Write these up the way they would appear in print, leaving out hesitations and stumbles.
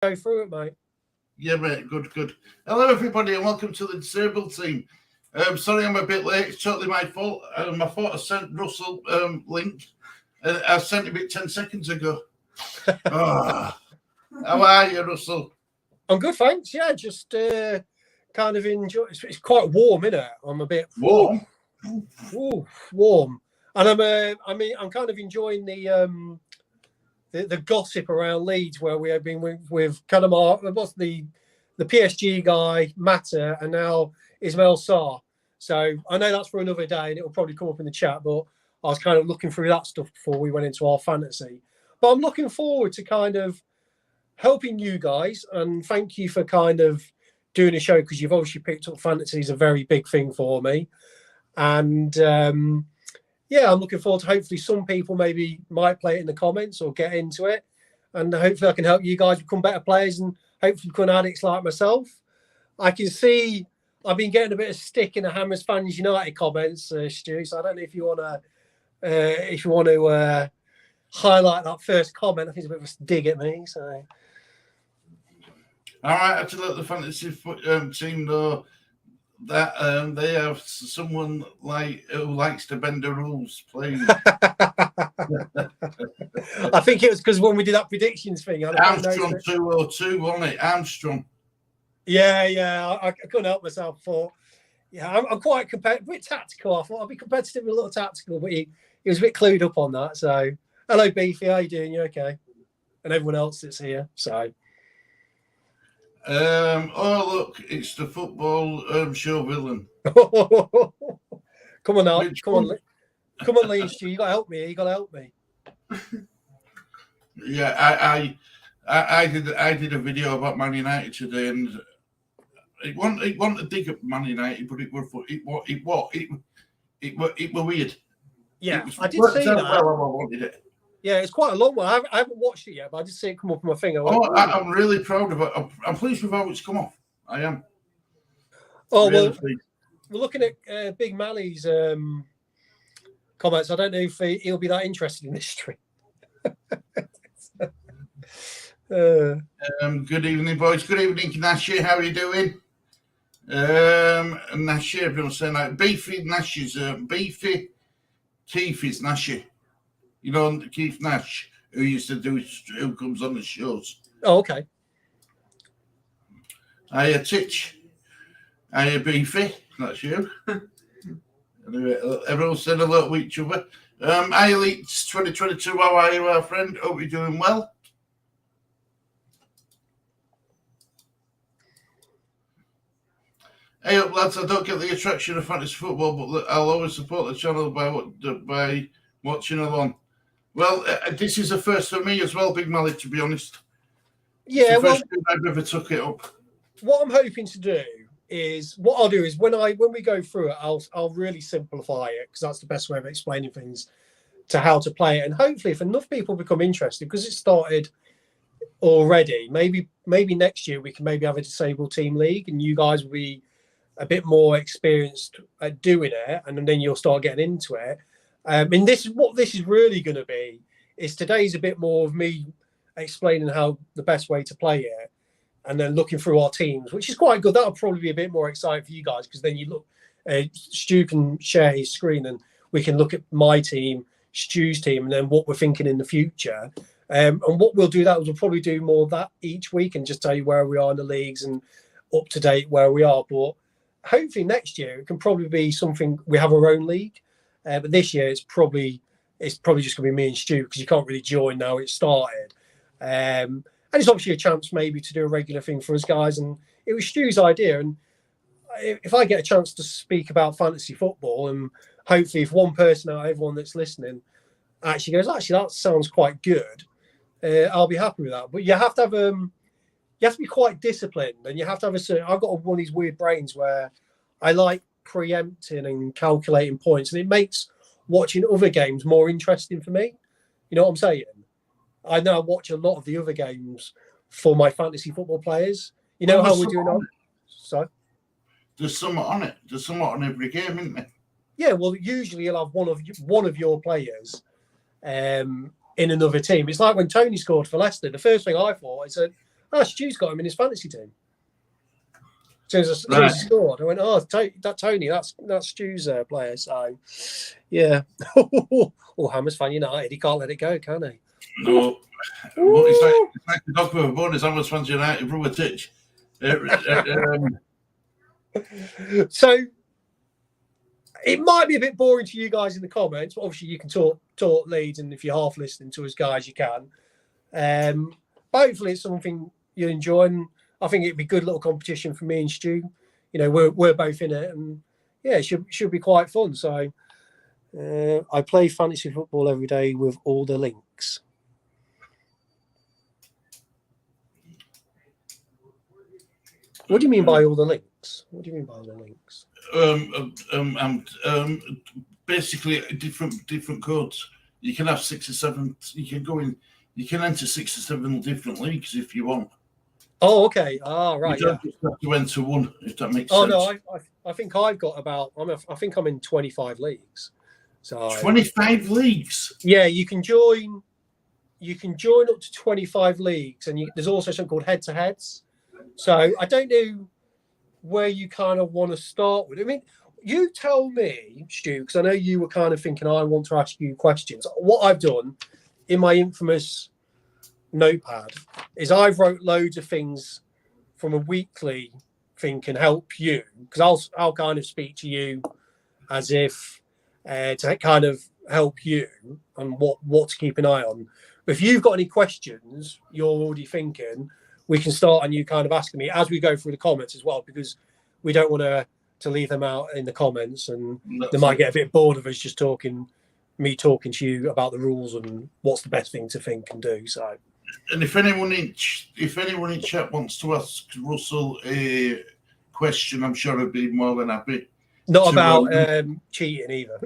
Go through it, mate. Yeah, mate. Good. Hello, everybody, and welcome to the disabled team. Sorry, I'm a bit late. It's totally my fault. I thought I sent Russell link. I sent him it 10 seconds ago. How are you, Russell? I'm good, thanks. Yeah, just kind of enjoy. It's quite warm, isn't it? I'm a bit warm. Warm, and I'm kind of enjoying the gossip around Leeds, where we have been with Kalamar. What's the PSG guy, Mata, and now Ismail Sarr. So I know that's for another day, and it will probably come up in the chat. But I was kind of looking through that stuff before we went into our fantasy. But I'm looking forward to kind of helping you guys, and thank you for kind of doing a show, because you've obviously picked up fantasy is a very big thing for me. And yeah, I'm looking forward to hopefully some people maybe might play it in the comments or get into it. And hopefully I can help you guys become better players and hopefully become addicts like myself. I can see I've been getting a bit of stick in the Hammers Fans United comments, Stu. So I don't know if you want to highlight that first comment. I think it's a bit of a dig at me. So all right, I have to let the fantasy team know that they have someone who likes to bend the rules, please. I think it was because when we did that predictions thing, Armstrong 202, wasn't it? Armstrong. Yeah, I couldn't help myself. I'm quite competitive, a bit tactical. I thought I'd be competitive, a little tactical, but he was a bit clued up on that. So, hello, Beefy, how you doing? You okay? And everyone else that's here. So, oh look, it's the football show villain. Come on now, come on, Lee, Stu. You got to help me. You got to help me. Yeah, I did a video about Man United today, and it wasn't a dig at Man United, but it was weird. Yeah, I did see that. Well, I wanted it. Yeah, it's quite a long one. I haven't watched it yet, but I did see it come up on my finger. I'm really proud of it. I'm pleased with how it's come off. I am. Oh, really pleased. We're looking at BigMallys comments. I don't know if he'll be that interested in this stream. Good evening, boys. Good evening, Nashi. How are you doing? Nashi, everyone's saying that. Beefy Nash's beefy Keith is Nashi. You know, Keith Nash, who used to do, who comes on the shows. Oh, okay. Hiya, Titch. Hiya, Beefy. That's you. Anyway, everyone's saying hello to each other. Hiya, Leeds 2022. How are you, our friend? Hope you're doing well. Hey up, lads. I don't get the attraction of fantasy football, but I'll always support the channel by watching along. Well, this is a first for me as well, BigMallys, to be honest. Yeah, it's the first time I've ever took it up. What I'm hoping to do is, when we go through it, I'll really simplify it, because that's the best way of explaining things to how to play it. And hopefully, if enough people become interested, because it started already, maybe next year we can maybe have a disabled team league, and you guys will be a bit more experienced at doing it, and then you'll start getting into it. And this is what this is really going to be. Is today's a bit more of me explaining how the best way to play it, and then looking through our teams, which is quite good. That'll probably be a bit more exciting for you guys, because then you look, Stu can share his screen, and we can look at my team, Stu's team, and then what we're thinking in the future. And what we'll do, that we'll probably do more of that each week, and just tell you where we are in the leagues and up to date where we are. But hopefully next year it can probably be something, we have our own league. But this year it's probably just going to be me and Stu, because you can't really join now it's started. And it's obviously a chance maybe to do a regular thing for us guys. And it was Stu's idea. And if I get a chance to speak about fantasy football, and hopefully if one person out of everyone that's listening actually goes, actually that sounds quite good, I'll be happy with that. But you have to have you have to be quite disciplined, and you have to have I've got one of these weird brains where I like preempting and calculating points, and it makes watching other games more interesting for me. You know what I'm saying? I now watch a lot of the other games for my fantasy football players. You know how we're doing on? So there's something on it. There's something on every game, isn't there? Yeah, well, usually you'll have one of your players in another team. It's like when Tony scored for Leicester. The first thing I thought, I said, oh, Stu's got him in his fantasy team. As soon Right. as he scored, I went, oh, that Tony, that's Stu's player. So, yeah. Or Hammers fan United, he can't let it go, can he? No. But it's like the dog with a bone. Is Hammers fans United, Brother Titch. So it might be a bit boring to you guys in the comments, but obviously you can talk Leeds, and if you're half listening to us guys, you can. Hopefully it's something you enjoy, and I think it'd be good little competition for me and Stu. You know, we're both in it, and yeah, it should be quite fun. So I play fantasy football every day with all the links. What do you mean by all the links? What do you mean by all the links? Basically different codes. You can have 6 or 7. You can go in. You can enter 6 or 7 different leagues if you want. Oh, okay. Ah, right. You don't just have to enter one, if that makes sense. Oh no, I think I've got about. I think I'm in 25 leagues. So 25 leagues. Yeah, you can join. You can join up to 25 leagues, and there's also something called head-to-heads. So I don't know where you kind of want to start with. I mean, you tell me, Stu, because I know you were kind of thinking, I want to ask you questions. What I've done in my infamous notepad is I've wrote loads of things from a weekly thing can help you, because I'll kind of speak to you as if to kind of help you on what to keep an eye on. But if you've got any questions you're already thinking, we can start on you kind of asking me as we go through the comments as well, because we don't want to leave them out in the comments, and they might get a bit bored of us just talking to you about the rules and what's the best thing to think and do. So, and if anyone in chat wants to ask Russell a question, I'm sure I'd be more than happy. Not about cheating either.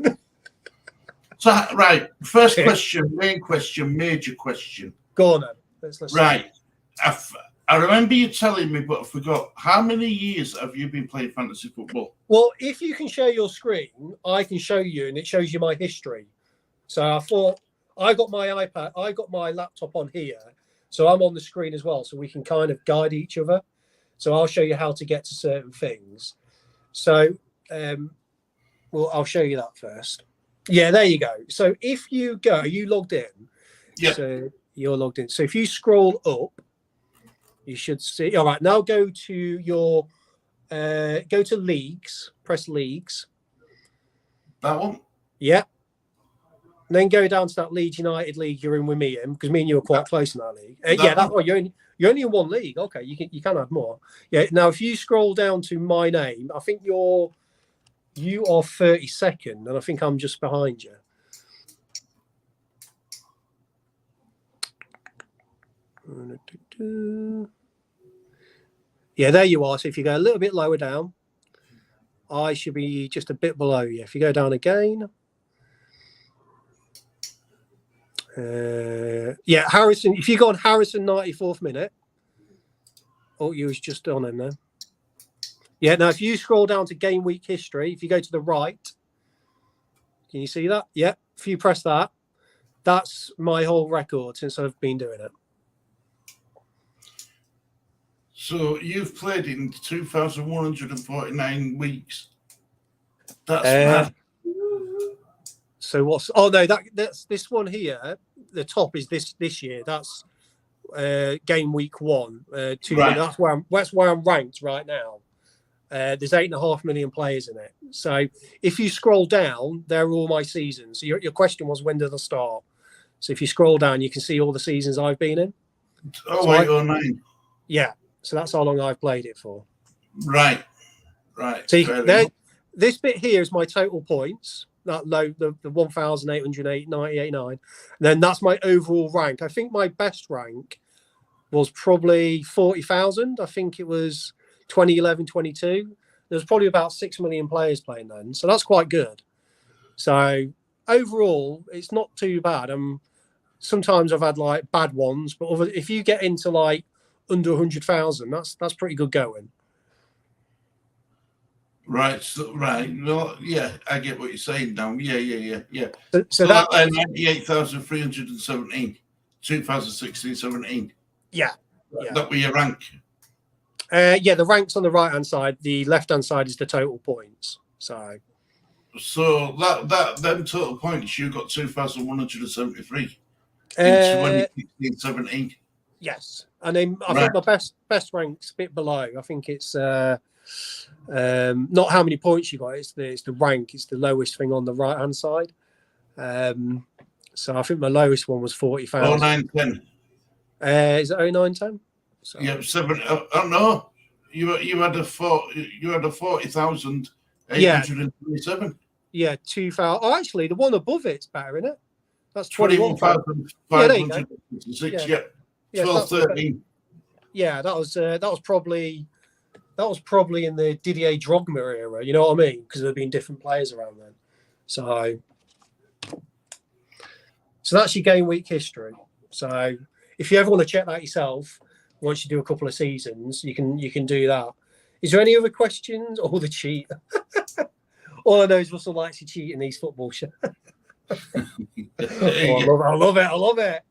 So, right, first question, main question, major question. Go on then. Let's right. I remember you telling me, but I forgot. How many years have you been playing fantasy football? Well, if you can share your screen, I can show you, and it shows you my history. So I thought I got my iPad, I got my laptop on here, so I'm on the screen as well, so we can kind of guide each other. So I'll show you how to get to certain things. So, well, I'll show you that first. Yeah, there you go. So if you go, are you logged in? Yeah. So you're logged in. So if you scroll up, you should see. All right, now go to your go to leagues. Press leagues. That one. Yeah. And then go down to that Leeds United league you're in with me in, because me and you are quite close in that league. Yeah, that's right. You're only in one league. Okay, you can have more. Yeah. Now, if you scroll down to my name, I think you are 32nd, and I think I'm just behind you. Yeah, there you are. So if you go a little bit lower down, I should be just a bit below you. If you go down again, yeah, Harrison. If you go on Harrison 94th minute, oh, you was just on him there. Yeah. Now, if you scroll down to game week history, if you go to the right, can you see that? Yeah. If you press that, that's my whole record since I've been doing it. So you've played in 2,149 weeks. That's mad. So what's? Oh no, that's this one here. The top is this year. That's game week 1. Right. That's where I'm ranked right now. There's 8.5 million players in it. So if you scroll down, there are all my seasons. So your question was, when did I start? So if you scroll down, you can see all the seasons I've been in. 0809. Yeah. So that's how long I've played it for. Right. So this bit here is my total points. That low, the 1,898.9. And then that's my overall rank. I think my best rank was probably 40,000. I think it was 2011, 22. There's probably about 6 million players playing then. So that's quite good. So overall, it's not too bad. Sometimes I've had like bad ones, but if you get into like under 100,000, that's pretty good going. Right. Well, yeah, I get what you're saying now. Yeah. So that's 98,317, 2016-17. Yeah. Yeah. That were your rank. Yeah, the ranks on the right-hand side. The left-hand side is the total points. So that them total points, you got 2,173 in 2016-17. Yes, and then I Right. think my best rank's a bit below. I think it's not how many points you got. It's the rank. It's the lowest thing on the right-hand side. So I think my lowest one was 40,000. 0910. Is it 0910? So, Yeah, 7. Oh no, you had a 40,827. Yeah, 2,000. Oh, actually, the one above it's better, isn't it? That's 21,566. Yeah, 1213. Yeah, that was probably in the Didier Drogba era. You know what I mean? Because there've been different players around then. So that's your game week history. So if you ever want to check that yourself, once you do a couple of seasons, you can do that. Is there any other questions? Or the cheat? All I know is Russell likes to cheat in these football shows. I love it.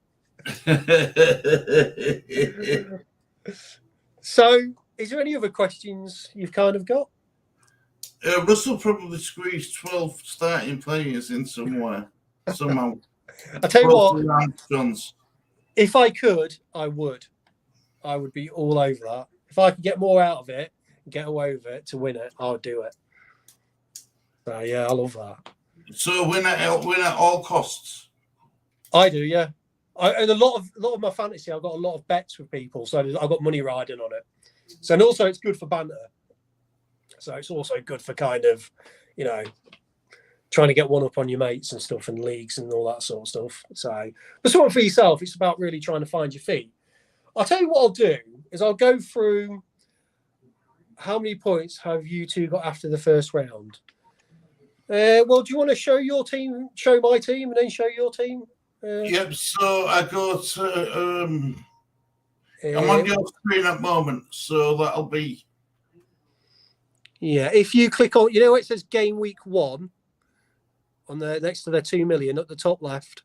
So, is there any other questions you've kind of got? Russell probably squeezed 12 starting players in somewhere, somehow. I tell you what, Johns. if I could, I would. I would be all over that. If I could get more out of it, get away with it to win it, I would do it. So yeah, I love that. So win at all costs. I do, yeah. And a lot of my fantasy, I've got a lot of bets with people, so I've got money riding on it. So, and also it's good for banter. So it's also good for kind of, trying to get one up on your mates and stuff and leagues and all that sort of stuff. So, but sort of for yourself, it's about really trying to find your feet. I'll tell you what I'll do is I'll go through how many points have you two got after the first round. Well, do you want to show your team, show my team, and then show your team? Yep. So I go to. I'm on your screen at the moment, so that'll be. Yeah, if you click on, it says Game Week 1 on the next to the 2 million at the top left.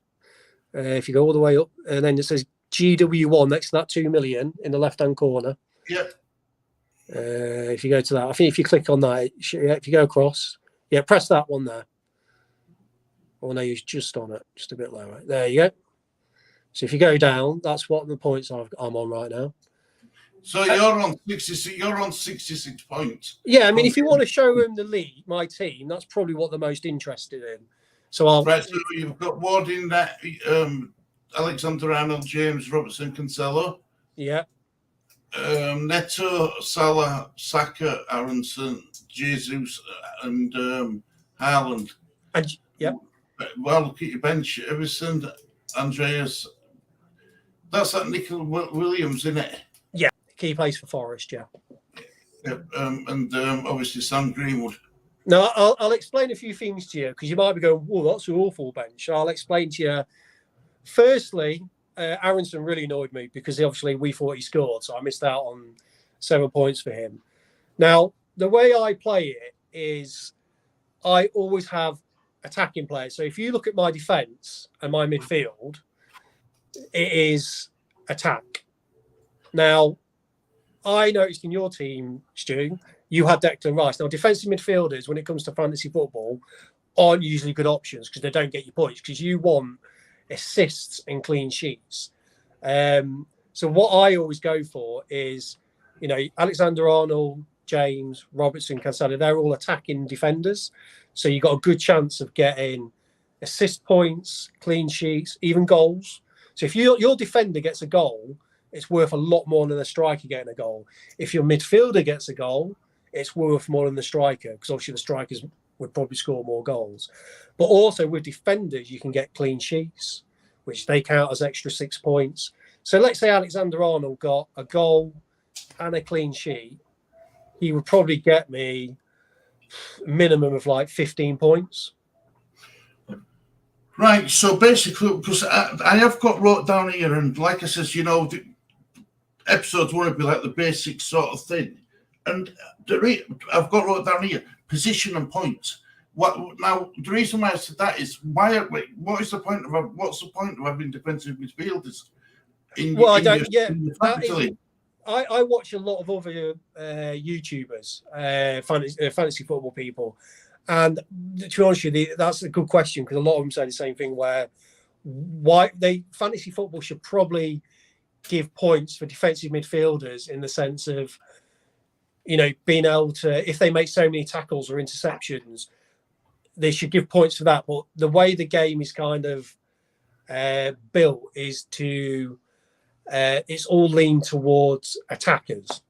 If you go all the way up, and then it says GW1 next to that 2 million in the left-hand corner. Yep. If you go to that, I think if you click on that, if you go across, press that one there. Oh no, you're just on it, just a bit lower. There you go. So if you go down, that's what the points I'm on right now. So you're on 66. You're on 66 points. Yeah, I mean, if you want to show him the league, my team, that's probably what they're most interested in. So I'll. Right. So you've got Ward in that. Alexander-Arnold, James, Robertson, Cancelo. Yeah. Neto, Salah, Saka, Aronson, Jesus, and Haaland. And yeah. Well, look at your bench. Everson, Andreas. That's that Nicola Williams, isn't it? Yeah, key plays for Forest. Yeah. And obviously Sam Greenwood. Now I'll explain a few things to you because you might be going, "Oh, that's an awful bench." I'll explain to you. Firstly, Aronson really annoyed me because obviously we thought he scored, so I missed out on 7 points for him. Now, the way I play it is I always have attacking players. So if you look at my defence and my midfield, it is attack. Now, I noticed in your team, Stu, you had Declan Rice. Now, defensive midfielders, when it comes to fantasy football, aren't usually good options because they don't get you points because you want assists and clean sheets. So what I always go for is, Alexander-Arnold, James, Robertson, Cancelo, they're all attacking defenders. So you've got a good chance of getting assist points, clean sheets, even goals. So if your defender gets a goal, it's worth a lot more than a striker getting a goal. If your midfielder gets a goal, it's worth more than the striker because obviously the strikers would probably score more goals. But also with defenders, you can get clean sheets, which they count as extra 6 points. So let's say Alexander-Arnold got a goal and a clean sheet. He would probably get me a minimum of like 15 points. Right. So basically, because I have got wrote down here, and like I said, the episodes want to be like the basic sort of thing. And I've got wrote down here, position and points. Now, the reason why I said that is what's the point of having defensive midfielders? I watch a lot of other YouTubers, fantasy football people, and to be honest with you, that's a good question because a lot of them say the same thing. Where why they fantasy football should probably give points for defensive midfielders in the sense of, being able to, if they make so many tackles or interceptions, they should give points for that. But the way the game is kind of built is to it's all leaned towards attackers.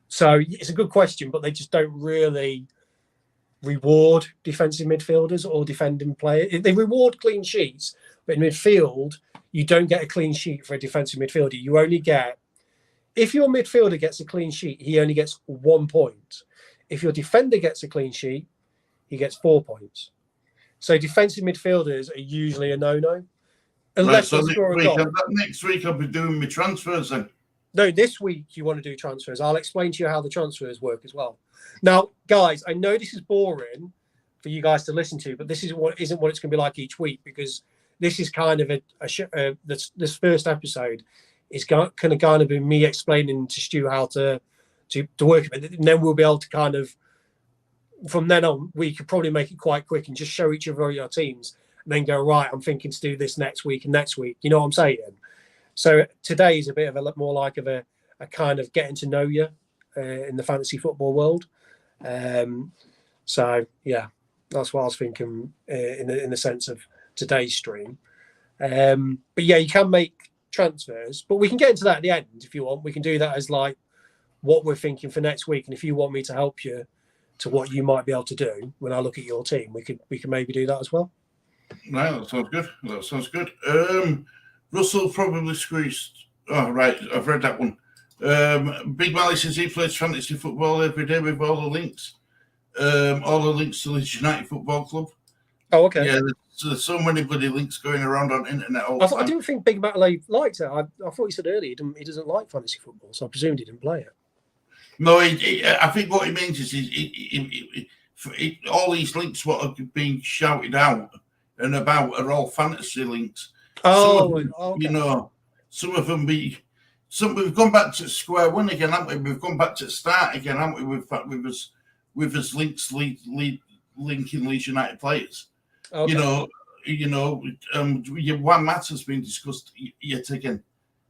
So it's a good question, but they just don't really reward defensive midfielders or defending players. They reward clean sheets, but in midfield, you don't get a clean sheet for a defensive midfielder. You only get, if your midfielder gets a clean sheet, he only gets 1 point. If your defender gets a clean sheet, he gets 4 points. So defensive midfielders are usually a no-no. Unless right, so they score a goal. Next week I'll be doing my transfers then. No, this week you want to do transfers. I'll explain to you how the transfers work as well. Now, guys, I know this is boring for you guys to listen to, but this isn't what it's going to be like each week, because this is kind of this first episode is going to kind of be me explaining to Stu how to work it, and then we'll be able to kind of, from then on, we could probably make it quite quick and just show each other your teams, and then go, right, I'm thinking to do this next week and next week. You know what I'm saying? So today is a bit of a more like of a kind of getting to know you in the fantasy football world. So yeah, that's what I was thinking in the sense of today's stream. But yeah, you can make transfers, but we can get into that at the end if you want. We can do that as like what we're thinking for next week, and if you want me to help you to what you might be able to do when I look at your team, we can maybe do that as well. Right, that sounds good. Russell probably squeezed. Oh, right, I've read that one. BigMallys says he plays fantasy football every day with all the links to Leeds United Football Club. Oh, okay. Yeah, there's so many bloody links going around on internet all the time. I didn't think BigMallys liked it. I thought he said earlier he doesn't like fantasy football, so I presumed he didn't play it. No, I think what he means is all these links what are being shouted out and about are all fantasy links. Oh, okay. Some of them we've gone back to square one again, haven't we? We've gone back to start again, haven't we? With us links linking Leeds United players. Okay. Juan Mata's been discussed yet again.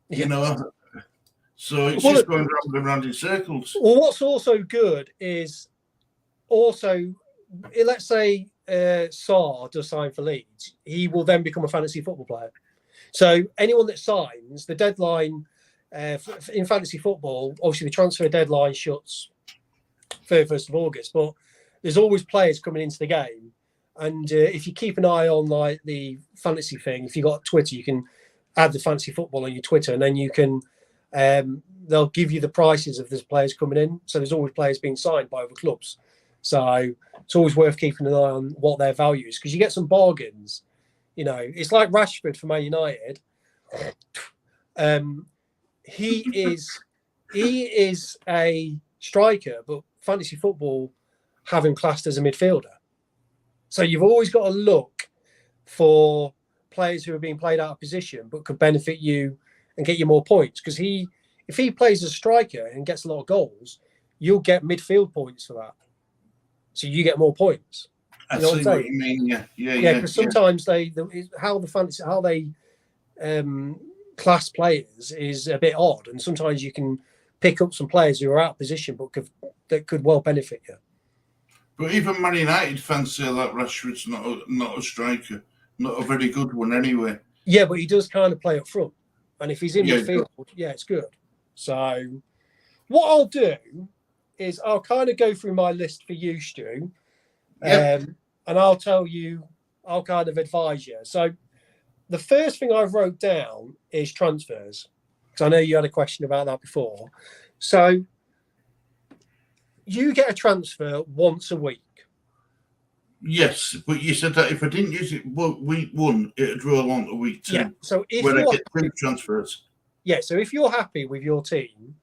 Yeah. So it's just going round and round in circles. Well, what's also good is let's say Sarr does sign for Leeds, he will then become a fantasy football player. So anyone that signs, the deadline in fantasy football, obviously the transfer deadline shuts 31st of August, but there's always players coming into the game. And if you keep an eye on like the fantasy thing, if you got Twitter, you can add the fantasy football on your Twitter, and then you can they'll give you the prices of those players coming in. So there's always players being signed by other clubs. So it's always worth keeping an eye on what their value is, because you get some bargains. It's like Rashford for Man United. He is a striker, but fantasy football have him classed as a midfielder. So you've always got to look for players who are being played out of position but could benefit you and get you more points. Because if he plays as a striker and gets a lot of goals, you'll get midfield points for that. So you get more points. I see what you mean. Yeah. Because sometimes how they class players is a bit odd, and sometimes you can pick up some players who are out of position but that could well benefit you. But even Man United fans say that Rashford's not a striker, not a very good one anyway. Yeah, but he does kind of play up front, and if he's in midfield, it's good. So what I'll do is I'll kind of go through my list for you, Stu, and I'll kind of advise you. So the first thing I wrote down is transfers, because I know you had a question about that before. So you get a transfer once a week. Yes, but you said that if I didn't use it week one, it'd roll on to week two. Yeah, so when I get 3 transfers. Yeah, so if you're happy with your team,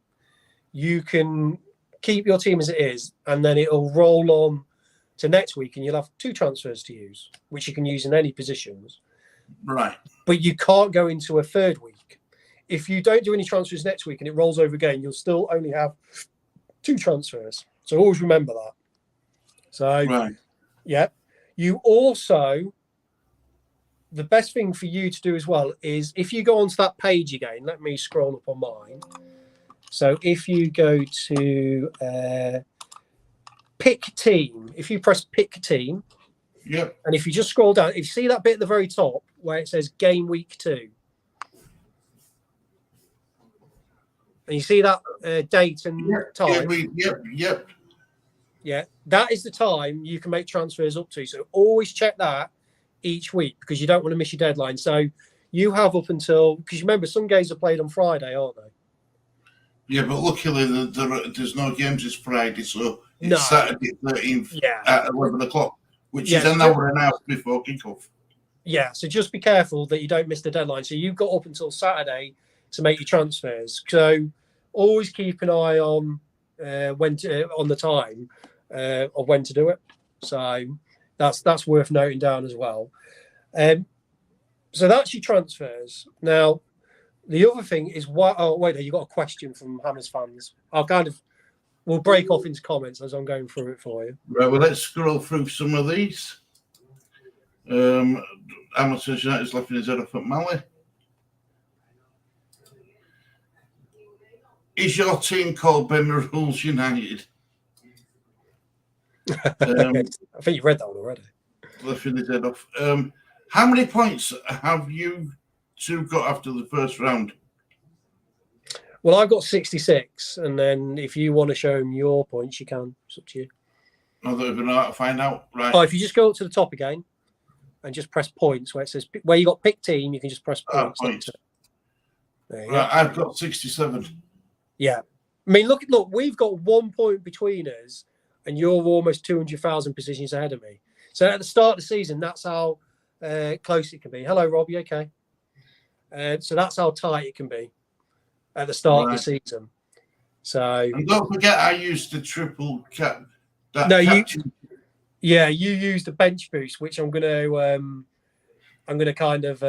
you can keep your team as it is, and then it'll roll on to next week, and you'll have 2 transfers to use, which you can use in any positions. Right. But you can't go into a third week. if you don't do any transfers next week and it rolls over again, you'll still only have 2 transfers. So always remember that. So, Right. yeah. You also, the best thing for you to do as well is if you go onto that page again, let me scroll up on mine. So if you go to pick team, if you press pick team, Yep. and if you just scroll down, if you see that bit at the very top where it says game week 2, and you see that date and time, Yep. yeah, that is the time you can make transfers up to. So always check that each week because you don't want to miss your deadline. So you have up until, because remember some games are played on Friday, aren't they? Yeah, but luckily there's no games this Friday, so it's No. Saturday 13th Yeah. at 11 o'clock, which is Yeah, an hour and a half before kickoff. Yeah, so just be careful that you don't miss the deadline. So you've got up until Saturday to make your transfers. So always keep an eye on on the time of when to do it. So that's worth noting down as well. So that's your transfers. Now the other thing is what? Oh wait, you got a question from Hammers fans. We'll break off into comments as I'm going through it for you. Right, well, let's scroll through some of these. Hamilton United's laughing his head off at Mally. Is your team called Ben Rules United? I think you've read that one already. Laughing his head off. How many points have you two got after the first round? Well, I've got 66, and then if you want to show them your points, you can. It's up to you. I don't even know how to find out. Right. Oh, if you just go up to the top again and just press points where it says where you got pick team, you can just press points. Points. There you Right, go. I've got 67. Yeah. I mean, look, we've got 1 point between us, and you're almost 200,000 positions ahead of me. So at the start of the season, that's how close it can be. Hello, Rob. You okay? So that's how tight it can be at the start of the season. So and don't forget, I used the triple cap. You use the bench boost, which I'm gonna kind of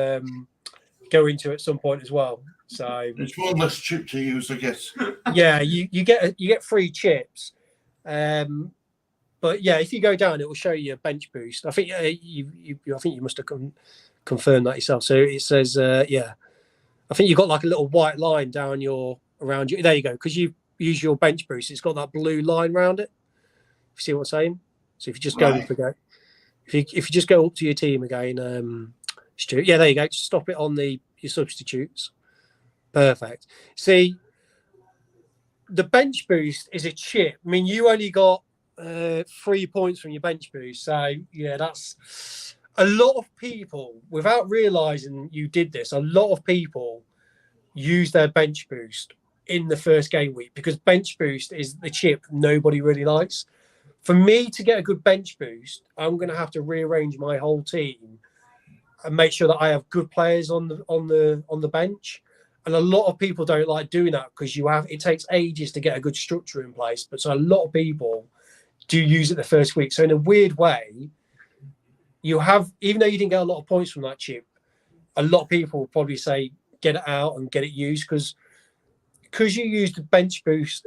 go into at some point as well. So it's one less chip to use, I guess. Yeah, you get free chips, but yeah, if you go down, it will show you a bench boost. I think you must have confirmed that yourself. So it says I think you've got like a little white line down around you. There you go, because you use your bench boost. It's got that blue line around it. You see what I'm saying? So if you just go up again, if you just go up to your team again, Stu, yeah, there you go. Just stop it on your substitutes. Perfect. See, the bench boost is a chip. I mean, you only got 3 points from your bench boost. So yeah, that's a lot of people, without realizing you did this, a lot of people use their bench boost in the first game week because bench boost is the chip nobody really likes. For me to get a good bench boost, I'm going to have to rearrange my whole team and make sure that I have good players on the bench. And a lot of people don't like doing that because it takes ages to get a good structure in place. But so a lot of people do use it the first week. So in a weird way, you have, even though you didn't get a lot of points from that chip, a lot of people will probably say get it out and get it used because you used the bench boost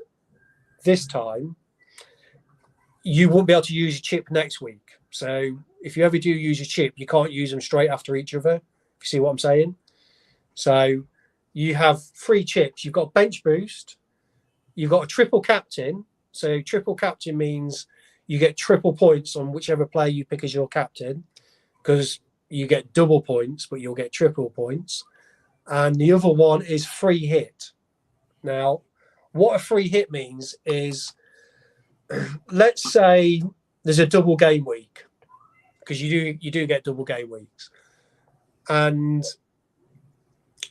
this time, you won't be able to use your chip next week. So if you ever do use your chip, you can't use them straight after each other. If you see what I'm saying? So you have 3 chips. You've got bench boost. You've got a triple captain. So triple captain means you get triple points on whichever player you pick as your captain because you get double points, but you'll get triple points. And the other one is free hit. Now, what a free hit means is, let's say there's a double game week because you do get double game weeks, and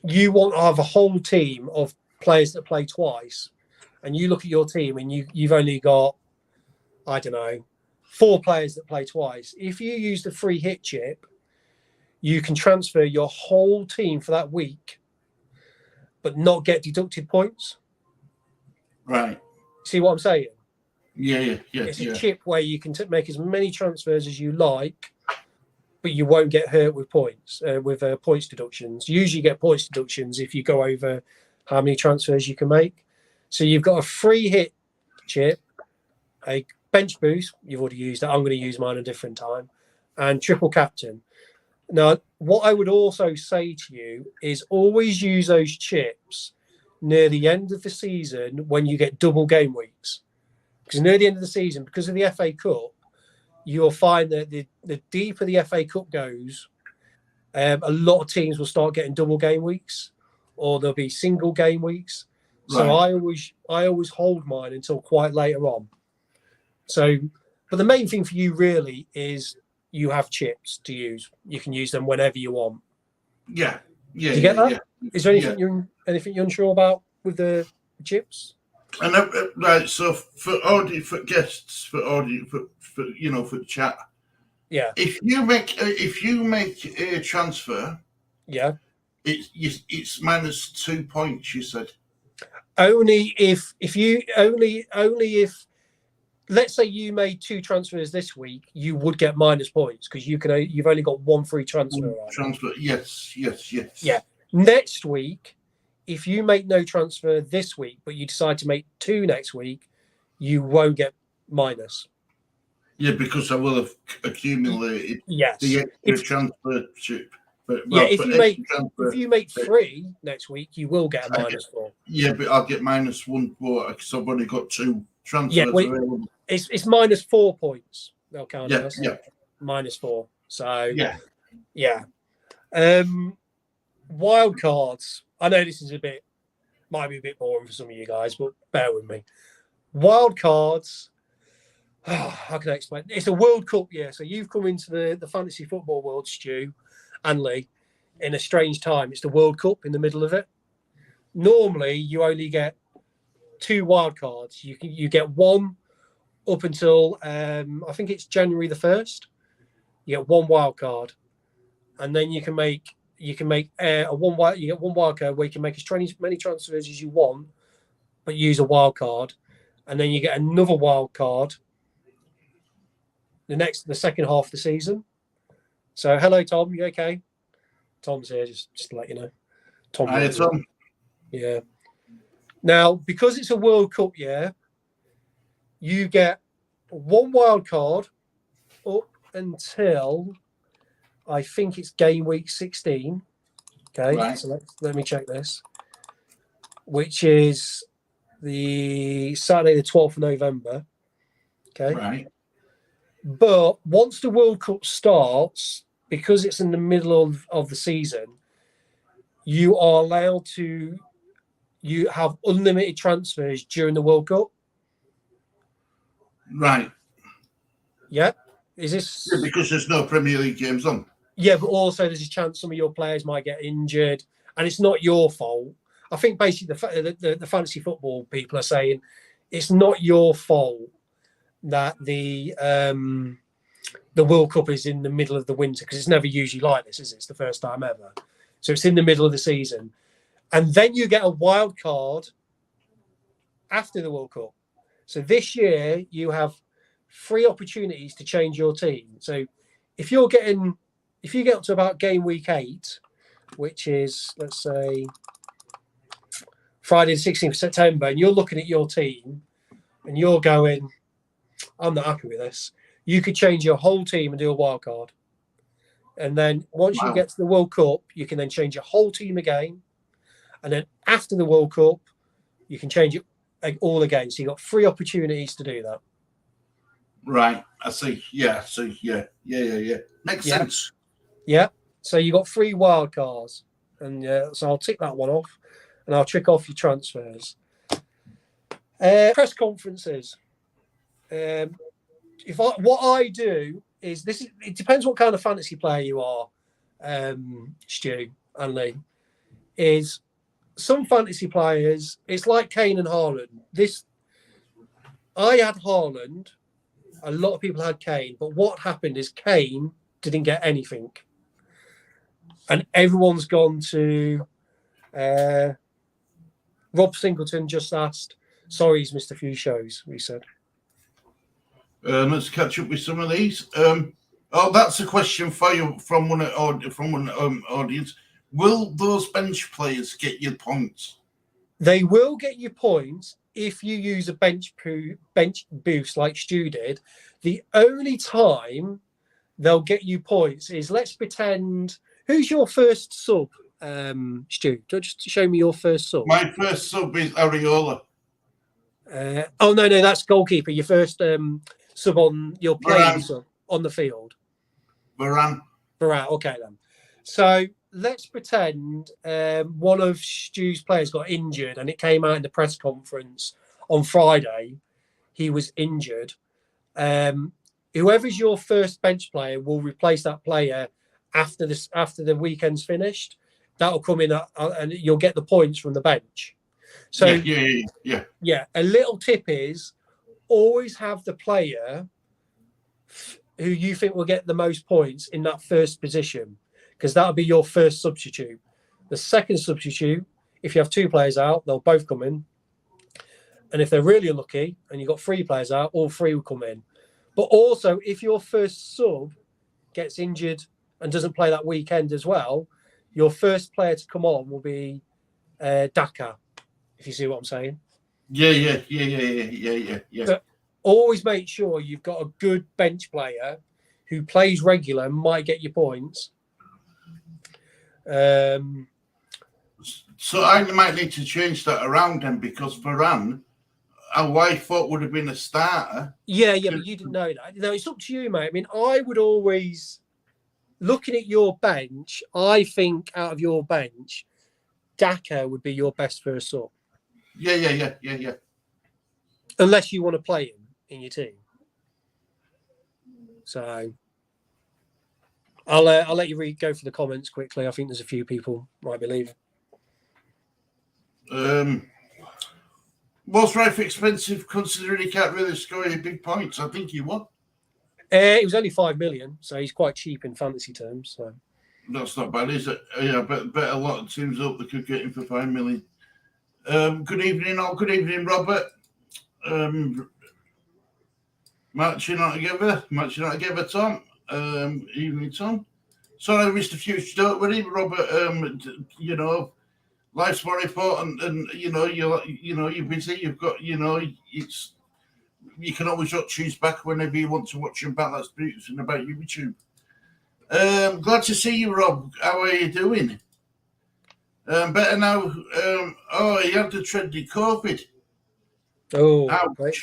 you want to have a whole team of players that play twice, and you look at your team and you've only got, I don't know, 4 players that play twice. If you use the free hit chip, you can transfer your whole team for that week, but not get deducted points. Right. See what I'm saying? Yeah. It's a chip where you can make as many transfers as you like, but you won't get hurt with points, points deductions. You usually get points deductions if you go over how many transfers you can make. So you've got a free hit chip, a bench boost. You've already used that. I'm going to use mine a different time, and triple captain. Now, what I would also say to you is always use those chips near the end of the season when you get double game weeks. Because near the end of the season, because of the FA Cup, you'll find that the deeper the FA Cup goes, a lot of teams will start getting double game weeks, or there'll be single game weeks. So I always hold mine until quite later on. So, but the main thing for you really is you have chips to use. You can use them whenever you want. Yeah. Do you get that? Yeah. Is there anything you're unsure about with the chips? And right, so for guests, for chat. Yeah. If you make a transfer, it's minus 2 points. You said only if let's say you made 2 transfers this week, you would get minus points because you've only got 1 free transfer. Yes. Yeah. Next week, if you make no transfer this week, but you decide to make 2 next week, you won't get minus. Yeah, because I will have accumulated the extra transfer chip. If you make 3 next week, you will get a minus 4. Yeah, but I'll get minus 1 because I've only got 2 transfers available. It's minus 4 points. They'll count as minus 4. So yeah. Wild cards. I know this is might be a bit boring for some of you guys, but bear with me. Wild cards. How can I explain? It's a World Cup year, so you've come into the fantasy football world, Stu and Lee, in a strange time. It's the World Cup in the middle of it. Normally, you only get 2 wild cards. You get 1 up until I think it's January the 1st. You get 1 wild card, and then you get 1 wild card where you can make as many transfers as you want, but use a wild card, and then you get another wild card the second half of the season. So hello Tom, you okay? Tom's here, just to let you know. Hi Tom. Yeah. Now, because it's a World Cup year, you get 1 wild card up until I think it's game week 16. Okay, so let me check this, which is the Saturday, the 12th of November. Okay. Right. But once the World Cup starts, because it's in the middle of the season, you are allowed to have unlimited transfers during the World Cup. Right. Yeah. Is this because there's no Premier League games on? Yeah, but also there's a chance some of your players might get injured, and it's not your fault. I think basically the fantasy football people are saying it's not your fault that the World Cup is in the middle of the winter, because it's never usually like this, is it? It's the first time ever. So it's in the middle of the season. And then you get a wild card after the World Cup. So this year you have 3 opportunities to change your team. So if you get up to about game week 8, which is, let's say, Friday the 16th of September, and you're looking at your team and you're going, I'm not happy with this, you could change your whole team and do a wild card. And then once you get to the World Cup, you can then change your whole team again. And then after the World Cup, you can change it all again. So you've got 3 opportunities to do that. Right. I see. Yeah. So yeah. Makes sense. Yeah. So you got 3 wild cards. And so I'll tick that one off, and I'll trick off your transfers. Press conferences. What I do is it depends what kind of fantasy player you are, Stu and Lee. Is some fantasy players, it's like Kane and Haaland. I had Haaland, a lot of people had Kane, but what happened is Kane didn't get anything. And everyone's gone to Rob Singleton just asked, sorry, he's missed a few shows, we said. Let's catch up with some of these. Oh, that's a question for you from one audience. Will those bench players get you points? They will get you points if you use a bench boost like Stu did. The only time they'll get you points is, let's pretend, who's your first sub, Stu? Just show me your first sub. My first sub is Areola. No, that's goalkeeper. Your first sub on your playing sub on the field. Varane. Okay then. So let's pretend one of Stu's players got injured, and it came out in the press conference on Friday. He was injured. Whoever's your first bench player will replace that player after the weekend's finished. That'll come in and you'll get the points from the bench. So yeah. A little tip is always have the player who you think will get the most points in that first position, because that'll be your first substitute. The second substitute, if you have two players out, they'll both come in. And if they're really unlucky and you've got three players out, all three will come in. But also, if your first sub gets injured and doesn't play that weekend as well, your first player to come on will be Daka, if you see what I'm saying. Yeah. But always make sure you've got a good bench player who plays regular and might get you points. So I might need to change that around then, because Varane, I thought would have been a starter. Yeah, but you didn't know that. No, it's up to you, mate. I mean, I would always, looking at your bench, I think out of your bench, Daka would be your best first sub. Yeah. Unless you want to play him in your team. So I'll let you go for the comments quickly. I think there's a few people might be leaving. Was Rife expensive considering he can't really score any big points? I think he won. It was only 5 million, so he's quite cheap in fantasy terms. So that's not bad, is it? Yeah, bet a lot of teams hope they could get him for 5 million. Good evening, all. Good evening, Robert. Matching not together, Tom. Evening, Tom. Sorry, Mr. Future. Don't worry, Robert. Life's more important, and you're busy. You've got, it's. You can always watch these back whenever you want to watch them back. That's beautiful about YouTube. Glad to see you, Rob. How are you doing? Better now. He had the trendy COVID. Oh, ouch. Right.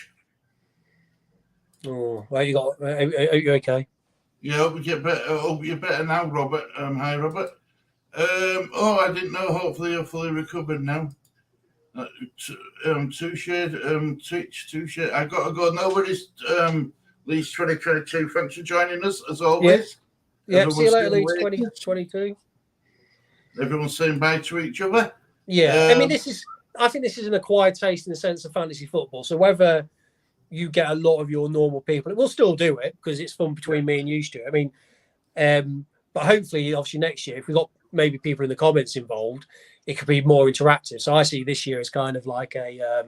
Oh, well, you got. Are you okay? Yeah, hope you get better. Hope you're better now, Robert. Hi, Robert. I didn't know. Hopefully, you're fully recovered now. Titch. I got to go. Nobody's Leeds 2022. Thanks for joining us as always. Yeah. See you later, Leeds 2022. Everyone's saying bye to each other. Yeah, I mean, I think this is an acquired taste in the sense of fantasy football. So whether you get a lot of your normal people, we'll still do it because it's fun between me and you, Stu. I mean, but hopefully, obviously, next year, if we've got maybe people in the comments involved, it could be more interactive. So I see this year as kind of like a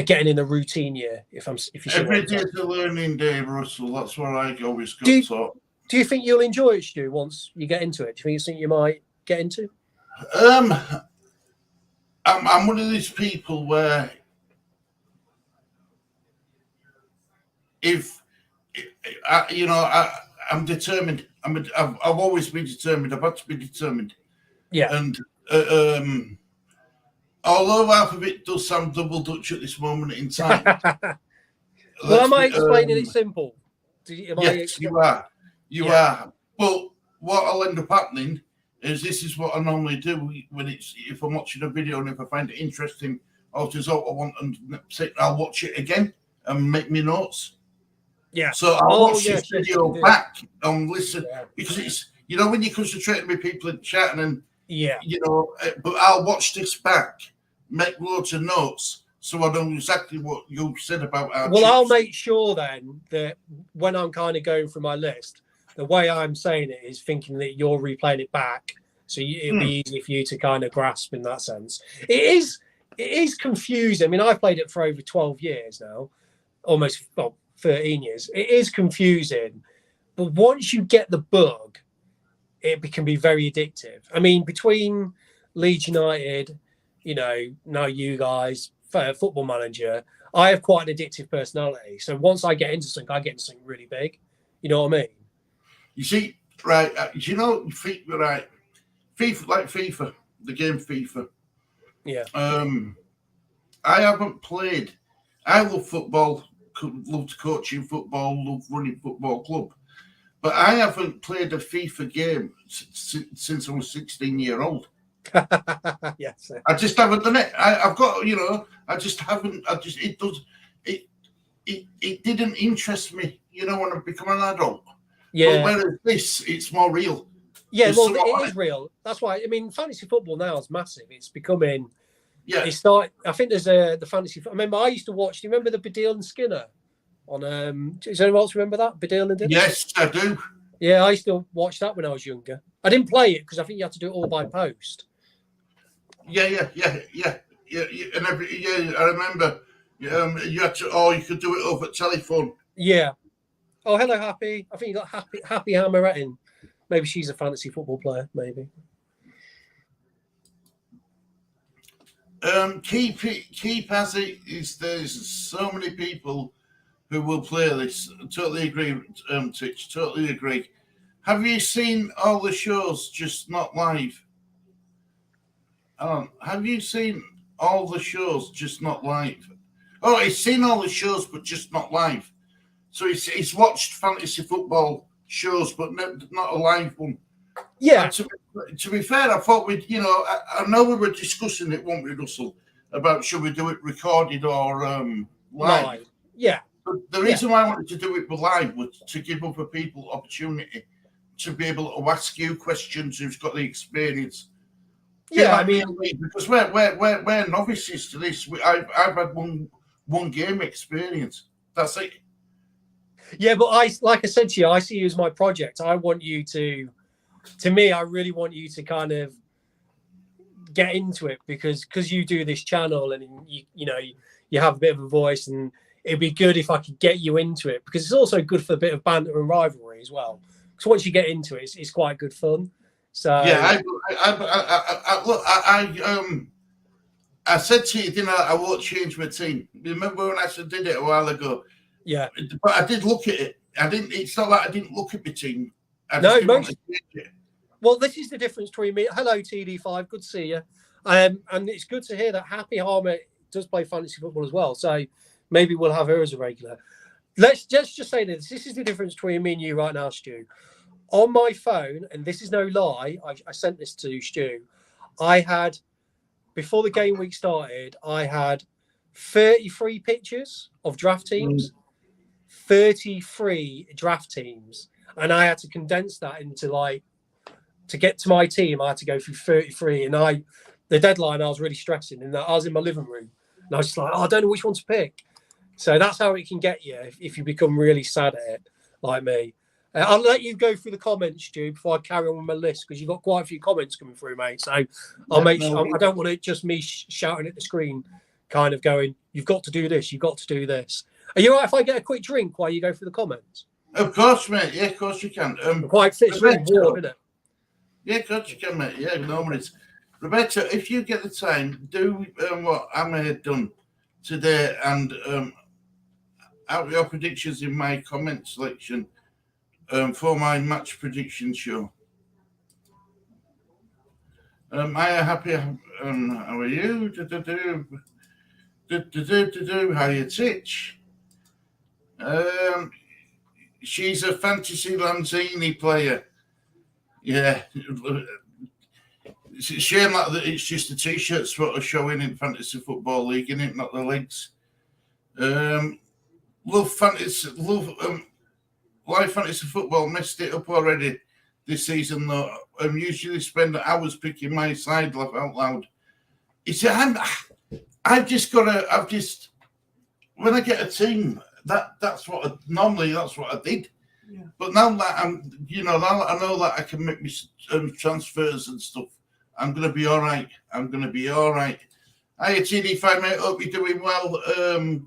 getting in the routine year. If you see every day is a learning day, Russell. That's what I always go. Do you think you'll enjoy it, Stu, once you get into it? Do you think it's something you might get into? I'm one of these people where I'm determined. I've always been determined. I've had to be determined. Yeah. And although half of it does sound double Dutch at this moment in time. Well, am I explaining it simple? Yes, you are. You are. But what will end up happening is this is what I normally do if I'm watching a video and if I find it interesting, I'll want and I'll watch it again and make me notes. Yeah. So I'll watch this video back and listen because it's when you concentrate with people in chatting and but I'll watch this back, make loads of notes so I know exactly what you said about our chips. I'll make sure then that when I'm kind of going through my list, the way I'm saying it is thinking that you're replaying it back, so it'll be easy for you to kind of grasp in that sense. It is confusing. I mean, I've played it for over 12 years now, almost 13 years. It is confusing But once you get the bug, it can be very addictive. I mean, between Leeds United, now you guys, Football Manager, I have quite an addictive personality. So once I get into something, I get into something really big. You know what I mean? You see, right? Right? FIFA, like FIFA, the game FIFA. Yeah. I haven't played. I love football. Loved coaching football. Love running football club. But I haven't played a FIFA game since I was 16-year-old. Yes. I just haven't done it. I've got, I just haven't. It didn't interest me, when I become an adult. Yeah. But whereas this, it's more real. Yeah, well, it is real. That's why. I mean, fantasy football now is massive. It's becoming. Yeah. I think there's the fantasy. I remember I used to watch. Do you remember the Baddiel and Skinner on? Does anyone else remember that Baddiel and Dinner? Yes, I do. Yeah, I used to watch that when I was younger. I didn't play it because I think you had to do it all by post. Yeah. And I remember. You had to, or you could do it over telephone. Yeah. Oh, hello, Happy. I think you got Happy Hammeretting. Maybe she's a fantasy football player. Maybe. Keep as it is. There's so many people who will play this. Totally agree, Titch. Totally agree. Have you seen all the shows, just not live? Have you seen all the shows, just not live? Oh, he's seen all the shows, but just not live. So he's watched fantasy football shows, but not a live one. Yeah. To be fair, I thought I know we were discussing it, weren't we, Russell, about should we do it recorded or live? Yeah. But the reason why I wanted to do it live was to give other people opportunity to be able to ask you questions who's got the experience. Yeah, because we're novices to this. I've had one game experience. That's it. Yeah, but like I said to you, I see you as my project. I want you to me, I really want you to kind of get into it because you do this channel and you have a bit of a voice, and it'd be good if I could get you into it because it's also good for a bit of banter and rivalry as well. Because once you get into it, it's quite good fun. So yeah, I said to you, I won't change my team. Remember when I did it a while ago? Yeah, but I did look at it. It's not like I didn't look at my team. Well, this is the difference between me. Hello, TD5. Good to see you. And it's good to hear that Happy Harmer does play fantasy football as well. So maybe we'll have her as a regular. Let's just say this. This is the difference between me and you right now, Stu. On my phone, and this is no lie, I sent this to Stu. I had, before the game week started, I had 33 pictures of draft teams. 33 draft teams. And I had to condense that into to get to my team, I had to go through 33. And the deadline, I was really stressing in that I was in my living room. And I was just like, I don't know which one to pick. So that's how it can get you if you become really sad at it, like me. I'll let you go through the comments, Stu, before I carry on with my list, because you've got quite a few comments coming through, mate. So I'll make sure. I don't want it just me shouting at the screen, kind of going, you've got to do this, you've got to do this. Are you all right if I get a quick drink while you go through the comments? Of course, mate. Yeah, of course you can. Quite fit. It's really warm, isn't it? Yeah, of course you can, mate. Yeah, no worries. Roberto, if you get the time, do what Emma had done today and out your predictions in my comment section for my match prediction show. I am happy. How are you? How are you, Titch? She's a fantasy Lanzini player. Yeah. It's a shame that it's just the t-shirts what are showing in Fantasy Football League, isn't it? Not the legs. Love fantasy. Live fantasy football messed it up already this season, though. I usually spend hours picking my side, laugh out loud. You see, I've just when I get a team, that's what I did. Yeah. But now that now I know that I can make my transfers and stuff, I'm going to be all right. Hi, TD5, mate. Hope you're doing well.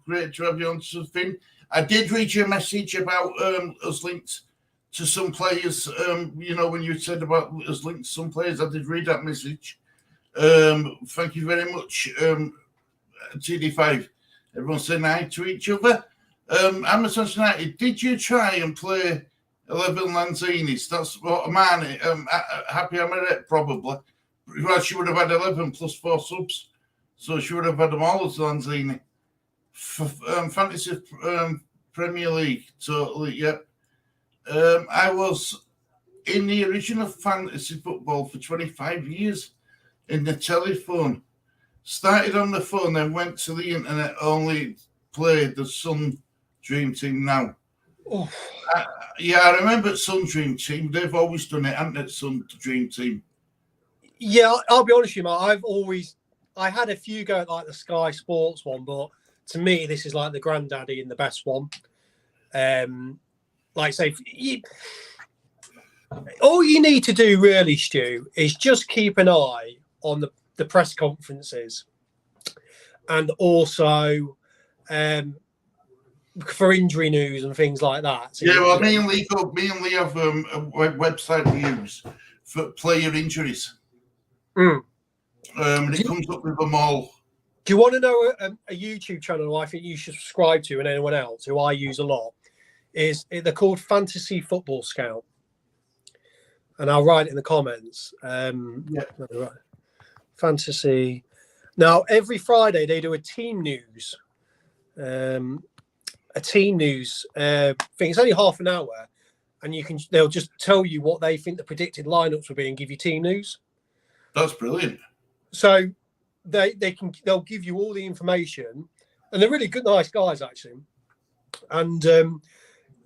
Great to have you on something. I did read your message about us linked to some players. When you said about us linked to some players, I did read that message. Thank you very much, TD5. Everyone's saying hi to each other. Amazon United, did you try and play 11 Lanzinis? That's what Amani, Happy Amaret, probably. Well, she would have had 11 plus 4 subs. So she would have had them all as Lanzini. Fantasy Premier League, totally, yep. I was in the original fantasy football for 25 years in the telephone. Started on the phone, then went to the internet, only played the Sun Dream Team now. Oh. I remember Sun Dream Team. They've always done it, haven't they, Sun Dream Team? Yeah, I'll be honest with you, Matt. I had a few go at like the Sky Sports one, but to me, this is like the granddaddy and the best one. Like say, all you need to do really, Stu, is just keep an eye on the press conferences, and also for injury news and things like that. So me and Lee have a website we use for player injuries. And it comes up with them all. Do you want to know a YouTube channel I think you should subscribe to, and anyone else who I use a lot? They're called Fantasy Football Scout, and I'll write it in the comments. Fantasy. Now every Friday they do a team news, thing. It's only half an hour, and they'll just tell you what they think the predicted lineups will be and give you team news. That's brilliant. So they'll give you all the information, and they're really good, nice guys actually. And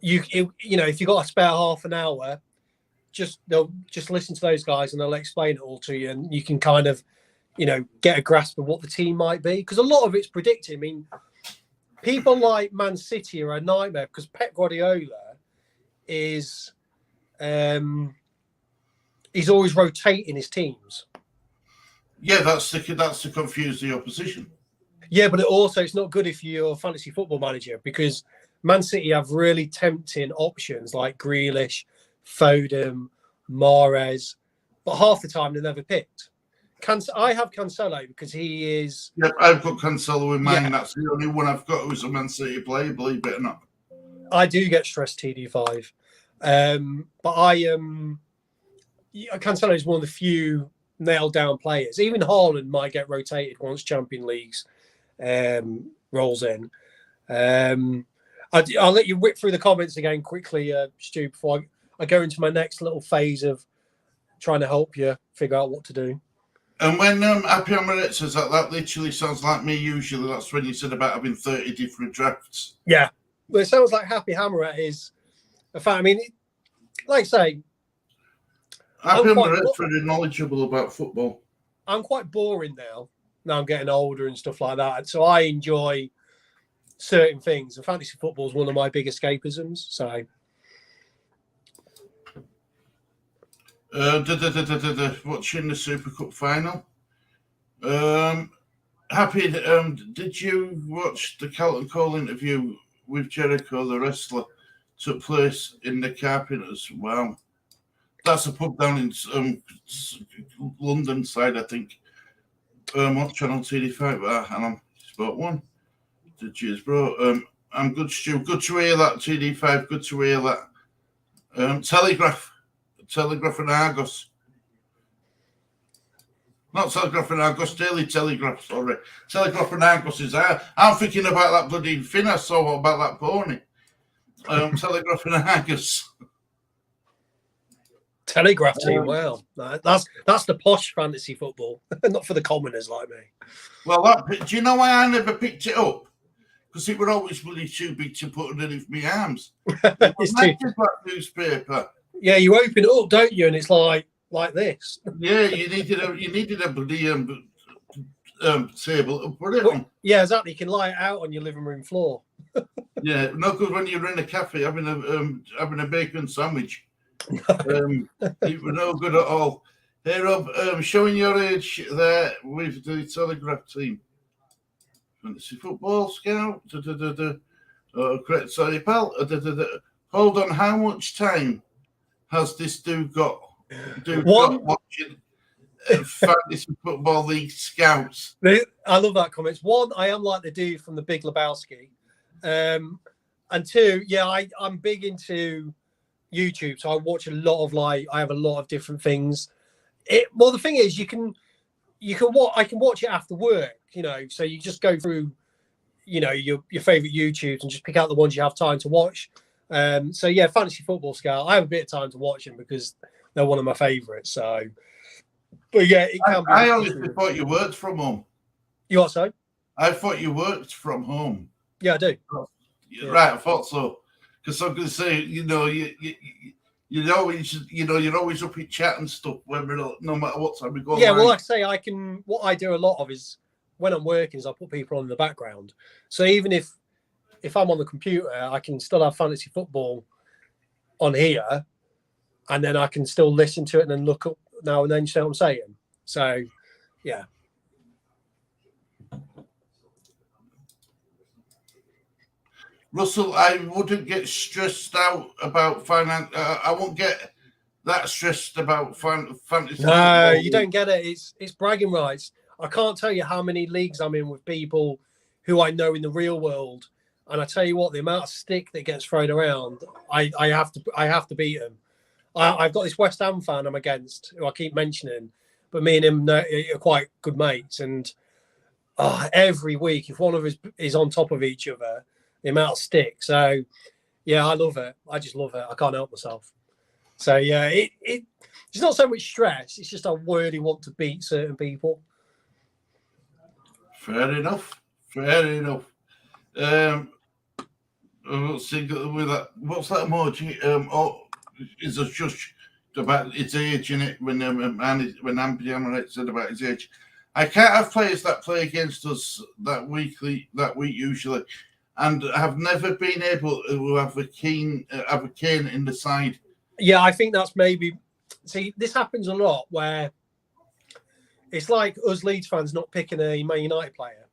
if you got to spare half an hour, they'll just listen to those guys and they'll explain it all to you, and you can kind of get a grasp of what the team might be, because a lot of it's predicting. I mean, people like Man City are a nightmare because Pep Guardiola is he's always rotating his teams. Yeah, that's to confuse the opposition. Yeah, but it's not good if you're a fantasy football manager, because Man City have really tempting options like Grealish, Foden, Mahrez, but half the time they're never picked. I have Cancelo because he is. Yep, I've got Cancelo in mine. Yeah. That's the only one I've got who's a Man City player, believe it or not. I do get stressed TD5, but Cancelo is one of the few nailed down players. Even Haaland might get rotated once Champions Leagues rolls in. I'll let you whip through the comments again quickly, Stu, before I go into my next little phase of trying to help you figure out what to do. And when Happy Amaret says that literally sounds like me usually. That's when you said about having 30 different drafts. Yeah. Well, it sounds like Happy Amaret is a fan. I mean, like I say, Happy Amaret's very knowledgeable about football. I'm quite boring now. Now I'm getting older and stuff like that. So I enjoy certain things. And fantasy football is one of my big escapisms. So... watching the Super Cup final. Happy, did you watch the Carlton Cole interview with Jericho, the wrestler, took place in the Carpenters? Wow. That's a pub down in London side, I think. On Channel TD5, and I'm spot one. Cheers, bro. I'm good, Stu. Good to hear that, TD5. Good to hear that. Telegraph and Argos. Not Telegraph and Argos, Daily Telegraph, sorry. Telegraph and Argos is there. I'm thinking about that bloody thing I saw about that pony. Telegraph and Argos. Telegraph team, wow. That's the posh fantasy football, not for the commoners like me. Well, do you know why I never picked it up? Because it were always bloody too big to put underneath my arms. It's that newspaper. Yeah, you open it up, don't you? And it's like this. Yeah, you needed a bloody table to put it on. Yeah, exactly. You can lie it out on your living room floor. Yeah, no good when you're in a cafe having a bacon sandwich. It was no good at all. Hey Rob, showing your age there with the Telegraph team. Fantasy Football Scout. Oh, correct. Sorry, pal. Hold on. How much time has this dude got watching fantasy football league scouts? I love that comment. One, I am like the dude from the Big Lebowski. And two, yeah, I'm big into YouTube, so I watch a lot of I have a lot of different things. Well, the thing is, I can watch it after work, so you just go through, your favorite YouTubes and just pick out the ones you have time to watch. So yeah, Fantasy Football Scout, I have a bit of time to watch them because they're one of my favorites. So, but yeah, it can be. I honestly thought you worked from home. You what, so? I thought you worked from home. Yeah, I do. Right, I thought so. Because I'm going to say, you're always up in chat and stuff, no matter what time we go. Yeah, well, like I say, what I do a lot of is when I'm working is I put people on in the background. So even if I'm on the computer, I can still have fantasy football on here, and then I can still listen to it and then look up now and then. You see what I'm saying? So, yeah. Russell, I wouldn't get stressed out about finance. I won't get that stressed about fantasy. No, you don't get it. It's bragging rights. I can't tell you how many leagues I'm in with people who I know in the real world, and I tell you what, the amount of stick that gets thrown around, I have to beat them. I've got this West Ham fan I'm against, who I keep mentioning, but me and him are quite good mates, and every week, if one of us is on top of each other, the amount of stick. So, yeah, I love it. I just love it. I can't help myself. So, yeah, it's not so much stress. It's just I really want to beat certain people. Fair enough. Let's see with that. What's that emoji? Is it just about its age in it? When Ampiano said about his age, I can't have players that play against us that week usually, and have never been able to have a Kane in the side. Yeah, I think that's maybe. See, this happens a lot where it's like us Leeds fans not picking a Man United player.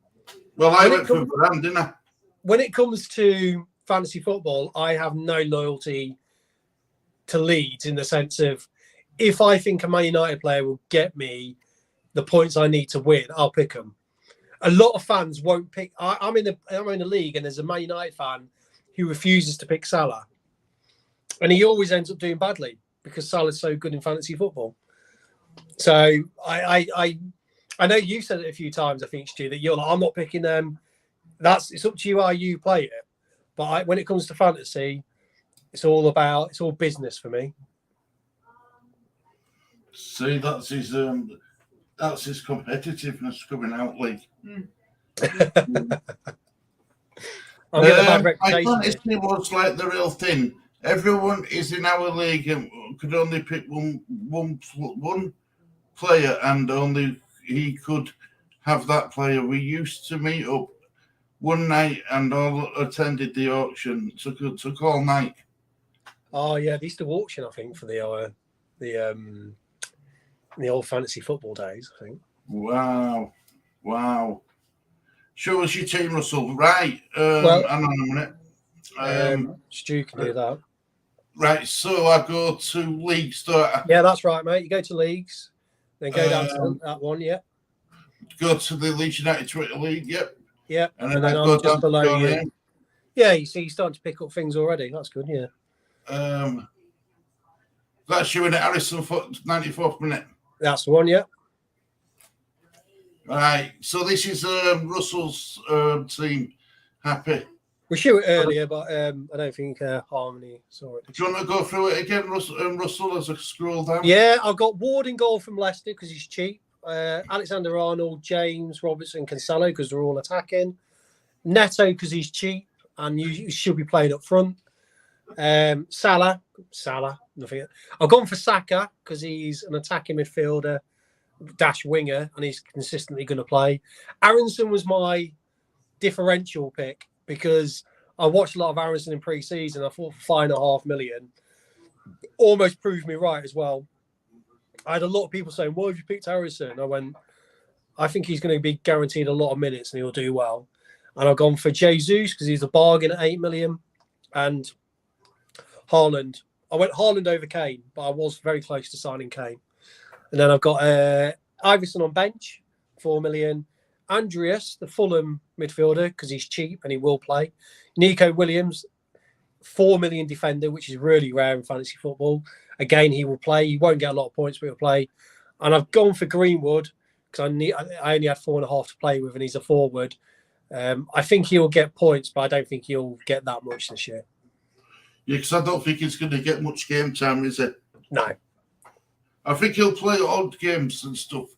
Well, I went for Varane, didn't I? When it comes to fantasy football, I have no loyalty to Leeds in the sense of if I think a Man United player will get me the points I need to win, I'll pick them. A lot of fans won't pick. I'm in a league, and there's a Man United fan who refuses to pick Salah, and he always ends up doing badly because Salah's so good in fantasy football. So I know you said it a few times. I think, Stu, that you're like, I'm not picking them. It's up to you how you play it. But when it comes to fantasy, it's all business for me. See, that's his competitiveness coming out, like. I'm getting a bad reputation. My fantasy was like the real thing. Everyone is in our league and could only pick one player, and only he could have that player. We used to meet up one night and all attended the auction. Took all night. Oh yeah, they used to auction, I think, for the old fantasy football days, I think. Wow. Show us your team, Russell. Right. Hang on a minute. Stu can do that. Right, so I go to leagues. Yeah, that's right, mate. You go to leagues, then go down to that one, yeah. Go to the Leeds United Twitter League, yep. Yeah, and then I go just below you. Yeah, you see, you're starting to pick up things already. That's good, yeah. That's you in at Harrison, 94th minute. That's the one, yeah. Right, so this is Russell's team. Happy. We shoot it earlier, but I don't think Harmony saw it. Do you want to go through it again, Russell, as I scroll down? Yeah, I've got Ward in goal from Leicester because he's cheap. Alexander-Arnold, James, Robertson, Cancelo because they're all attacking. Neto because he's cheap and you should be playing up front. Salah, nothing. I've gone for Saka because he's an attacking midfielder / winger and he's consistently going to play. Aronson was my differential pick because I watched a lot of Aronson in pre-season. I thought for $5.5 million almost proved me right as well. I had a lot of people saying, why have you picked Harrison? I went, I think he's going to be guaranteed a lot of minutes and he'll do well. And I've gone for Jesus because he's a bargain at $8 million. And Haaland I went Haaland over Kane, but I was very close to signing Kane. And then I've got Iverson on bench, 4 million. Andreas, the Fulham midfielder, because he's cheap and he will play. Nico Williams, 4 million defender, which is really rare in fantasy football. Again, he will play. He won't get a lot of points, but he'll play. And I've gone for Greenwood because I only had 4.5 to play with, and he's a forward. I think he'll get points, but I don't think he'll get that much this year. Yeah, because I don't think he's going to get much game time, is it? No. I think he'll play odd games and stuff.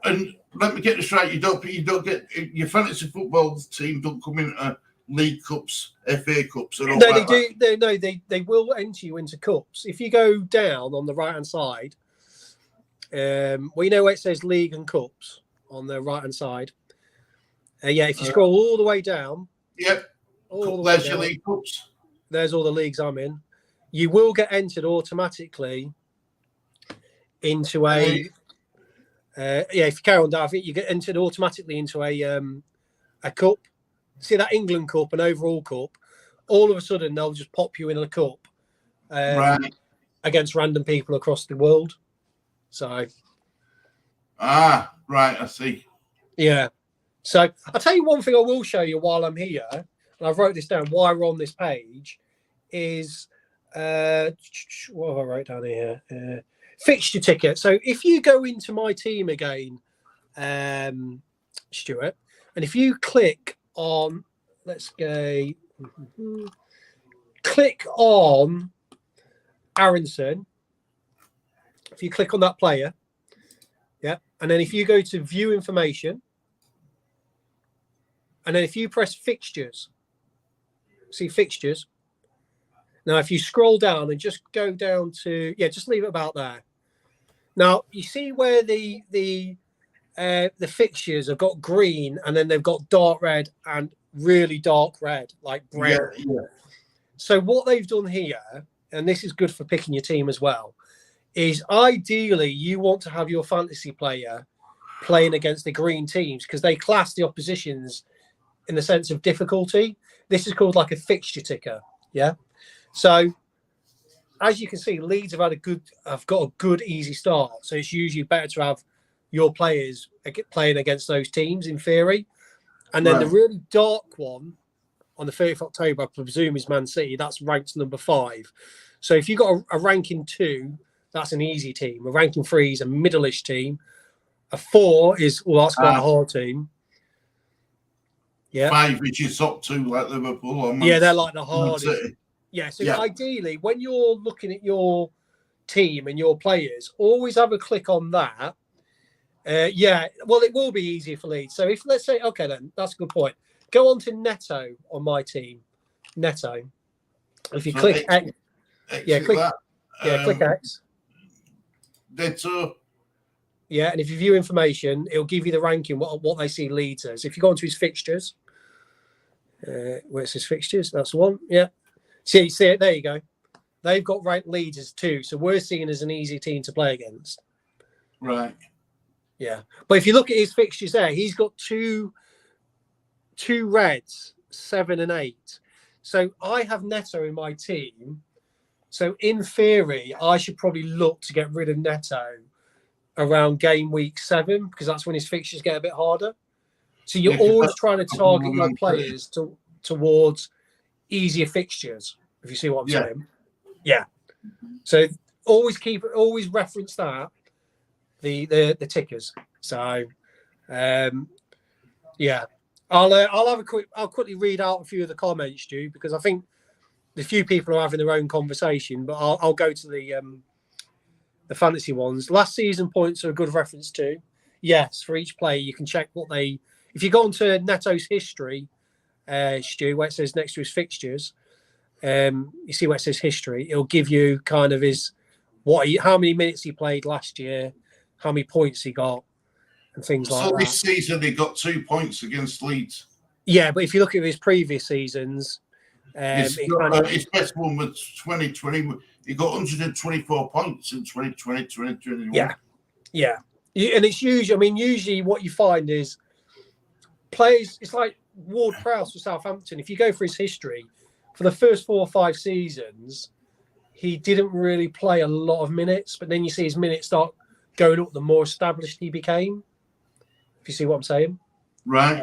And let me get this right: you don't get your fantasy football team don't come into League Cups, FA Cups, and all No, that. they do. They will enter you into cups. If you go down on the right hand side, we know where it says League and Cups on the right hand side. If you scroll all the way down, Yep. There's your League Cups. There's all the leagues I'm in. You will get entered automatically into a. If you carry on down, I think you get entered automatically into a cup. See that England Cup and overall cup. All of a sudden, they'll just pop you in a cup against random people across the world. So. Right, I see. Yeah. So I'll tell you one thing I will show you while I'm here, and I've wrote this down. Why we're on this page is what have I wrote down here? Fixture ticket. So if you go into my team again, Stuart, and if you click on, click on Aronson. If you click on that player, yeah, and then if you go to view information, and then if you press fixtures, see fixtures. Now, if you scroll down and just go down to, just leave it about there. Now, you see where the fixtures have got green and then they've got dark red and really dark red, like brown. Yeah. So what they've done here, and this is good for picking your team as well, is ideally you want to have your fantasy player playing against the green teams because they class the oppositions in the sense of difficulty. This is called like a fixture ticker. Yeah. So as you can see, Leeds have got a good easy start. So it's usually better to have your players playing against those teams in theory. And then the really dark one on the 30th of October, I presume, is Man City. That's ranked number 5. So if you've got a ranking 2, that's an easy team. A ranking 3 is a middle-ish team. A 4 is, that's quite a hard team. Yeah. 5, which is top 2, like Liverpool. Or they're like the hardest. Yeah, so yeah. Ideally, when you're looking at your team and your players, always have a click on that. It will be easier for Leeds. So if let's say, okay, then that's a good point. Go on to Neto on my team. Neto. If you click X, click X. Neto. Yeah, and if you view information, it'll give you the ranking what they see Leeds as. If you go into his fixtures, where it says fixtures, that's the one. Yeah. See it, there you go. They've got ranked Leeds as 2, so we're seen as an easy team to play against. Right. Yeah. But if you look at his fixtures there, he's got two reds, 7 and 8. So I have Neto in my team. So in theory, I should probably look to get rid of Neto around game week 7 because that's when his fixtures get a bit harder. So you're always trying to target your players towards easier fixtures, if you see what I'm saying. Yeah. So always reference that the tickers. So I'll quickly read out a few of the comments, Stu, because I think the few people are having their own conversation, but I'll go to the fantasy ones. Last season points are a good reference to. Yes, for each player, you can check if you go onto Neto's history, Stu, where it says next to his fixtures, you see where it says history, it'll give you kind of how many minutes he played last year, how many points he got, and things like that. So this season he got 2 points against Leeds. Yeah, but if you look at his previous seasons, his best one was 2020. He got 124 points in 2020, 2021. Yeah. And it's usually what you find is players, it's like Ward Prowse for Southampton. If you go for his history, for the first 4 or 5 seasons, he didn't really play a lot of minutes, but then you see his minutes start going up the more established he became. If you see what I'm saying. Right.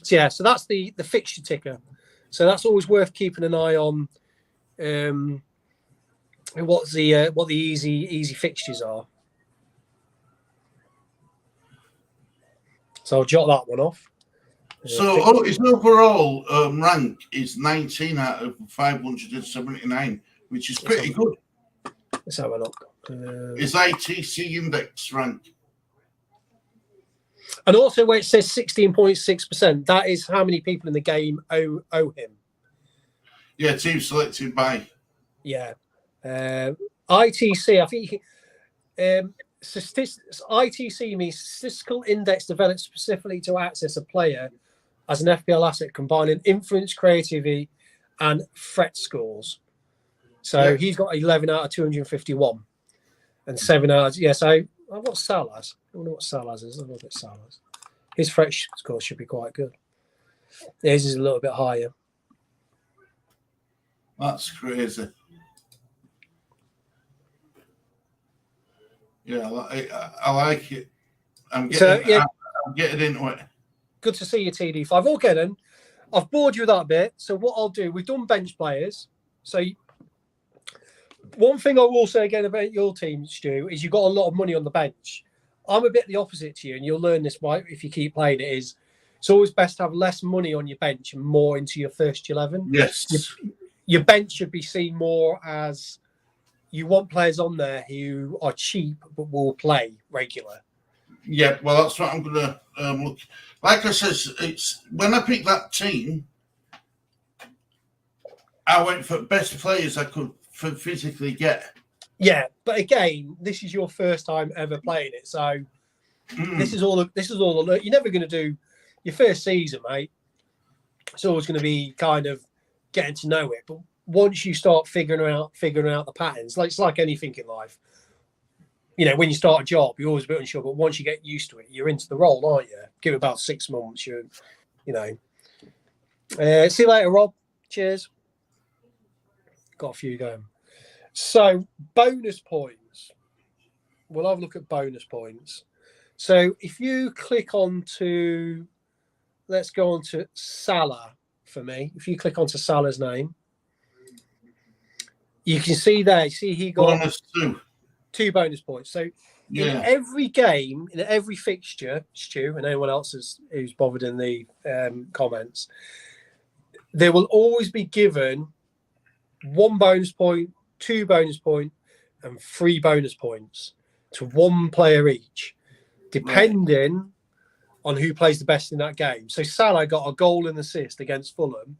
So yeah, so that's the fixture ticker. So that's always worth keeping an eye on. What the easy fixtures are. So I'll jot that one off. So his overall rank is 19 out of 579, which is pretty good. Let's have a look. His ITC index rank. And also where it says 16.6%, that is how many people in the game owe him. Yeah, team selected by. Yeah. ITC, I think ITC means statistical index developed specifically to access a player as an FPL asset, combining influence, creativity, and threat scores. So he's got 11 out of 251 and 7 out. Yeah, so what's Salah's? I wonder what Salah's is. I look at Salah's. His threat score should be quite good. His is a little bit higher. That's crazy. Yeah, I like it. I'm getting into it. Good to see you, TD5. Okay, then. I've bored you with that bit. So what I'll do, we've done bench players. So one thing I will say again about your team, Stu, is you've got a lot of money on the bench. I'm a bit the opposite to you, and you'll learn this if you keep playing it, is it's always best to have less money on your bench and more into your first 11. Yes. Your bench should be seen more as you want players on there who are cheap but will play regular. Yeah, well, that's what I'm going to look. Like I said, it's when I picked that team, I went for best players I could physically get. Yeah, but again, this is your first time ever playing it, so this is all. You're never going to do your first season, mate. It's always going to be kind of getting to know it, but once you start figuring out the patterns, it's like anything in life. You know, when you start a job, you're always a bit unsure, but once you get used to it, you're into the role, aren't you? Give it about 6 months, see you later, Rob. Cheers. Got a few going. So, bonus points. We'll have a look at bonus points. So, if you click let's go on to Salah for me. If you click onto Salah's name, you can see there, he got bonus 2 bonus points. So in every game, in every fixture, Stu, and anyone else who's bothered in the comments, there will always be given 1 bonus point, 2 bonus point, and 3 bonus points to one player each, depending on who plays the best in that game. So Salah got a goal and assist against Fulham,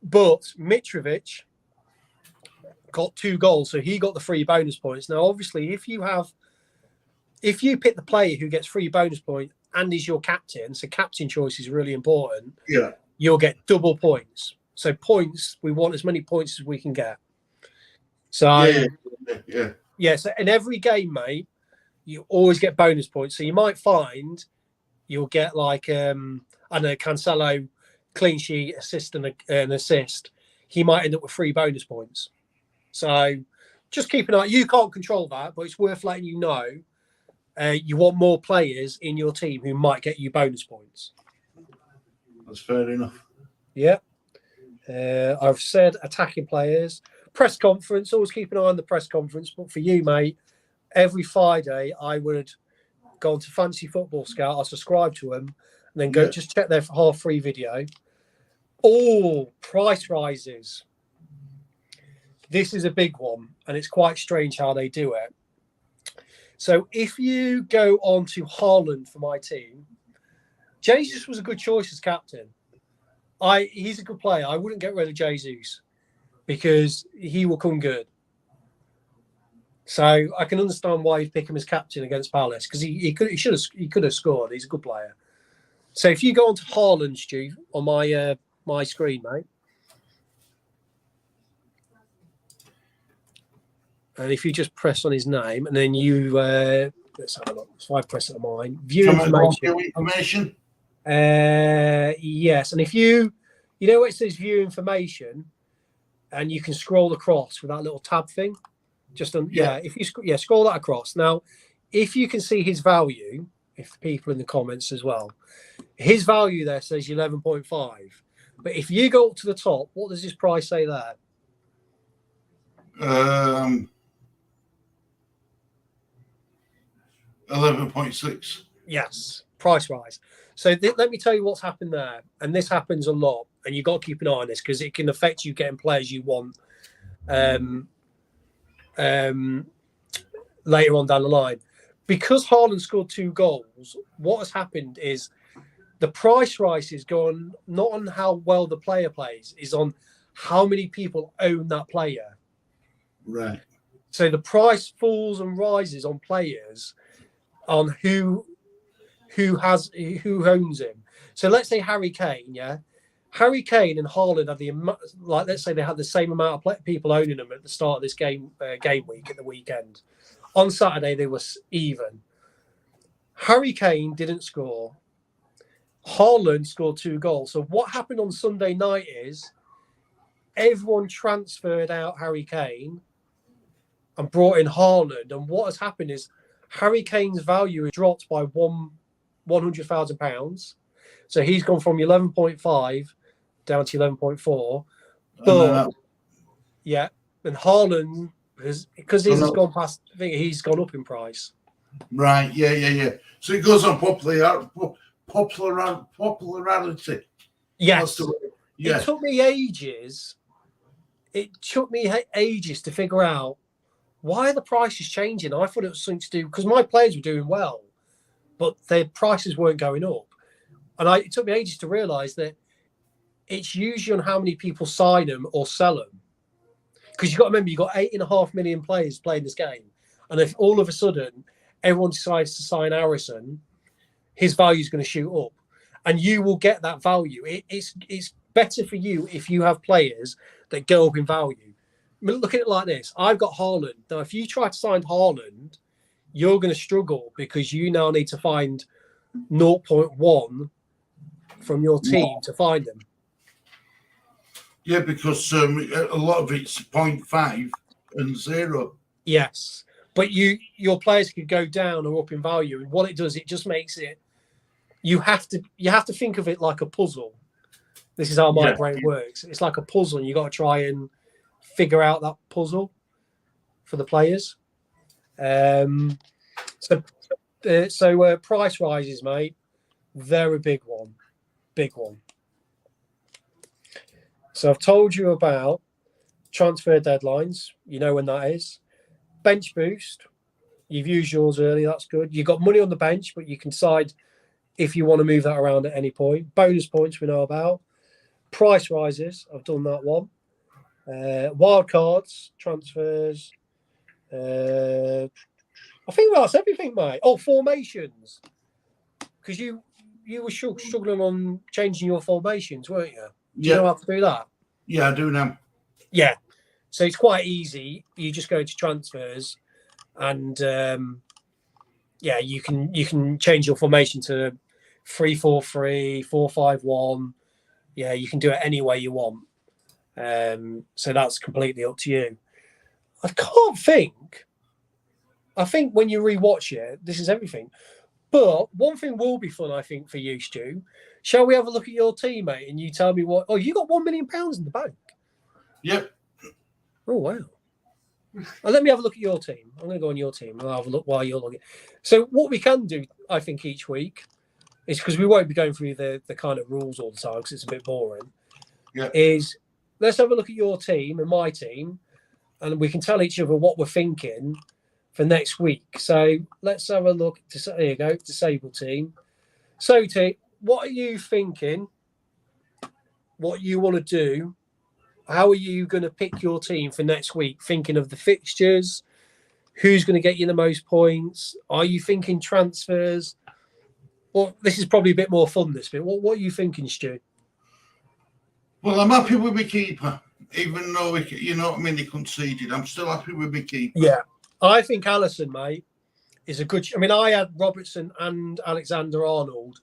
but Mitrovic got 2 goals, so he got the 3 bonus points. Now, obviously, if you pick the player who gets 3 bonus points and is your captain, so captain choice is really important. Yeah, you'll get double points. So points, we want as many points as we can get. So yeah. So in every game, mate, you always get bonus points. So you might find you'll get Cancelo clean sheet, assist and an assist. He might end up with 3 bonus points. So just keep an eye. You can't control that, but it's worth letting you know you want more players in your team who might get you bonus points. That's fair enough. Yeah. I've said attacking players. Press conference, always keep an eye on the press conference. But for you, mate, every Friday I would go on to Fantasy Football Scout. I'll subscribe to them and then go just check their half free video. All price rises. This is a big one, and it's quite strange how they do it. So if you go on to Haaland for my team, Jesus was a good choice as captain. He's a good player. I wouldn't get rid of Jesus because he will come good. So I can understand why you'd pick him as captain against Palace because he could have scored. He's a good player. So if you go on to Haaland, Stu, on my screen, mate. And if you just press on his name and then you let's have a look. So I press it on mine. View information. Yes. And if you know where it says view information, and you can scroll across with that little tab thing. If you scroll that across. Now, if you can see his value, if the people in the comments as well, his value there says 11.5. But if you go up to the top, what does his price say there? 11.6. Yes, price rise. So let me tell you what's happened there, and this happens a lot, and you've got to keep an eye on this because it can affect you getting players you want later on down the line. Because Haaland scored 2 goals, what has happened is the price rise is going not on how well the player plays, is on how many people own that player. Right. So the price falls and rises on players on who owns him. So let's say Harry Kane, Harry Kane and Haaland have let's say they had the same amount of people owning them at the start of this game week at the weekend. On Saturday they were even. Harry Kane didn't score. Haaland scored 2 goals. So what happened on Sunday night is everyone transferred out Harry Kane and brought in Haaland. And what has happened is Harry Kane's value has dropped by £100,000. So he's gone from 11.5 down to 11.4. But and Haaland because he's gone past, I think he's gone up in price. Right, yeah. So it goes on popularity. Yes. It took me ages. To figure out why the price is changing. I thought it was something to do because my players were doing well, but their prices weren't going up. And it took me ages to realise that it's usually on how many people sign them or sell them. Because you've got to remember, you've got 8.5 million players playing this game. And if all of a sudden everyone decides to sign Harrison, his value is going to shoot up. And you will get that value. It's better for you if you have players that go up in value. I mean, look at it like this. I've got Haaland. Now, if you try to sign Haaland, you're going to struggle because you now need to find 0.1 from your team to find them. Yeah, because a lot of it's 0.5 and 0. Yes, but your players could go down or up in value, and what it does, it just makes it. You have to think of it like a puzzle. This is how my brain works. It's like a puzzle, and you got to try and figure out that puzzle for the players. So price rises, mate. They're a big one. So I've told you about transfer deadlines. You know when that is. Bench boost. You've used yours early. That's good. You've got money on the bench, but you can decide if you want to move that around at any point. Bonus points we know about. Price rises. I've done that one. Wild cards, transfers. I think that's everything, mate. Oh, formations. Because you were struggling on changing your formations, weren't you? Do you know how to do that? Yeah, I do now. Yeah. So it's quite easy. You just go to transfers and you can change your formation to 3-4-3, 4-5-1. Yeah, you can do it any way you want. So that's completely up to you. I think when you rewatch it, this is everything. But one thing will be fun, I think, for you, Stu. Shall we have a look at your team, mate? And you tell me what... Oh, you got £1 million in the bank? Yep. Oh, wow. Well, let me have a look at your team. I'm going to go on your team and I'll have a look while you're looking. So what we can do, I think, each week is, because we won't be going through the kind of rules all the time because it's a bit boring, is let's have a look at your team and my team and we can tell each other what we're thinking for next week. So let's have a look. There you go, disabled team. So, T, what are you thinking? What you want to do? How are you going to pick your team for next week? Thinking of the fixtures, who's going to get you the most points? Are you thinking transfers? Well, this is probably a bit more fun, this bit. What are you thinking, Stu? Well, I'm happy with my keeper, even though he conceded. I'm still happy with my keeper. Yeah, I think Alisson, mate, is a good. I mean, I had Robertson and Alexander-Arnold,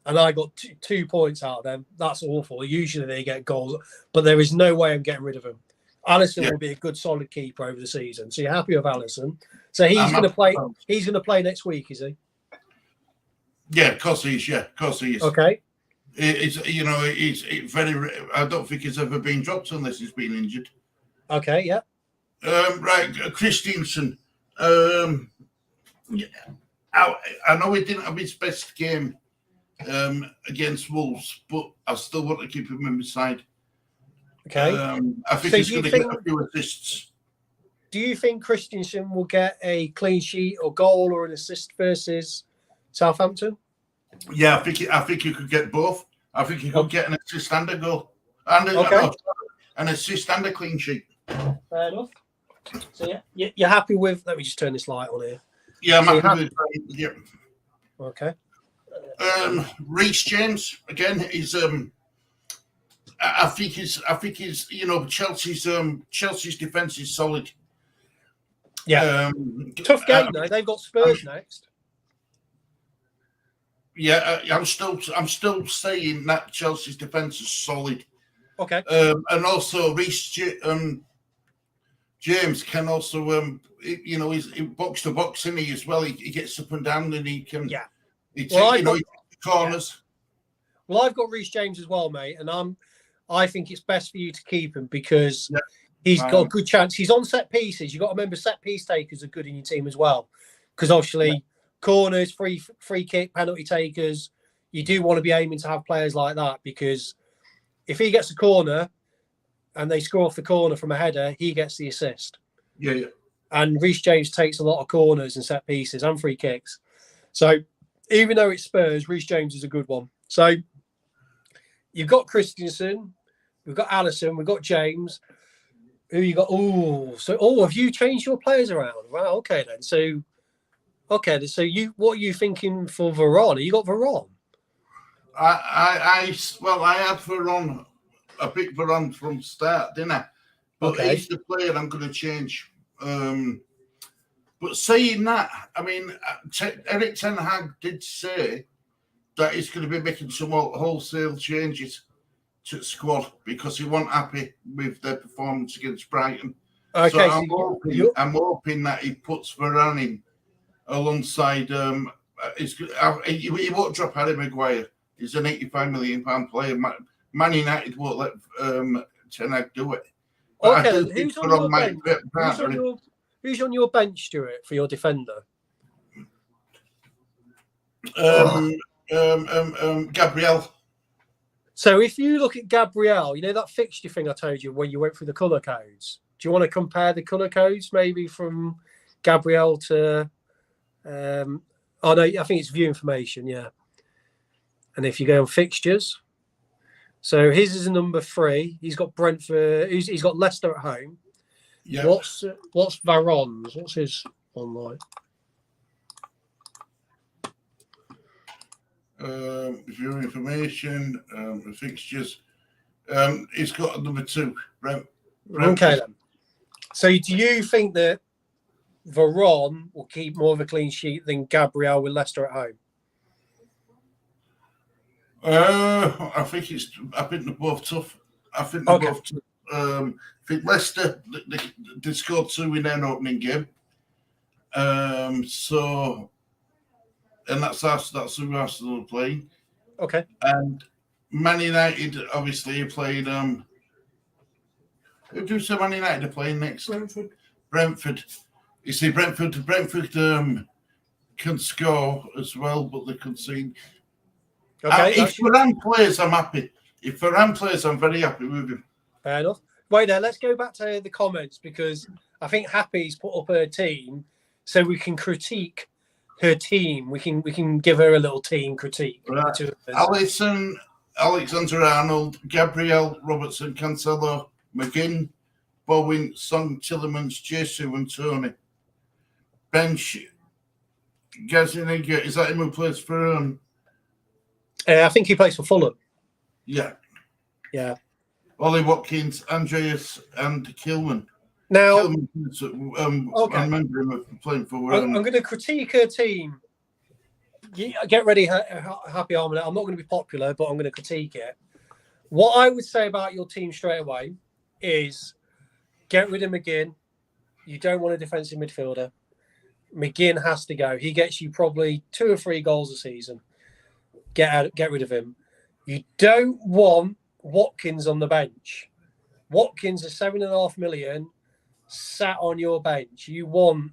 and I got 2 points out of them. That's awful. Usually they get goals, but there is no way I'm getting rid of them. Alisson Yeah. will be a good, solid keeper over the season. So you're happy with Alisson. So he's I'm going to play. happy. He's going to play next week, is he? Yeah, of course he is. Yeah, of course he is. Okay. It's very. I don't think he's ever been dropped unless he's been injured. Okay. Yeah. Right, Christensen. Yeah, I know he didn't have his best game against Wolves, but I still want to keep him in my side. Okay. I think So he's going to get a few assists. Do you think Christensen will get a clean sheet or goal or an assist versus Southampton? Yeah, I think you could get both. I think you could get an assist and a goal, and an assist and a clean sheet. Fair enough. So yeah, you're happy with? Let me just turn this light on here. Yeah, I'm happy with. Yeah. Okay. Reece James again. He's I think he's Chelsea's defense is solid. Yeah. Tough game though. They've got Spurs next. Yeah, I'm still saying that Chelsea's defense is solid. Okay. And also Reece James can also he's box to box in he as well. He gets up and down and he can he takes corners. Well, I've got Reece James as well, mate, and I think it's best for you to keep him because he's got a good chance. He's on set pieces. You've got to remember set piece takers are good in your team as well. Because obviously corners, free kick, penalty takers, you do want to be aiming to have players like that because if he gets a corner and they score off the corner from a header, he gets the assist. Yeah. And Reece James takes a lot of corners and set pieces and free kicks. So even though it's Spurs, Reece James is a good one. So you've got Christensen, we've got Alisson, we've got James. Who you got? Have you changed your players around? Right, okay then. So what are you thinking for Veron? You got Veron? I had Veron. I picked Veron from start, didn't I? But he's the player I'm going to change. But saying that, I mean, Eric Ten Hag did say that he's going to be making some wholesale changes to the squad because he wasn't happy with their performance against Brighton. Okay, so I'm hoping that he puts Varane in alongside. He won't drop Harry Maguire. He's an £85 million player. Man United won't let Ten Hag do it. But who's on your bench, Stuart, for your defender? Gabriel. So if you look at Gabriel, you know that fixture thing I told you when you went through the colour codes? Do you want to compare the colour codes maybe from Gabriel to... I think it's view information, yeah. And if you go on fixtures... So his is a number 3. He's got Brentford. He's got Leicester at home. Yeah. What's Varon's? What's his online? View information. The fixtures. He's got a number 2. Okay then. So do you think that Veron will keep more of a clean sheet than Gabriel with Leicester at home? I think they're both tough. I think they're both tough. I think Leicester they scored 2 in their opening game. And that's who Arsenal are playing. Okay. And Man United obviously are playing. Who do you say Man United are playing next? Brentford. You see, Brentford can score as well, but they concede. Okay, if Varane plays, I'm happy. If Varane plays, I'm very happy with him. Fair enough. Right now, let's go back to the comments because I think Happy's put up her team so we can critique her team. We can give her a little team critique. Right. Alisson, Alexander-Arnold, Gabriel, Robertson, Cancelo, McGinn, Bowen, Song, Tillemans, Jesu and Tony. Bench, Gaziniga, is that him who plays for... I think he plays for Fulham. Yeah. Ollie Watkins, Andreas, and Kilman. Now, I remember him playing for. I'm going to critique her team. Get ready, Happy Armor. I'm not going to be popular, but I'm going to critique it. What I would say about your team straight away is Get rid of McGinn. You don't want a defensive midfielder. McGinn has to go. He gets you probably 2 or 3 goals a season. Get rid of him. You don't want Watkins on the bench. Watkins is 7.5 million sat on your bench. You want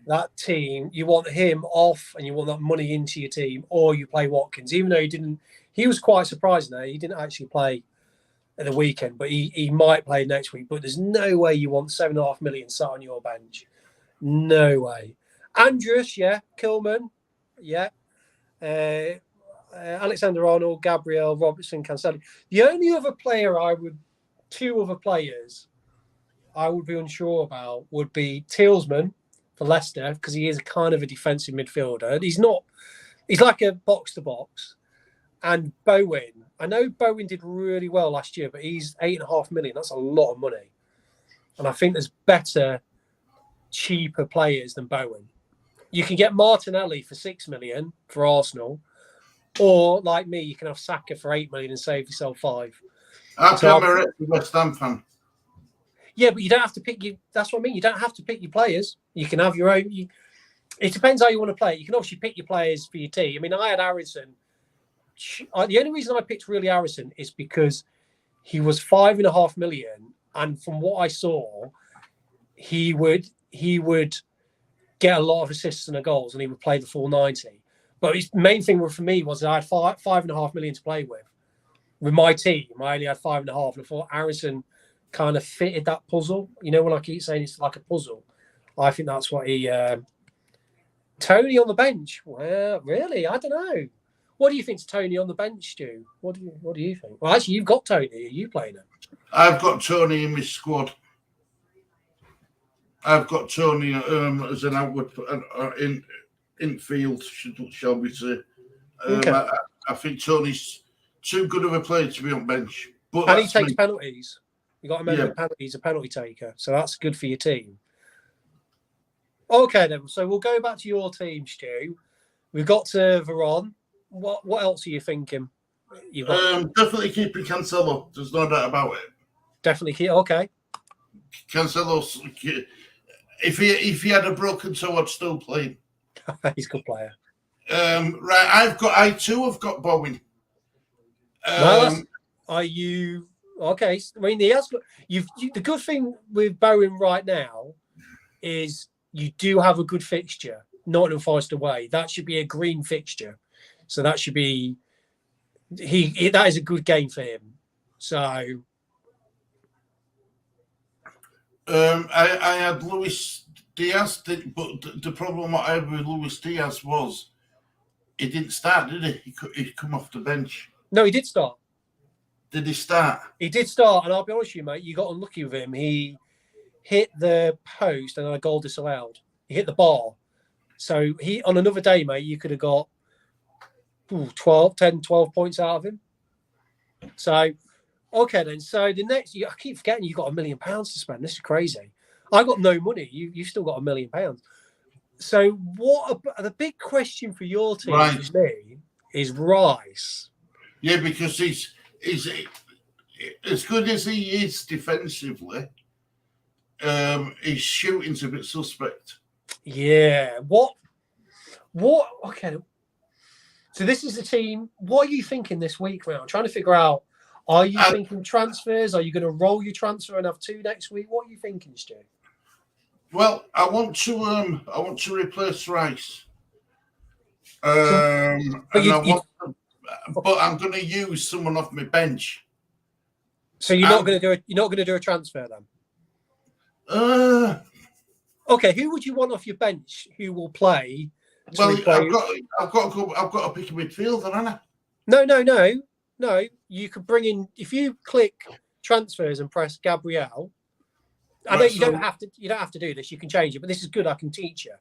that team. You want him off, and you want that money into your team, or you play Watkins. Even though he didn't, he was quite surprising. He didn't actually play at the weekend, but he might play next week. But there's no way you want 7.5 million sat on your bench. No way. Andrews, yeah. Kilman, yeah. Alexander Arnold, Gabriel, Robertson, Cancelo. The only other player two other players I would be unsure about would be Tielemans for Leicester, because he is a kind of a defensive midfielder. He's like a box to box. And Bowen. I know Bowen did really well last year, but he's 8.5 million. That's a lot of money. And I think there's better, cheaper players than Bowen. You can get Martinelli for 6 million for Arsenal. Or, like me, you can have Saka for 8 million and save yourself 5. I'm a West Ham fan. Yeah, but you don't have to pick that's what I mean. You don't have to pick your players. You can have your own. It depends how you want to play. You can obviously pick your players for your team. I mean, I had Harrison. The only reason I picked really Harrison is because he was 5.5 million. And from what I saw, he would get a lot of assists and goals, and he would play the full 90. But his main thing for me was that I had 5.5 million to play with my team. I only had 5.5, and I thought Harrison kind of fitted that puzzle. You know, when I keep saying it's like a puzzle, I think that's what he. Tony on the bench. Well, really, I don't know. What do you think's Tony on the bench, Stu? What do you think? Well, actually, you've got Tony. Are you playing him? I've got Tony in my squad. I've got Tony as an outward in field, shall we say? Okay. I think Tony's too good of a player to be on bench. But and he takes penalties. You got to remember he's a penalty taker, so that's good for your team. Okay, then. So we'll go back to your team, Stu. We've got to Veron. What else are you thinking? Definitely keeping Cancelo. There's no doubt about it. Definitely keep. Okay. Cancelo. If he had a broken toe, I'd still play. He's a good player. Right. I too have got Bowen. Are you okay? I mean, the good thing with Bowen right now is you do have a good fixture. Nottingham Forest away. That should be a green fixture. So that should be that is a good game for him. So I had Luis Diaz, but the problem I had with Luis Diaz was he didn't start, did he? He'd come off the bench. No, he did start. Did he start? He did start, and I'll be honest with you, mate. You got unlucky with him. He hit the post and a goal disallowed. He hit the bar. So he on another day, mate, you could have got 10, 12 points out of him. So, okay then. So the next, I keep forgetting you got £1 million to spend. This is crazy. I got no money. You've still got £1 million. So the big question for your team for me is Rice. Yeah, because he's as good as he is defensively. His shooting's a bit suspect. Yeah. What? Okay. So this is the team. What are you thinking this week, man? I'm trying to figure out. Are you thinking transfers? Are you going to roll your transfer and have 2 next week? What are you thinking, Stu? Well, I want to replace Rice. But I'm going to use someone off my bench. So you're not going to do a transfer then? Okay, who would you want off your bench who will play? Well, I've got to pick a midfielder, haven't I? No. You could bring in, if you click transfers and press Gabriel. I know you don't have to do this. You can change it, but this is good. I can teach you.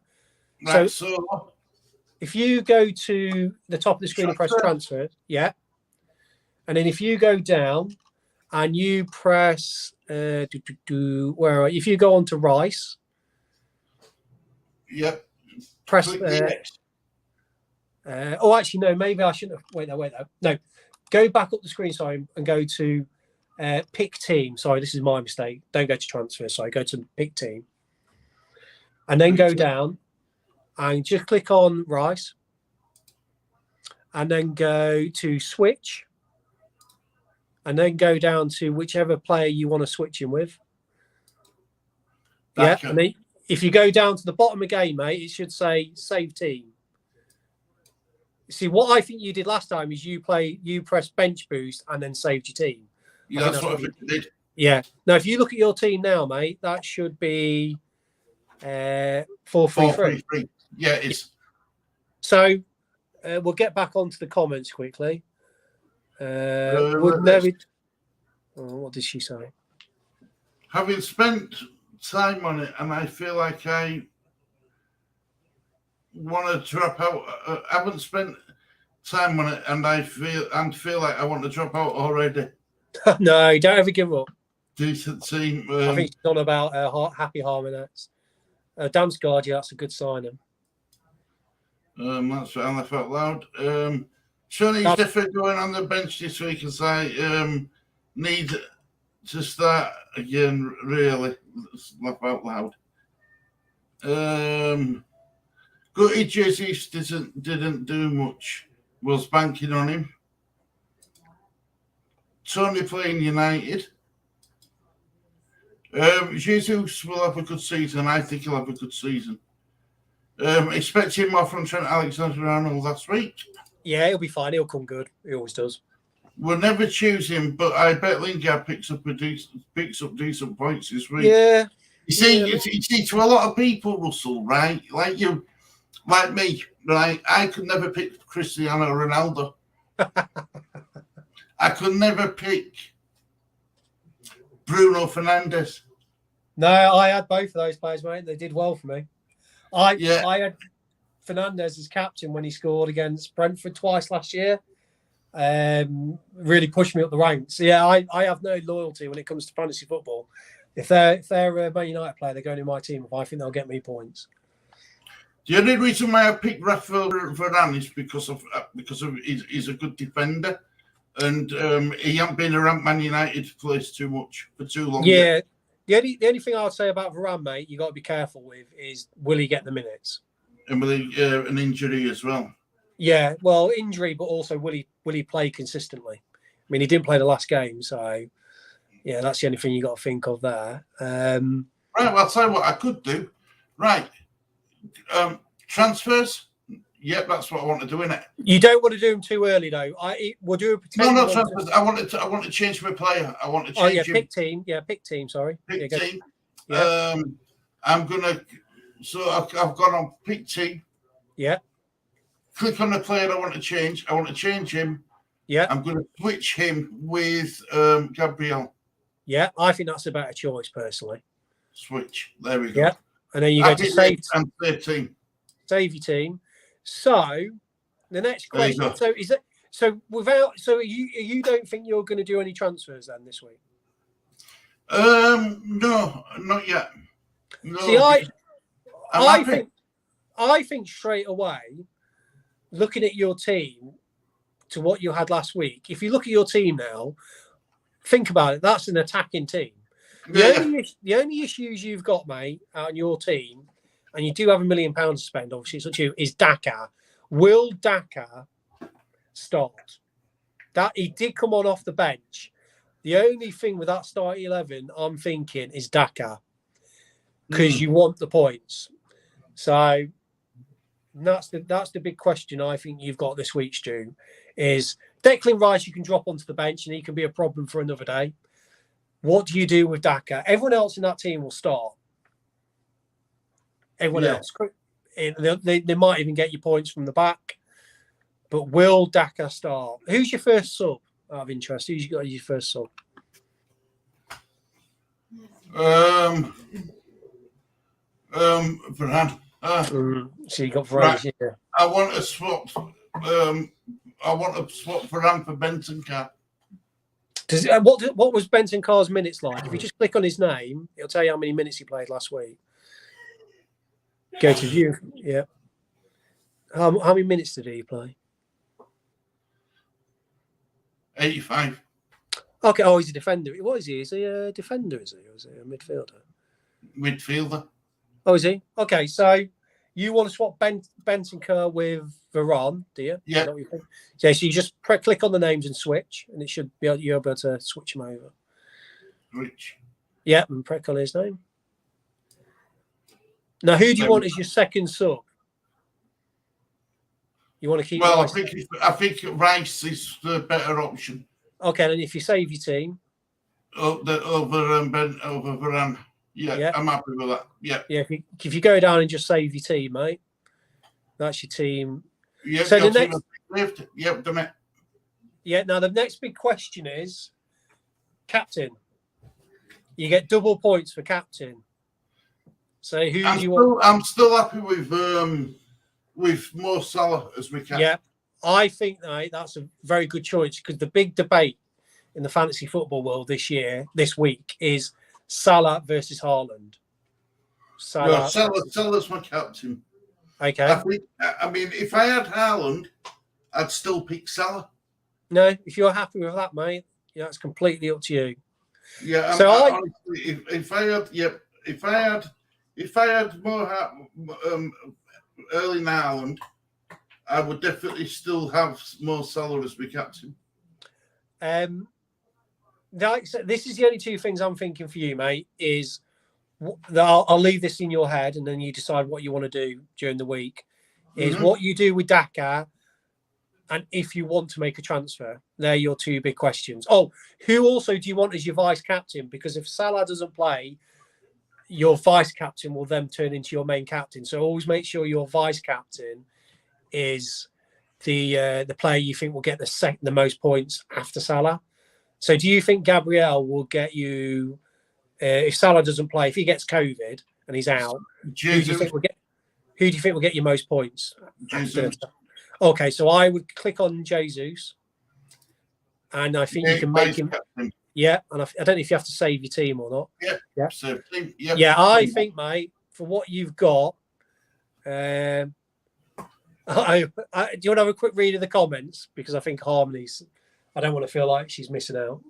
Right, so if you go to the top of the screen and press transfer, yeah, and then if you go down and you press where are you? If you go on to Rice, yep. Press. Actually, no. Maybe I shouldn't have. Wait, no. No, go back up the screen, sorry, and go to pick team. Sorry, this is my mistake. Don't go to transfer. Sorry, go to pick team. And then go down and just click on Rice. And then go to switch. And then go down to whichever player you want to switch him with. Yeah. And then if you go down to the bottom again, mate, it should say save team. See, what I think you did last time is you pressed bench boost and then saved your team. Yeah, that's what I did. Yeah. Now, if you look at your team now, mate, that should be 4-3-3. Yeah, it is. So we'll get back onto the comments quickly. What did she say? Having spent time on it, and I feel like I want to drop out. I haven't spent time on it, and I feel like I want to drop out already. No, don't ever give up. Decent team. I think she's on about Happy Harmonettes. Damsgaard, yeah, that's a good signing. That's what I felt loud. Sonny's definitely going on the bench this week as I need to start again, really. Laugh out loud. Gutty Jesus didn't do much. Was banking on him. Tony playing United. Jesus will have a good season. I think he'll have a good season. Expecting more from Trent Alexander-Arnold last week. Yeah, he'll be fine. He'll come good. He always does. We'll never choose him, but I bet Lingard picks up decent points this week. Yeah. You see, to a lot of people, Russell, right? Like you, like me, right? I could never pick Cristiano Ronaldo. I could never pick Bruno Fernandes. No, I had both of those players, mate. They did well for me. I had Fernandes as captain when he scored against Brentford twice last year. Really pushed me up the ranks. Yeah, I have no loyalty when it comes to fantasy football. If they're a Man United player, they're going in my team. I think they'll get me points. The only reason why I picked Rafael Varane is because of he's a good defender, and he hasn't been around Man United place too much for too long. Yeah, the only thing I would say about Varane, mate, you got to be careful with is will he get the minutes? And will he an injury as well? Yeah, well, injury, but also will he play consistently? I mean, he didn't play the last game, so yeah, that's the only thing you got to think of there. Right, well, I'll tell you what I could do. Right, transfers. Yep, that's what I want to do, innit? You don't want to do them too early, though. We'll do a potential. No, transfers. I want to change my player. I want to change. Oh yeah, pick team. Yeah, pick team. Sorry. Pick team. Yeah. I'm gonna. So I've gone on pick team. Yeah. Click on the player I want to change. I want to change him. Yeah. I'm going to switch him with Gabriel. Yeah, I think that's a better choice personally. Switch. There we go. Yeah, and then you go to save. And 13. Save your team. So the next question. So is it you don't think you're going to do any transfers then this week? No, not yet. No, see, I think straight away, looking at your team to what you had last week, if you look at your team now, think about it, that's an attacking team. The only issues you've got, mate, on your team, and you do have £1 million to spend, obviously, it's up to you, is Daka. Will Daka start? That he did come on off the bench. The only thing with that start 11, I'm thinking, is Daka. Because you want the points. So that's the big question I think you've got this week, Stu, is Declan Rice you can drop onto the bench and he can be a problem for another day. What do you do with Daka? Everyone else in that team will start. Everyone else. They might even get you points from the back. But will Daka start? Who's your first sub out of interest? Who's got your first sub? Varane. So you got Varane, right. Yeah. I want to swap. Varane for Benton Car. What was Benton Carr's minutes like? If you just click on his name, it'll tell you how many minutes he played last week. Go to view. Yeah. How many minutes did he play? 85. Okay. Oh, he's a defender. What is he? Is he a defender? Is he? Or is he a midfielder? Midfielder. Oh, is he? Okay. So you want to swap Bentancur with Varane, do you? Yeah. Is that what you think? Yeah. So you just click on the names and switch, and it should be you're able to switch them over. Which? Yeah, and prick on his name. Now, who do you want as your second sub? You want to keep? Well, Rice? I think Rice is the better option. Okay, then if you save your team over Varane, yeah, I'm happy with that. Yeah, yeah. If you go down and just save your team, mate, that's your team. Yeah. So the next, yep, done it. Yeah. Now the next big question is captain. You get double points for captain. So who do you want? I'm still happy with Mo Salah as we can. Yeah, I think that's a very good choice because the big debate in the fantasy football world this week, is Salah versus Haaland. Salah's my captain. Okay. I mean, if I had Haaland, I'd still pick Salah. No, if you're happy with that, mate, yeah, it's completely up to you. Yeah. So honestly, if I had more early Haaland, I would definitely still have Mo Salah as my captain. This is the only two things I'm thinking for you, mate. Is I'll leave this in your head, and then you decide what you want to do during the week. Is what you do with Daka, and if you want to make a transfer. They're your two big questions. Oh, who also do you want as your vice captain? Because if Salah doesn't play, your vice captain will then turn into your main captain. So always make sure your vice captain is the player you think will get the most points after Salah. So do you think Gabriel will get you if Salah doesn't play, if he gets COVID and he's out, who do you think will get you most points? Okay, so I would click on Jesus, and I think you can make him. Captain. Yeah, and I don't know if you have to save your team or not. Yeah. Yeah, I think, mate, for what you've got, do you want to have a quick read of the comments? Because I think Harmony's, I don't want to feel like she's missing out.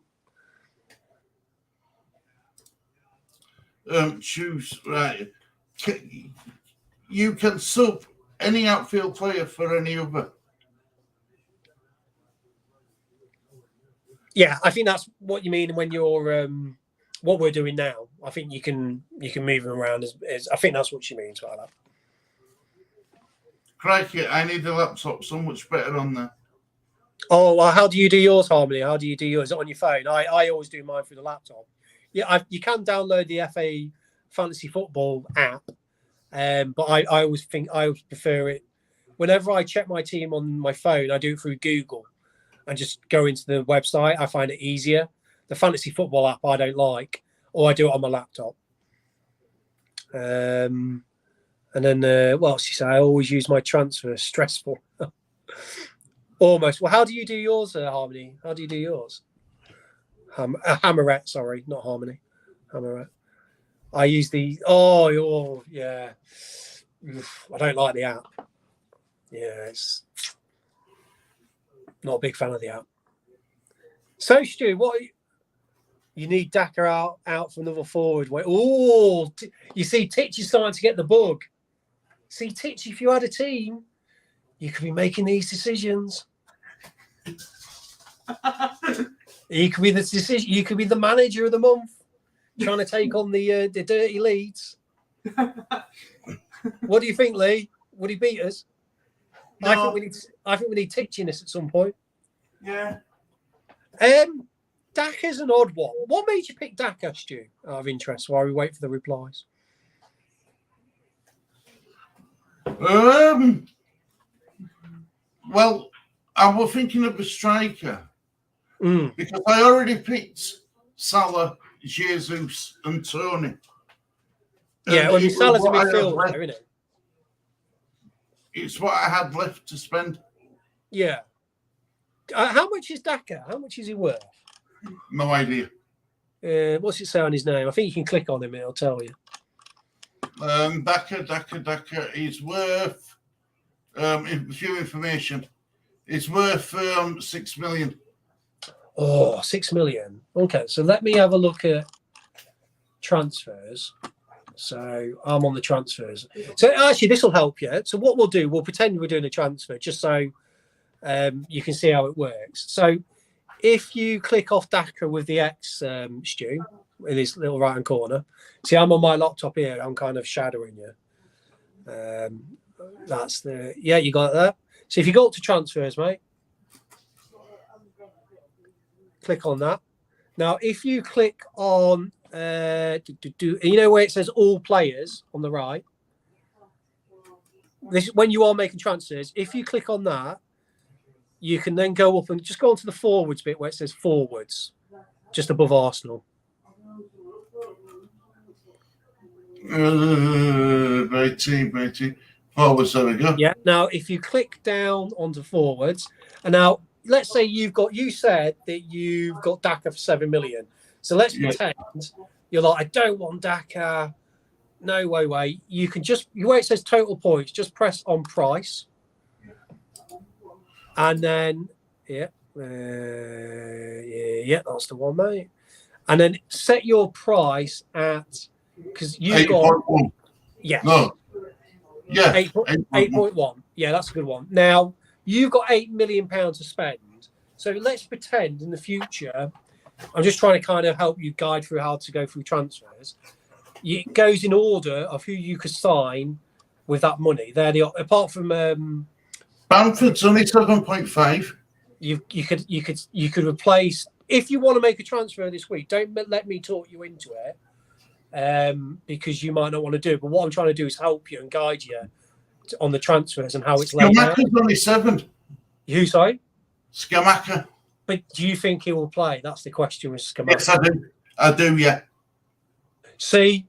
Choose, right. You can sub any outfield player for any other. Yeah, I think that's what you mean when you're what we're doing now. I think you can move them around as I think that's what she means by that. Crikey, I need a laptop so much better on there. Oh, well, how do you do yours, Harmony? How do you do yours? Is it on your phone? I always do mine through the laptop. Yeah, you can download the FA Fantasy Football app, but I always think I would prefer it. Whenever I check my team on my phone, I do it through Google and just go into the website. I find it easier. The Fantasy Football app I don't like, or I do it on my laptop. And then, what else you say? I always use my transfer. Stressful. Almost. Well, how do you do yours, Harmony? How do you do yours? Hammerette, sorry, not Harmony. Hammerette. I use the. Oh, yeah. I don't like the app. Yeah, it's not a big fan of the app. So, Stu, what you need Daka out for another forward. Oh, you see, Titch is starting to get the bug. See, Titch, if you had a team, you could be making these decisions. You could be the decision. You could be the manager of the month, trying to take on the dirty Leeds. What do you think, Lee? Would he beat us? No. I think we need Titch in this at some point. Yeah. Daka's an odd one. What made you pick Daka, Stu? Out of interest, while we wait for the replies. Well, I was thinking of a striker because I already picked Salah, Jesus, and Tony. Yeah, well, Salah's a midfielder, isn't it? It's what I had left to spend. Yeah. How much is Daka? How much is he worth? No idea. What's it say on his name? I think you can click on him and it'll tell you. Daka is worth, a few information, it's worth 6 million. Oh, 6 million. Okay, so let me have a look at transfers. So I'm on the transfers. So actually, this will help you. So what we'll do, we'll pretend we're doing a transfer just so you can see how it works. So if you click off Daka with the X, Stu, in this little right hand corner, see, I'm on my laptop here. I'm kind of shadowing you. That's yeah, you got that. So if you go up to transfers, mate, click on that. Now, if you click on, you know where it says all players on the right, this is when you are making transfers. If you click on that, you can then go up and just go onto the forwards bit where it says forwards, just above Arsenal. Righty. Forwards, there we go. Yeah. Now, if you click down onto forwards, and now let's say you said that you've got Daka for 7 million. So let's pretend you're like, I don't want Daka. No way. You can just, where it says total points, just press on price. And then, yeah, that's the one, mate. And then set your price at, because you've got, yes. No. Yeah. 8.1. Yeah, that's a good one. Now, you've got £8 million to spend. So let's pretend in the future, I'm just trying to kind of help you guide through how to go through transfers. It goes in order of who you could sign with that money. Apart from Bamford's only 7.5. You could replace, if you want to make a transfer this week. Don't let me talk you into it, because you might not want to do it. But what I'm trying to do is help you and guide you on the transfers and how it's laid out. Scamacca's only 7. Who, sorry? Scamacca. But do you think he will play? That's the question with Scamacca. Yes, I do. I do, yeah. See,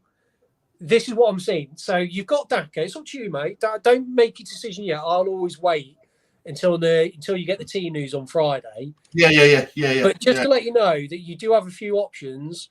this is what I'm seeing. So you've got Daka. It's up to you, mate. Don't make your decision yet. I'll always wait until you get the team news on Friday. Yeah. But just to let you know that you do have a few options,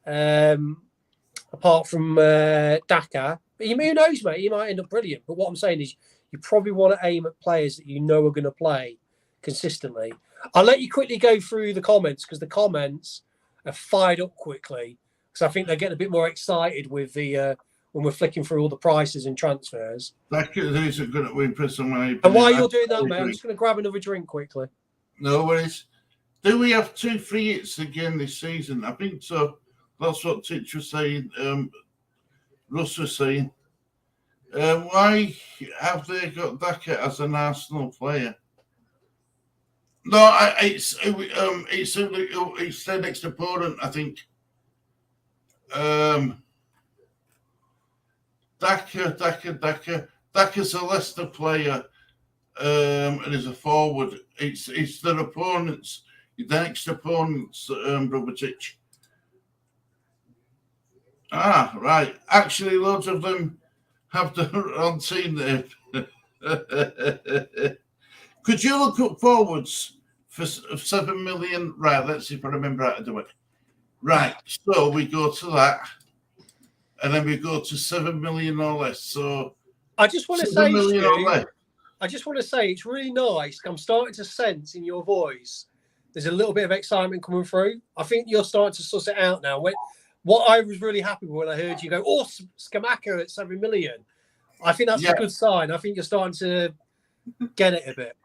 apart from Daka. But who knows, mate? He might end up brilliant. But what I'm saying is, you probably want to aim at players that you know are going to play consistently. I'll let you quickly go through the comments because the comments are fired up quickly. Because I think they're getting a bit more excited with the when we're flicking through all the prices and transfers. That isn't going to impress on my. And while you're doing that, mate, I'm just going to grab another drink quickly. No worries. Do we have 2 free hits again this season? I think so. That's what Titch was saying. Russ was saying. Why have they got Daka as an Arsenal player? No, it's their next opponent, I think. Daka. Daka's a Leicester player, and is a forward. It's their opponents, their next opponents, Brother Titch. Ah, right. Actually, loads of them have their own team there. Could you look up forwards for 7 million? Right, let's see if I remember how to do it. Right, so we go to that, and then we go to 7 million or less. So I just want to say, Stu, it's really nice. I'm starting to sense in your voice there's a little bit of excitement coming through. I think you're starting to suss it out now. What I was really happy with when I heard you go, oh, Scamacca at 7 million. I think that's a good sign. I think you're starting to get it a bit.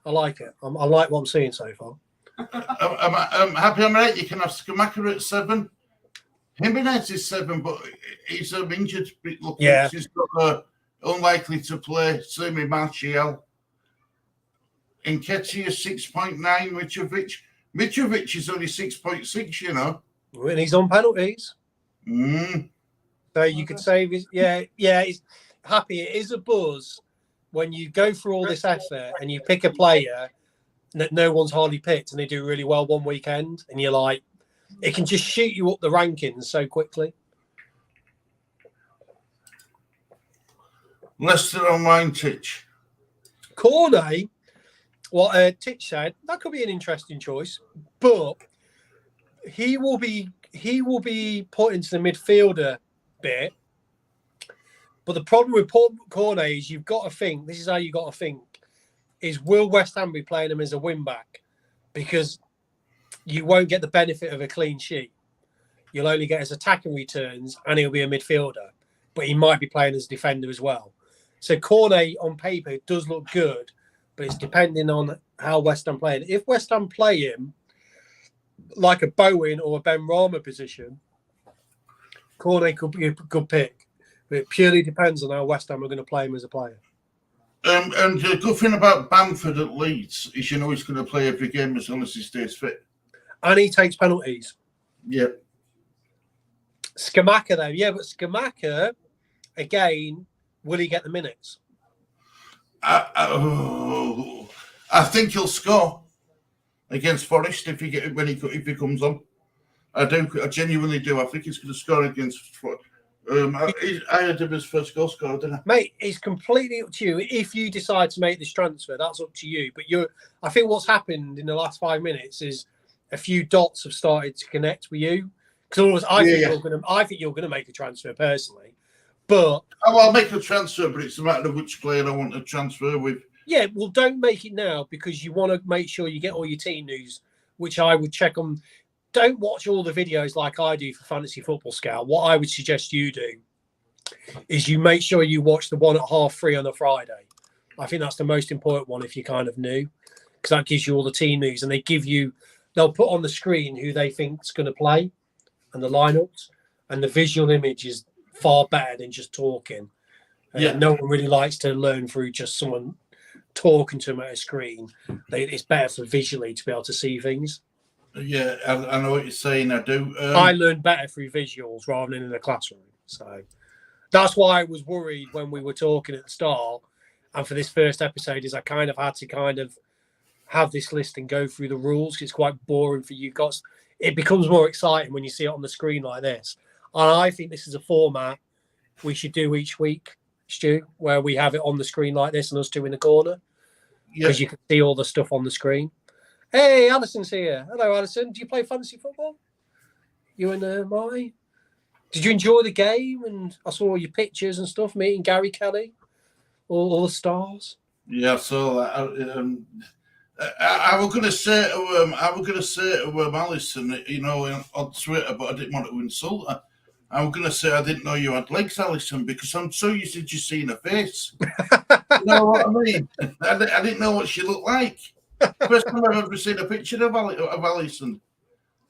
I like it. I like what I'm seeing so far. I'm happy I'm right. You can have Scamacca at 7. Jimenez is 7, but he's injured. Yeah. He's got unlikely to play. Same with Martial. Nketiah is 6.9. Mitrovic is only 6.6, you know. And he's on penalties. So you could say, he's happy. It is a buzz when you go through all this effort and you pick a player that no one's hardly picked and they do really well one weekend, and you're like, it can just shoot you up the rankings so quickly. Leicester online, Titch. Cornet, what Titch said, that could be an interesting choice, but he will be put into the midfielder bit. But the problem with Cornet is you've got to think, this is how you got to think, is will West Ham be playing him as a wing back? Because you won't get the benefit of a clean sheet. You'll only get his attacking returns, and he'll be a midfielder, but he might be playing as a defender as well. So Cornet on paper does look good, but it's depending on how West Ham play. If West Ham play him like a Bowen or a Ben Rama position, Cornet could be a good pick. But it purely depends on how West Ham are going to play him as a player. And the good thing about Bamford at Leeds is you know he's going to play every game as long as he stays fit. And he takes penalties. Yeah. Skamaka, though. Yeah, but Skamaka, again, will he get the minutes? I think he'll score against Forest if he comes on. I genuinely do. I think he's going to score against Forest. I had him as first goal scorer, didn't I? Mate, it's completely up to you. If you decide to make this transfer, that's up to you. But I think what's happened in the last 5 minutes is a few dots have started to connect with you. Because I think you're going to make a transfer personally. But I'll make a transfer, but it's a matter of which player I want to transfer with. Yeah, well, don't make it now because you want to make sure you get all your team news, which I would check on. Don't watch all the videos like I do for Fantasy Football Scout. What I would suggest you do is you make sure you watch the one at 3:30 on a Friday. I think that's the most important one if you're kind of new, because that gives you all the team news and they'll put on the screen who they think is going to play and the lineups, and the visual image is far better than just talking. No one really likes to learn through just someone talking to them at a screen. It's better for visually to be able to see things. Yeah, I know what you're saying. I do. I learn better through visuals rather than in the classroom. So that's why I was worried when we were talking at the start. And for this first episode, is I kind of had to have this list and go through the rules. It's quite boring for you guys. It becomes more exciting when you see it on the screen like this. And I think this is a format we should do each week, Stu, where we have it on the screen like this and us two in the corner. Because you can see all the stuff on the screen. Hey, Alison's here. Hello, Alison. Do you play fantasy football? You and Marty? Did you enjoy the game? And I saw all your pictures and stuff, meeting Gary Kelly, all the stars. Yeah, so I was going to say to Alison, you know, on Twitter, but I didn't want to insult her. I was going to say I didn't know you had legs, Alison, because I'm so used to just seeing her face. You know what I mean? I didn't know what she looked like. First time I've ever seen a picture of Alison.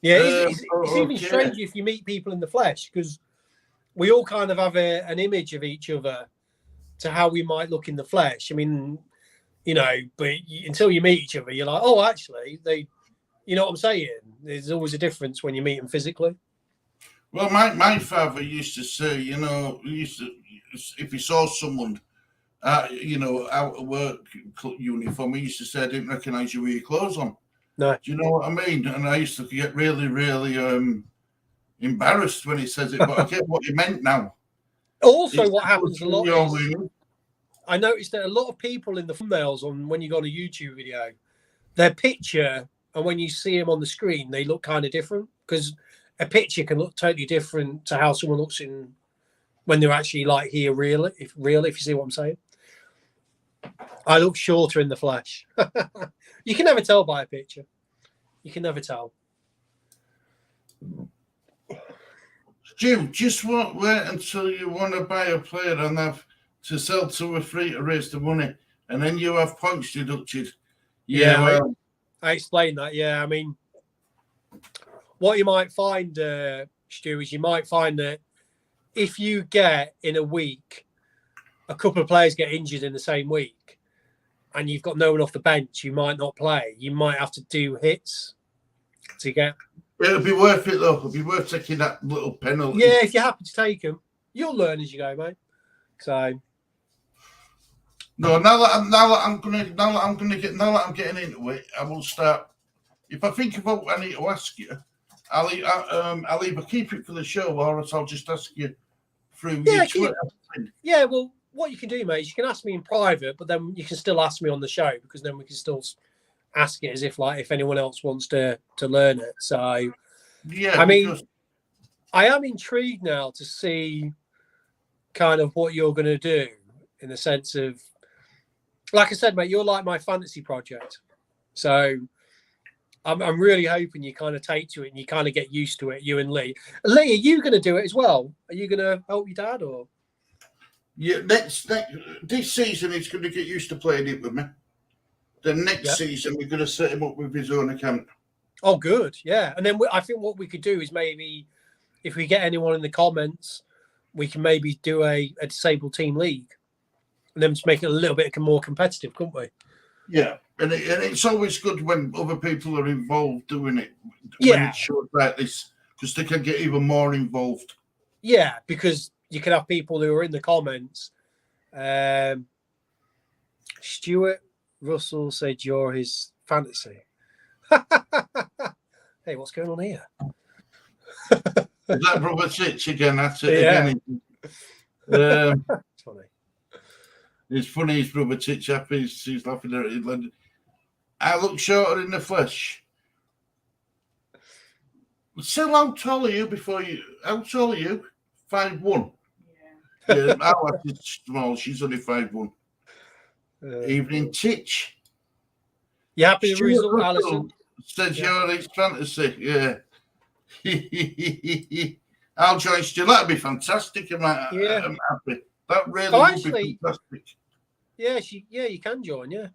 Yeah, it's even strange if you meet people in the flesh, because we all kind of have an image of each other to how we might look in the flesh. I mean, you know, but until you meet each other, you're like, oh, actually, you know what I'm saying? There's always a difference when you meet them physically. Well, my father used to say, you know, if he saw someone, you know, out of work uniform, he used to say, I didn't recognise you with your clothes on. No. Do you know what I mean? And I used to get really, really embarrassed when he says it, but I get what he meant now. Also, what happens a lot is, I noticed that a lot of people in the thumbnails when you go on a YouTube video, their picture, and when you see them on the screen, they look kind of different, because a picture can look totally different to how someone looks when they're actually like here, if you see what I'm saying. I look shorter in the flesh. You can never tell by a picture. You can never tell. Stu, just wait until you want to buy a player and have to sell to a free to raise the money, and then you have points deducted. Yeah, well, I explained that. Yeah, I mean, what you might find, Stu, is you might find that if you get in a week, a couple of players get injured in the same week, and you've got no one off the bench, you might not play. You might have to do hits to get. It'll be worth it, though. It'll be worth taking that little penalty. Yeah, if you're happy to take them, you'll learn as you go, mate. So. No, now that I'm getting into it, I will start. If I think of what I need to ask you, I'll either keep it for the show or else I'll just ask you through your Twitter. Yeah, well, what you can do, mate, is you can ask me in private, but then you can still ask me on the show, because then we can still ask it as if anyone else wants to learn it. So, yeah, I mean, I am intrigued now to see kind of what you're going to do, in the sense of, like I said, mate, you're like my fantasy project. So I'm really hoping you kind of take to it and you kind of get used to it, you and Lee. Lee, are you going to do it as well? Are you going to help your dad or? Yeah, this season he's going to get used to playing it with me. The next season we're going to set him up with his own account. Oh, good, yeah. And then I think what we could do is maybe if we get anyone in the comments, we can maybe do a disabled team league, and then just make it a little bit more competitive, couldn't we? Yeah, and it's always good when other people are involved doing it. Yeah. When it's short like this, because they can get even more involved. Yeah, because you can have people who are in the comments. Stuart Russell said you're his fantasy. Hey, what's going on here? Is that Brother Titch again? That's it Yeah. again. It's funny. It's funny, his Brother Titch happy. He's laughing at it. I look shorter in the flesh. So how tall are you how tall are you? 5'1". Yeah, our wife is small. She's only 5'1". Evening, Titch. You happy with the result, Alison? Says you're his fantasy. Yeah. I'll join Stu. That'd be fantastic. I'm happy. That really would be fantastic. Yeah, you can join. Yeah.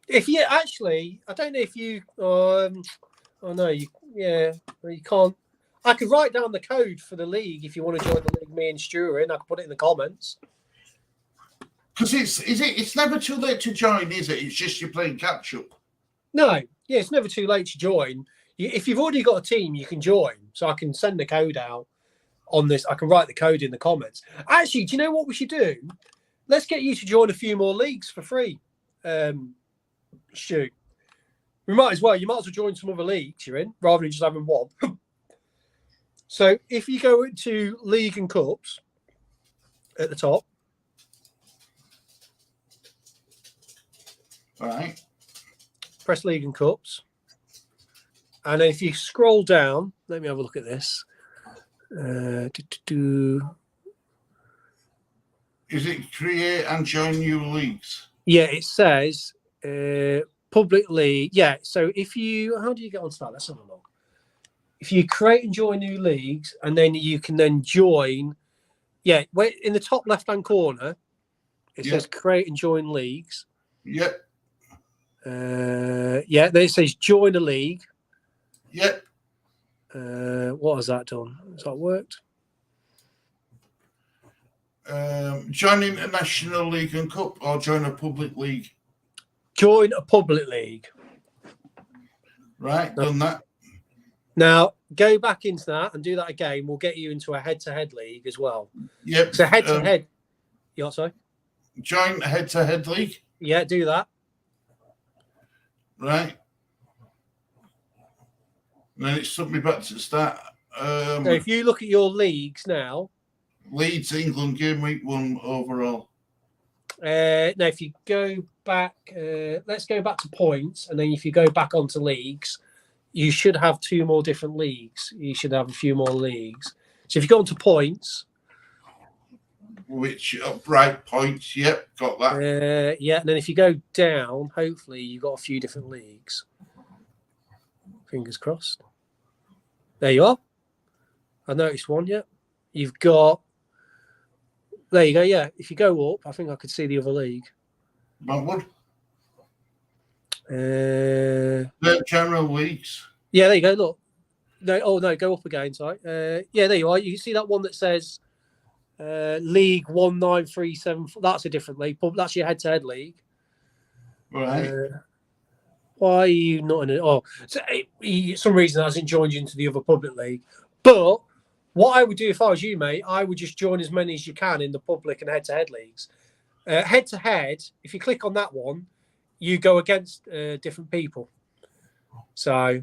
If you actually, I don't know if you. Oh no, you can't. I could write down the code for the league if you want to join the league. Me and Stu are in. I can put it in the comments. Because it's never too late to join, is it? It's just you're playing catch up. No, yeah, it's never too late to join. If you've already got a team, you can join. So I can send the code out on this. I can write the code in the comments. Actually, do you know what we should do? Let's get you to join a few more leagues for free. Stu, you might as well join some other leagues you're in rather than just having one. So if you go into League and Cups at the top. All right. Press League and Cups. And then if you scroll down, let me have a look at this. Is it create and join new leagues? Yeah, it says public league. Yeah, so how do you get onto that? Let's have a look. If you create and join new leagues, and then you can then join. Yeah, in the top left-hand corner, it says create and join leagues. Yep. Then it says join a league. Yep. What has that done? Has that worked? Join International League and Cup or join a public league? Join a public league. Right, done that. Now, go back into that and do that again. We'll get you into a head-to-head league as well. Yep. So head-to-head. Yeah, sorry? Join a head-to-head league? Yeah, do that. Right. And then it took me back to the start. So if you look at your leagues now. Leeds, England, game week 1 overall. Now, if you go back, let's go back to points. And then if you go back onto leagues, you should have 2 more different leagues. You should have a few more leagues. So if you go onto points. Which right points, yep, got that. And then if you go down, hopefully you've got a few different leagues. Fingers crossed. There you are. I noticed one, yeah. You've got. There you go, yeah. If you go up, I think I could see the other league. Bantwood? General leagues. Yeah, there you go, look. No, go up again, sorry. Yeah, there you are. You can see that one that says League 19374. That's a different league. That's your head-to-head league. Right. Why are you not in it? Oh, so some reason hasn't joined you into the other public league. But what I would do if I was you, mate, I would just join as many as you can in the public and head-to-head leagues. Head-to-head, if you click on that one, you go against different people. So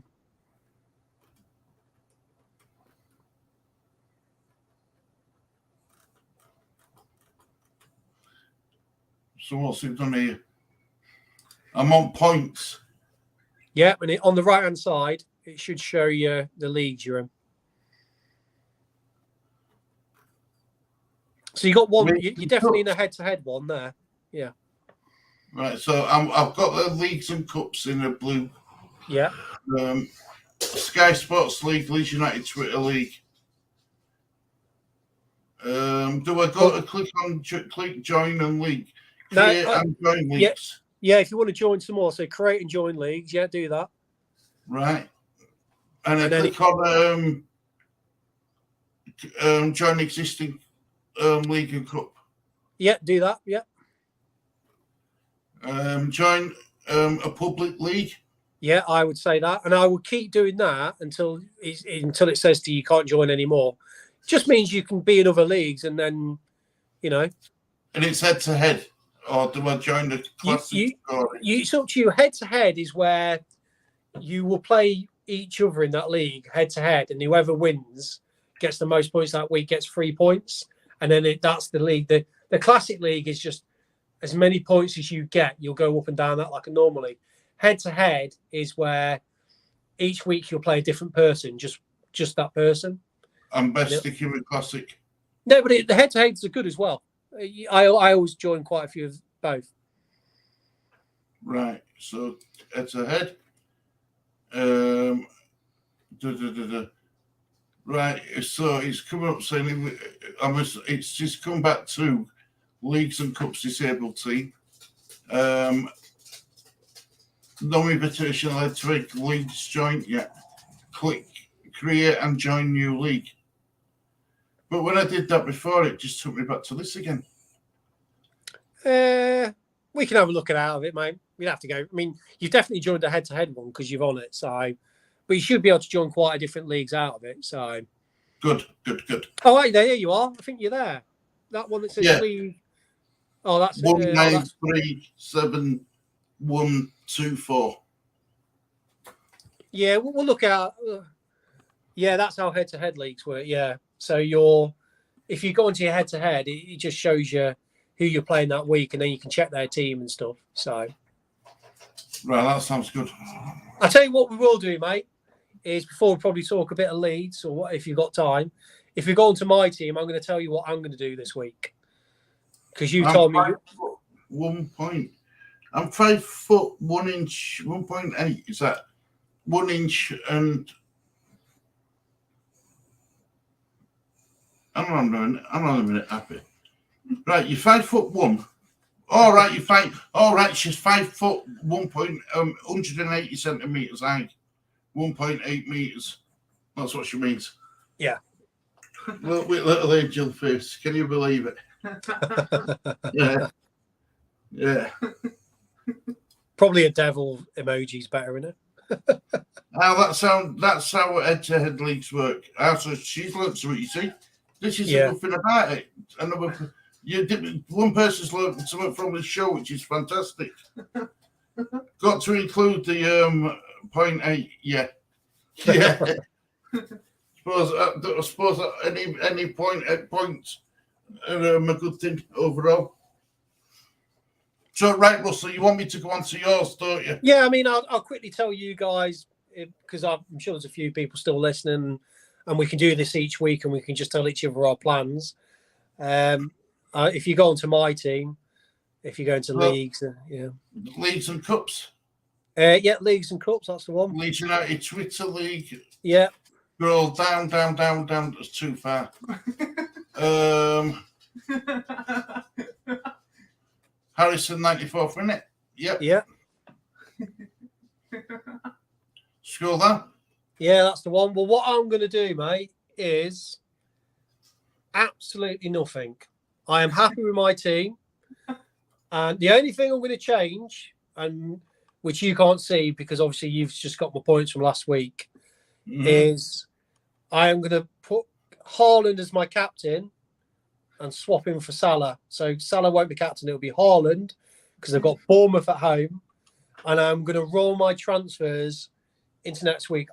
what's it done here? I'm on points. Yeah, and on the right-hand side, it should show you the leagues you're in. So you got one. You're definitely in a head-to-head one there. Yeah. Right. So I've got the leagues and cups in the blue. Yeah. Sky Sports League, Leeds United Twitter League. Do I go to click join and league? Create and join leagues. Yeah, if you want to join some more, so create and join leagues, yeah, do that. Right. And I click on join existing league and cup. Yeah, do that. Yeah. Join a public league. Yeah, I would say that, and I will keep doing that until it says to you, you can't join anymore. Just means you can be in other leagues, and then, you know. And it's head to head, or do I join the classic? It's up to you. Head to head is where you will play each other in that league head to head, and whoever wins gets the most points that week gets 3 points, and then that's the league. The classic league is just as many points as you get, you'll go up and down that like a normal league. Head to head is where each week you'll play a different person, just that person. I'm best sticking with classic. No, but the head to heads are good as well. I always join quite a few of both. Right, so head to head. Right, so it's coming up saying it's just come back to Leagues and Cups disabled team. No invitation allowed to make leagues join yet. Click create and join new league. But when I did that before, it just took me back to this again. We can have a look at out of it, mate. We'd have to go. I mean, you've definitely joined a head-to-head one because you've on it. So, but you should be able to join quite a different leagues out of it. So, good. Oh, right, there you are. I think you're there. That one that says league. Oh, that's 1937-124. Yeah, we'll look at. Yeah, that's how head-to-head leagues work. Yeah, so if you go into your head-to-head, it just shows you who you're playing that week, and then you can check their team and stuff. So, right, that sounds good. I'll tell you what we will do, mate, is before we probably talk a bit of Leeds, or what if you've got time. If you go onto my team, I'm going to tell you what I'm going to do this week. Because you told me 1 point. I'm 5 foot 1 inch, 1.8. Is that 1 inch and I'm on a minute, happy. Right, you're 5'1". All right, all right, she's 5 foot 180 centimeters high, 1.8 meters. That's what she means. Yeah. Little angel face. Can you believe it? Yeah. Probably a devil emoji's better, isn't it? That's how head-to-head leagues work. So she's learned something, you see. This is nothing about it. One person's learned something from the show, which is fantastic. Got to include the 0.8, yeah. I suppose any points are a good thing overall. So, right, Russell, you want me to go on to yours, don't you? Yeah, I mean, I'll quickly tell you guys, because I'm sure there's a few people still listening, and we can do this each week, and we can just tell each other our plans. If you go onto my team, if you go into leagues, Leagues and Cups. Leagues and Cups, that's the one. Leeds United Twitter League. Yeah. Scroll down. That's too far. Harrison 94th minute. Yep. Yeah. Scroll down. Yeah, that's the one. Well, what I'm going to do, mate, is absolutely nothing. I am happy with my team. And the only thing I'm going to change, and which you can't see because obviously you've just got my points from last week, is I am going to put Haaland as my captain and swap him for Salah. So Salah won't be captain. It'll be Haaland because they've got Bournemouth at home. And I'm going to roll my transfers into next week.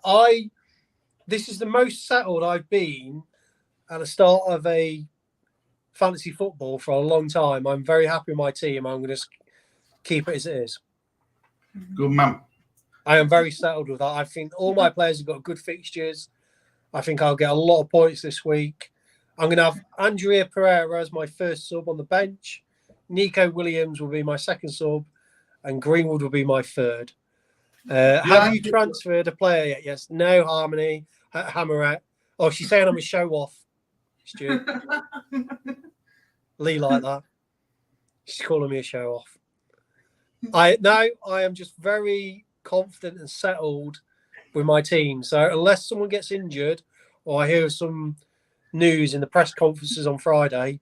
This is the most settled I've been at the start of a fantasy football for a long time. I'm very happy with my team. I'm going to keep it as it is. Good man. I am very settled with that. I think all my players have got good fixtures. I think I'll get a lot of points this week. I'm going to have Andrea Pereira as my first sub on the bench. Nico Williams will be my second sub. And Greenwood will be my third. Have you transferred a player yet? Yes. No, Harmony. Hammerette. Oh, she's saying I'm a show off, Stu. Lee like that. She's calling me a show off. I am just very confident and settled with my team. So unless someone gets injured or I hear some news in the press conferences on Friday,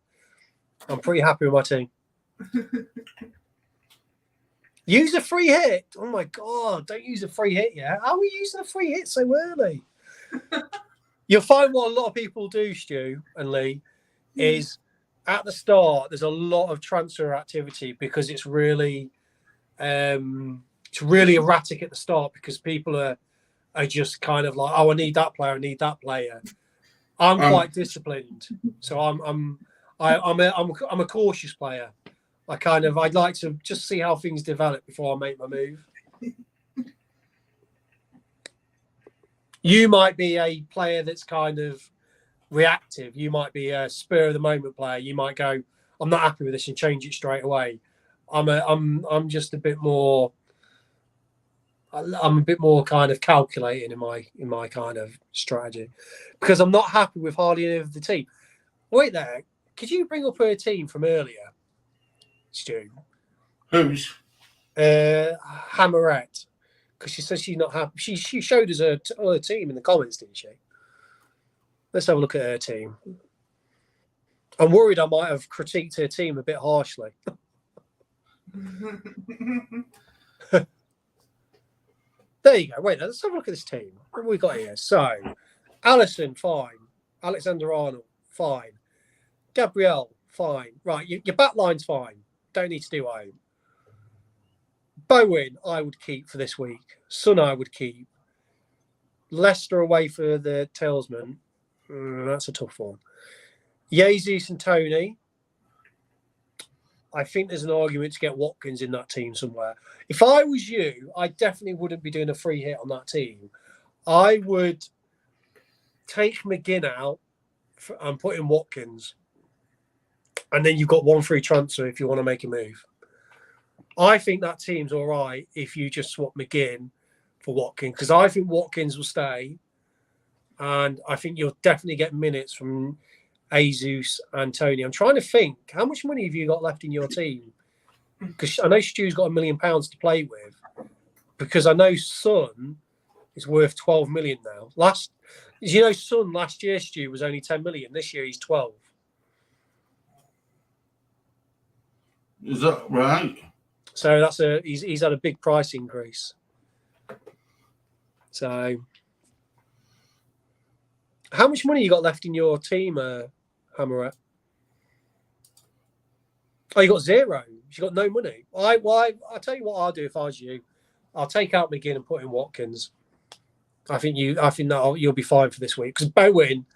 I'm pretty happy with my team. Use a free hit. Oh my God, don't use a free hit yet. How are we using a free hit so early? You'll find what a lot of people do, Stu and Lee, is at the start, there's a lot of transfer activity because it's really erratic at the start because people are just kind of like, oh, I need that player, I need that player. I'm quite disciplined, so I'm a cautious player. I'd like to just see how things develop before I make my move. You might be a player that's kind of reactive. You might be a spur of the moment player. You might go, I'm not happy with this and change it straight away. I'm just a bit more. I'm a bit more kind of calculating in my kind of strategy because I'm not happy with hardly any of the team. Wait there, could you bring up her team from earlier, Stu? Who's? Hammerette, because she says she's not happy. She showed us her team in the comments, didn't she? Let's have a look at her team. I'm worried I might have critiqued her team a bit harshly. There you go. Wait, let's have a look at this team. What have we got here? So, Allison, fine. Alexander-Arnold, fine. Gabrielle, fine. Right, your back line's fine. Don't need to do Iron. Bowen, I would keep for this week. Son, I would keep. Leicester away for the Talesman. That's a tough one. Jesus and Tony. I think there's an argument to get Watkins in that team somewhere. If I was you, I definitely wouldn't be doing a free hit on that team. I would take McGinn out and put in Watkins. And then you've got one free transfer if you want to make a move. I think that team's all right if you just swap McGinn for Watkins, because I think Watkins will stay. And I think you'll definitely get minutes from Jesus and Tony. I'm trying to think, how much money have you got left in your team? Because I know Stu's got £1 million to play with. Because I know Son is worth 12 million now. Son last year, Stu, was only 10 million. This year he's 12. Is that right? So he's had a big price increase. So how much money you got left in your team, Hammerette? Oh, you got zero. You got no money. I'll tell you what I'll do if I was you. I'll take out McGinn and put in Watkins. I think that you'll be fine for this week because Bowen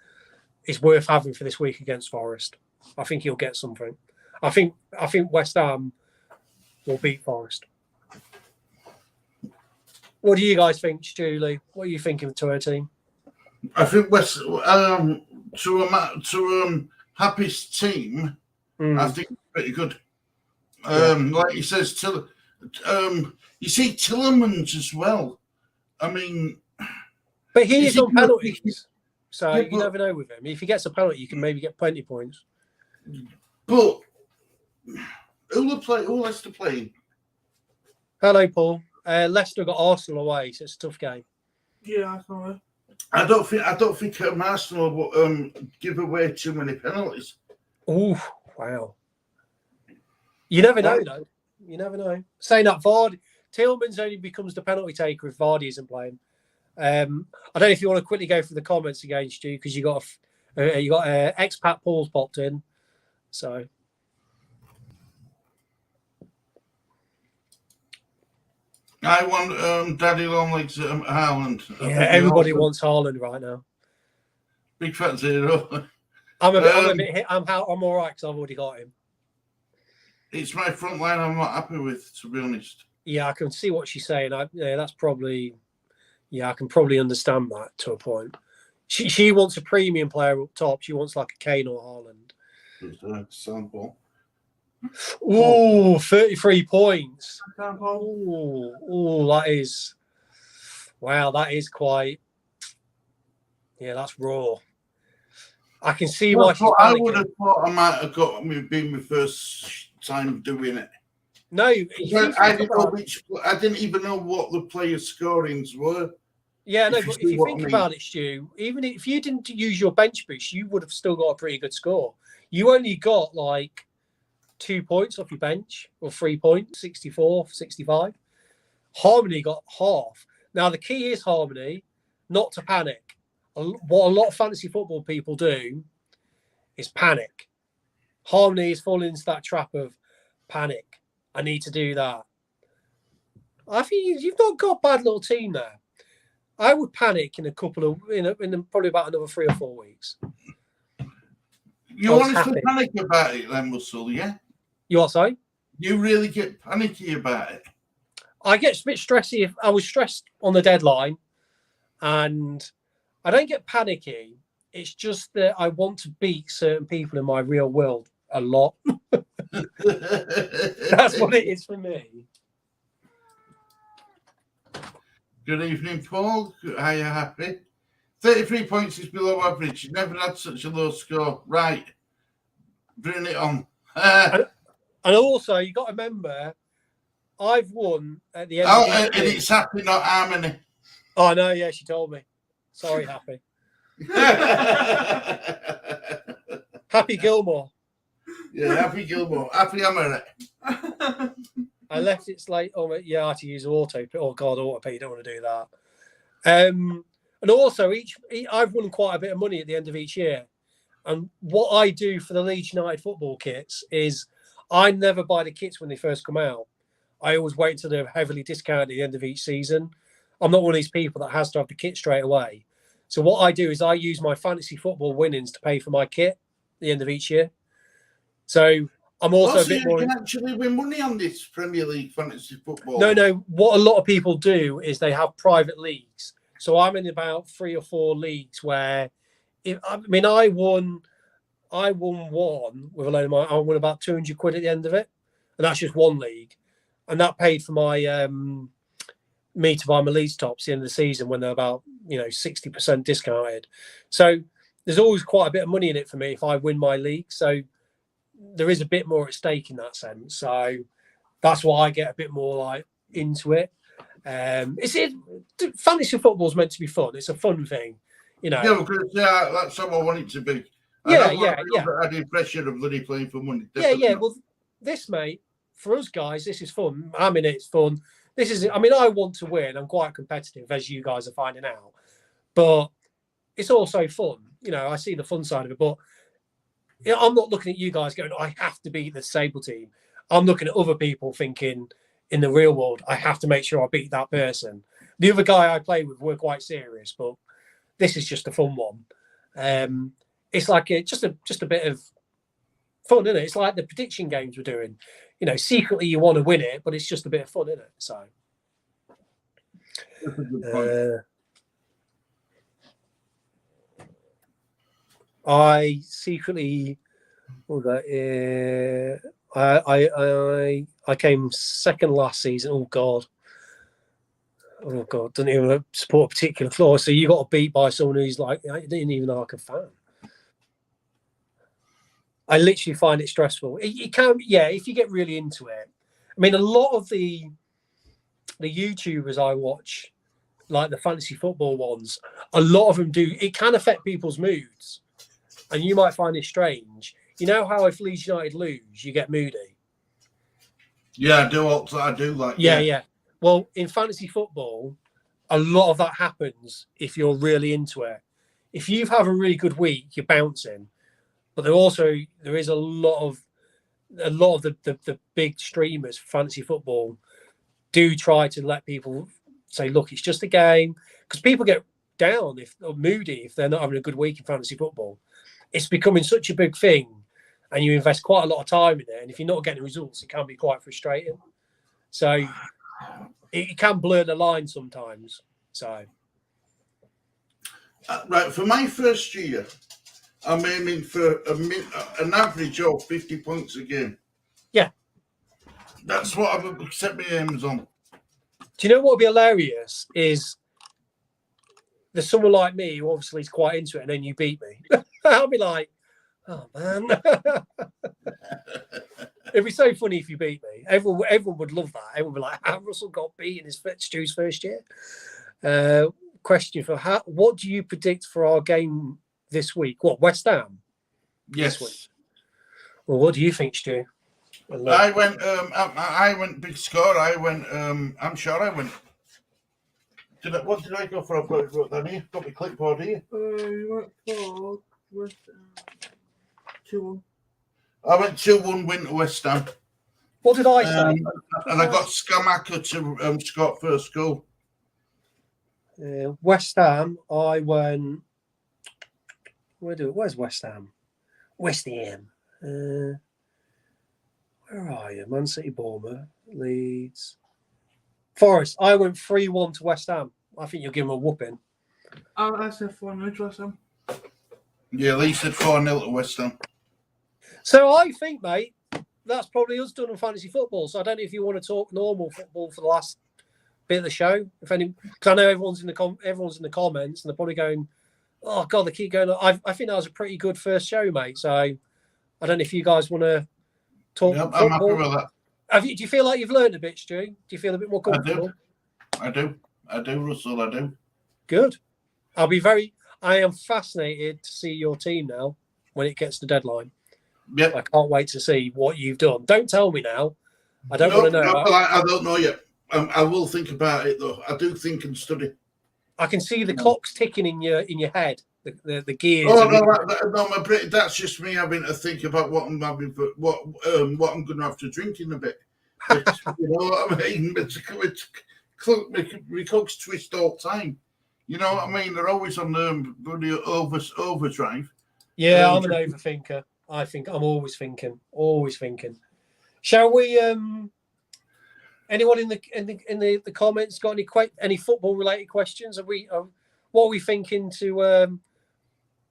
is worth having for this week against Forest. I think he'll get something. I think West Ham will beat Forest. What do you guys think, Julie? What are you thinking to her team? I think West to Happy's team. I think it's pretty good. Like he says, you see Tillemans as well. I mean, but he is on penalties, so you never know with him. If he gets a penalty, you can maybe get plenty of points. But who Leicester playing? Hello, Paul. Leicester got Arsenal away, so it's a tough game. Yeah, I saw it. I don't think Arsenal will give away too many penalties. Oh, wow. You never know, though. You never know. Saying that, Vardy, Tillman's only becomes the penalty taker if Vardy isn't playing. I don't know if you want to quickly go through the comments again, Stu, because you got expat Paul's popped in. So I want Daddy Longlegs at Haaland. Yeah, everybody wants Haaland right now. Big fat zero. I'm all right because I've already got him. It's my front line I'm not happy with, to be honest. Yeah, I can see what she's saying. That's probably. Yeah, I can probably understand that to a point. She wants a premium player up top. She wants like a Kane or Haaland. Sample. Ooh, 33 points. Ooh, that is. Wow, that is quite. Yeah, that's raw. I can see why she's I panicking. would have thought I might have got me being my first time doing it. No, I didn't even know what the player scorings were. Yeah, no, but if you think about it, Stu, even if you didn't use your bench boost, you would have still got a pretty good score. You only got like 2 points off your bench, or 3 points, 64, 65. Harmony got half. Now, the key is, Harmony, not to panic. What a lot of fantasy football people do is panic. Harmony is falling into that trap of panic. I need to do that. I think you've not got a bad little team there. I would panic in probably about another 3 or 4 weeks. You honestly panic about it then, Russell, yeah? You what, sorry? You really get panicky about it? I get a bit stressy if I was stressed on the deadline, and I don't get panicky. It's just that I want to beat certain people in my real world a lot. That's what it is for me. Good evening, Paul. Are you happy? 33 points is below average. You've never had such a low score. Right. Bring it on. And also, you got to remember, I've won at the end of the and it's Happy, not Harmony. Oh, no, yeah, she told me. Sorry, Happy. Happy Gilmore. Yeah, Happy Gilmore. Happy Harmony. I left it late. Oh, yeah, I had to use auto. Oh, God, auto. You don't want to do that. And also, I've won quite a bit of money at the end of each year. And what I do for the Leeds United football kits is I never buy the kits when they first come out. I always wait until they're heavily discounted at the end of each season. I'm not one of these people that has to have the kit straight away. So what I do is I use my fantasy football winnings to pay for my kit at the end of each year. So I'm also a bit more. You can actually win money on this Premier League fantasy football. No. What a lot of people do is they have private leagues. So I'm in about 3 or 4 leagues where, I won one with a load of money. I won about 200 quid at the end of it, and that's just one league, and that paid for my me to buy my Leeds tops at the end of the season when they're about 60% discounted. So there's always quite a bit of money in it for me if I win my league. So there is a bit more at stake in that sense. So that's why I get a bit more like into it. Fantasy football is meant to be fun. It's a fun thing, Yeah, because that's how I want it to be. Yeah. I had the impression of bloody playing for money. Yeah. Well, this, mate, for us guys, this is fun. I'm in it. It's fun. This is. I want to win. I'm quite competitive, as you guys are finding out. But it's also fun. I see the fun side of it. But I'm not looking at you guys going, I have to beat the Sable team. I'm looking at other people thinking, in the real world, I have to make sure I beat that person. The other guy I play with, we're quite serious, but this is just a fun one. It's like just a bit of fun, isn't it? It's like the prediction games we're doing. Secretly you want to win it, but it's just a bit of fun, isn't it? So. That's a good point. I secretly, I came second last season. Oh God, didn't even support a particular clause. So you got beat by someone who's like, I didn't even know like a fan. I literally find it stressful. It can, if you get really into it. A lot of the YouTubers I watch, like the fantasy football ones, a lot of them do. It can affect people's moods. And you might find it strange. You know how if Leeds United lose, you get moody? Yeah, I do like. Yeah. Well, in fantasy football, a lot of that happens if you're really into it. If you have a really good week, you're bouncing. But there is a lot of the big streamers for fantasy football do try to let people say, look, it's just a game. Because people get down or moody if they're not having a good week in fantasy football. It's becoming such a big thing, and you invest quite a lot of time in it. And if you're not getting results, it can be quite frustrating. So it can blur the line sometimes. So right, for my first year, I'm aiming for an average of 50 points a game. Yeah, that's what I've set my aims on. Do you know what would be hilarious is there's someone like me who obviously is quite into it, and then you beat me, I'll be like, oh man. It'd be so funny if you beat me. Everyone would love that. Everyone would be like, how Russell got beat in Stu's first year. Question for what do you predict for our game this week? What, West Ham? Yes. This week? Well, what do you think, Stu? I went big score. I'm sure I went. What did I go for? I've got it wrote down here. Got my clipboard here. You went for 2-1. I went 2-1 win to West Ham. What did I say? And I got Scamacca to score first goal. West Ham, I went. Where's West Ham? West Ham. Where are you? Man City, Bournemouth, Leeds, Forest. I went 3-1 to West Ham. I think you'll give them a whooping. I said 4-0 to West Ham. Yeah, Lee said 4-0 to West Ham. So I think, mate, that's probably us done on fantasy football. So I don't know if you want to talk normal football for the last bit of the show. Because I know everyone's in the comments and they're probably going, "Oh God, they keep going." I think that was a pretty good first show, mate. So I don't know if you guys want to talk. Yep, I'm happy with that. Do you feel like you've learned a bit, Stu? Do you feel a bit more comfortable? I do, Russell. I do. Good. I am fascinated to see your team now when it gets to deadline. Yep. I can't wait to see what you've done. Don't tell me now. I don't want to know. No, I don't know yet. I will think about it though. I do think and study. I can see the clocks ticking in your head. The gears. Oh no, that's just me having to think about what I'm having for what I'm going to have to drink in a bit. You know what I mean? My clocks twist all the time. You know what I mean? They're always on overdrive. Yeah, I'm an overthinker. I think I'm always thinking. Shall we? Anyone in the comments got any football related questions? What are we thinking to?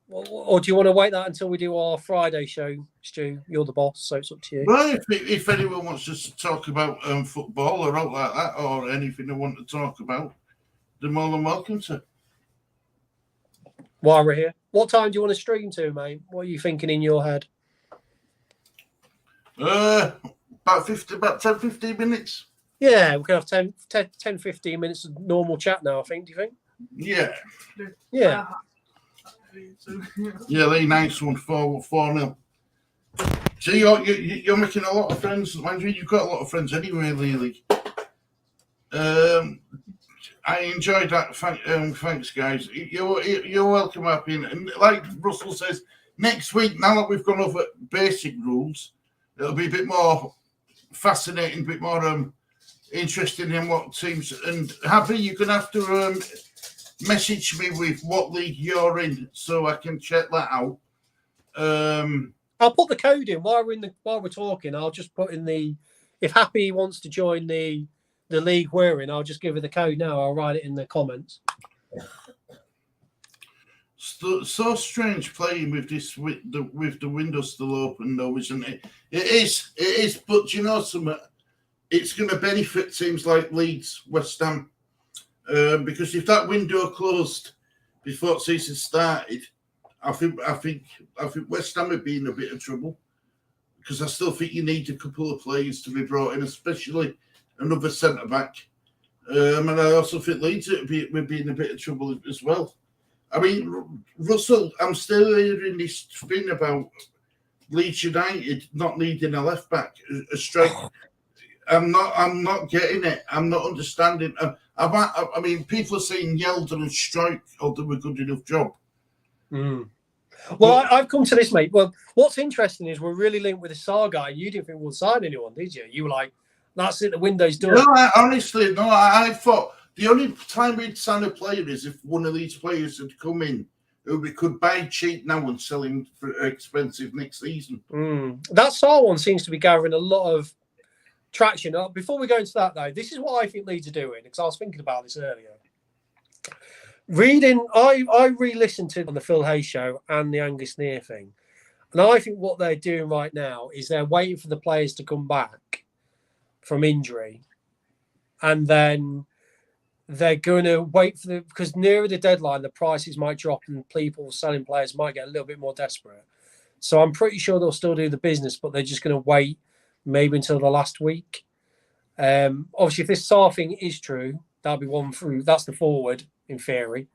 Or do you want to wait that until we do our Friday show, Stu? You're the boss, so it's up to you. Well, if anyone wants to talk about football or out like that, or anything they want to talk about, they're more than welcome to. While we're here, what time do you want to stream to, mate? What are you thinking in your head? About 10, 15 minutes. Yeah, we can have 10, 15 minutes of normal chat now, I think. Do you think? Yeah. Yeah. Yeah, they nice one, 4-0. So you're making a lot of friends. Mind you, you've got a lot of friends anyway, Lee. I enjoyed that. Thanks, guys. You're welcome, happy. And like Russell says, next week, now that we've gone over basic rules, it'll be a bit more fascinating, a bit more interesting in what teams. And Happy, you're going to have to message me with what league you're in so I can check that out. I'll put the code in while we're talking. I'll just put in if Happy wants to join the league we're in, I'll just give her the code now. I'll write it in the comments. So strange playing with this with the window still open though, isn't it? It is. But you know something? It's going to benefit teams like Leeds, West Ham, because if that window closed before the season started, I think West Ham would be in a bit of trouble, because I still think you need a couple of players to be brought in, especially another centre back, and I also think Leeds would be in a bit of trouble as well. I mean, Russell, I'm still hearing this thing about Leeds United not needing a left back, a strike. I'm not getting it. I'm not understanding. I mean, people are saying Yelder and Strike will do a good enough job. Mm. Well, I've come to this, mate. Well, what's interesting is we're really linked with the Sar guy. You didn't think we'll sign anyone, did you? You were like, that's it, the window's done. No, I thought the only time we'd sign a player is if one of these players had come in who we could buy cheap now and sell him for expensive next season. That Sar one seems to be gathering a lot of traction. Before we go into that, though, this is what I think Leeds are doing, because I was thinking about this earlier. I re-listened to on the Phil Hay show and the Angus Near thing, and I think what they're doing right now is they're waiting for the players to come back from injury, and then they're going to wait for because nearer the deadline, the prices might drop and people selling players might get a little bit more desperate. So I'm pretty sure they'll still do the business, but they're just going to wait maybe until the last week. Obviously, if this Sarr thing is true, that'll be one through. That's the forward in theory,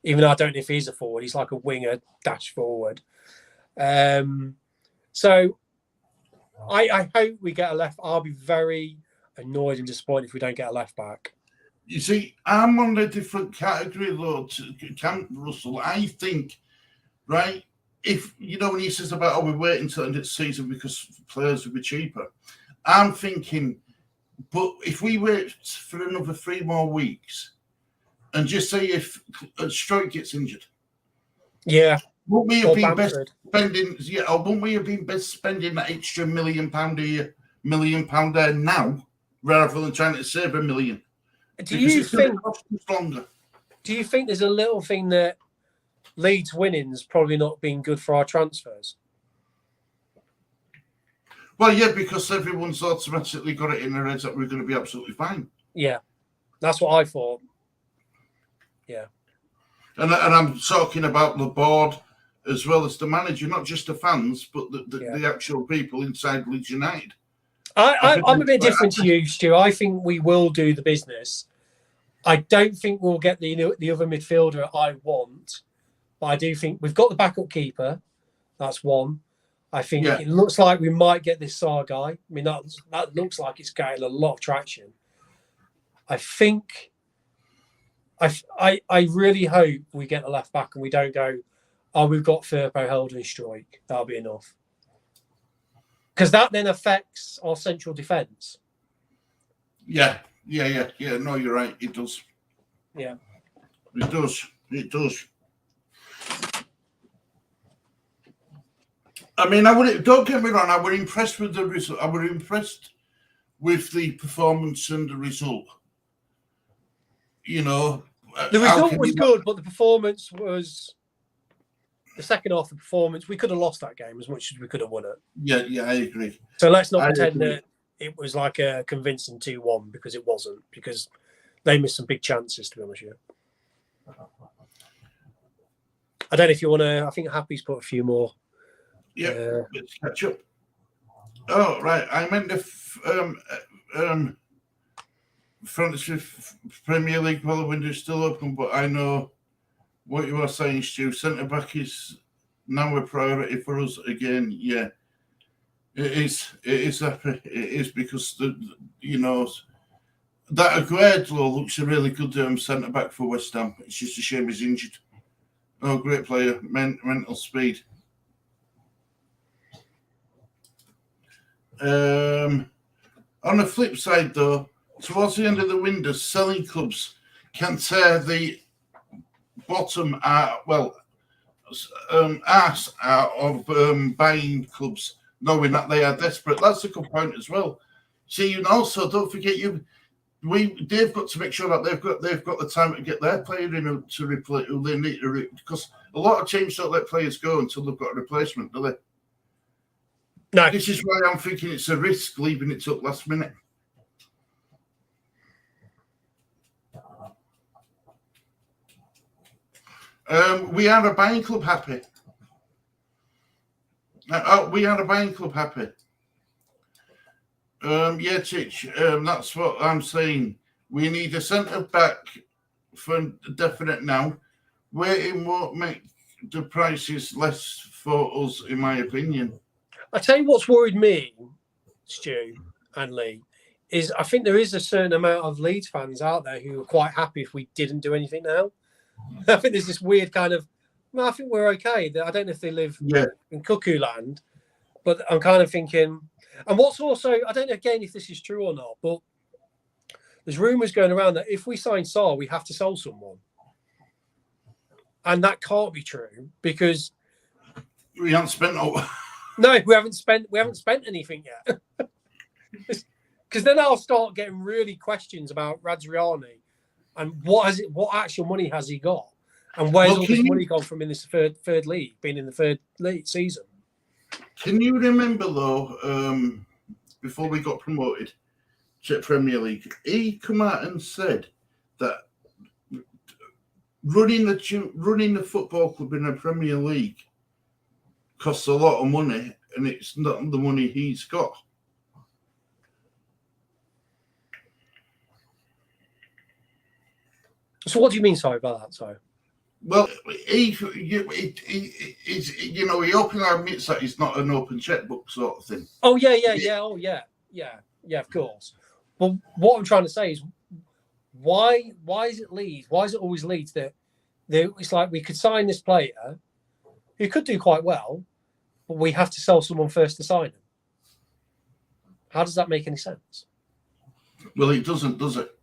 even though I don't know if he's a forward. He's like a winger dash forward. So I hope we get a left. I'll be very annoyed and disappointed if we don't get a left back. You see, I'm on a different category, though, to Camp Russell. I think, right, if, when he says about, we're waiting until the end of the season because players will be cheaper, I'm thinking, but if we wait for another 3 more weeks, and just say if Stroke gets injured, wouldn't we have been best spending? Yeah, or wouldn't we have been best spending that extra £1 million a year, £1 million there now, rather than trying to save $1 million? Do you think longer? Do you think there's a little thing that Leeds winning's probably not been good for our transfers? Well, yeah, because everyone's automatically got it in their heads that we're going to be absolutely fine. Yeah, that's what I thought. Yeah. And I'm talking about the board as well as the manager, not just the fans, but the actual people inside Leeds United. I'm a bit different to you, Stu. I think we will do the business. I don't think we'll get the other midfielder I want, but I do think we've got the backup keeper. That's one. I think it looks like we might get this Sarr guy. I mean, that looks like it's getting a lot of traction. I think I really hope we get the left back and we don't go, we've got Firpo, Helder and Strike. That'll be enough. Because that then affects our central defence. Yeah. No, you're right. It does. Yeah. It does. I mean, don't get me wrong, I was impressed with the result. I was impressed with the performance and the result. The result was good, but the performance was the second half of the performance. We could have lost that game as much as we could have won it. Yeah, I agree. So let's not pretend that it was like a convincing 2-1 because it wasn't, because they missed some big chances, to be honest with you. I don't know if you want to, I think Happy's put a few more. Yeah, let's catch up. Oh, right. I meant the Fantasy Premier League while the window's still open, but I know what you are saying, Stu. Centre back is now a priority for us again. Yeah, it is. It is happy. It is because that Aguero looks a really good centre back for West Ham. It's just a shame he's injured. Oh, great player, mental speed. On the flip side, though, towards the end of the window, selling clubs can tear the bottom ass out of buying clubs, knowing that they are desperate. That's a good point as well. See, and also don't forget they've got to make sure that they've got the time to get their player in to replace who they need to because a lot of teams don't let players go until they've got a replacement, do they? No. This is why I'm thinking it's a risk leaving it up last minute. We are a buying club happy. We are a buying club happy. Yeah, Titch, that's what I'm saying. We need a centre back for definite now. Waiting won't make the prices less for us, in my opinion. I tell you what's worried me, Stu and Lee, is I think there is a certain amount of Leeds fans out there who are quite happy if we didn't do anything now. I think there's this weird kind of, well, I think we're okay. I don't know if they live in cuckoo land, but I'm kind of thinking, and what's also, I don't know again if this is true or not, but there's rumours going around that if we sign Sarr, we have to sell someone. And that can't be true because we haven't spent all. No, we haven't spent anything yet. Because then I'll start getting really questions about Radriani and what actual money has he got, and where's all this money gone from in this third league, being in the third league season. Can you remember though, before we got promoted to Premier League, he come out and said that running the football club in the Premier League costs a lot of money, and it's not the money he's got. So what do you mean, sorry, by that? Sorry. Well, he openly admits that it's not an open checkbook sort of thing. Oh yeah, of course. But what I'm trying to say is, why is it Leeds? Why is it always Leeds that it's like we could sign this player who could do quite well, but we have to sell someone first to sign him? How does that make any sense? Well, it doesn't, does it?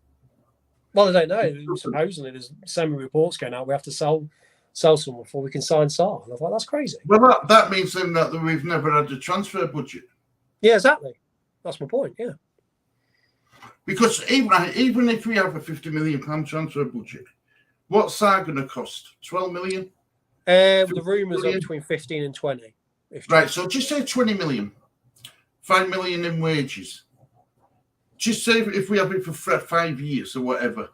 Well, I don't know. Supposedly, there's semi-reports going out. We have to sell someone before we can sign Sarr. And I thought, that's crazy. Well, that means then that we've never had a transfer budget. Yeah, exactly. That's my point, yeah. Because even if we have a £50 million transfer budget, what's Sarr going to cost? 12 million? The rumours are between 15 and 20. Right, so just say 20 million. 5 million in wages. Just say if we have it for 5 years or whatever,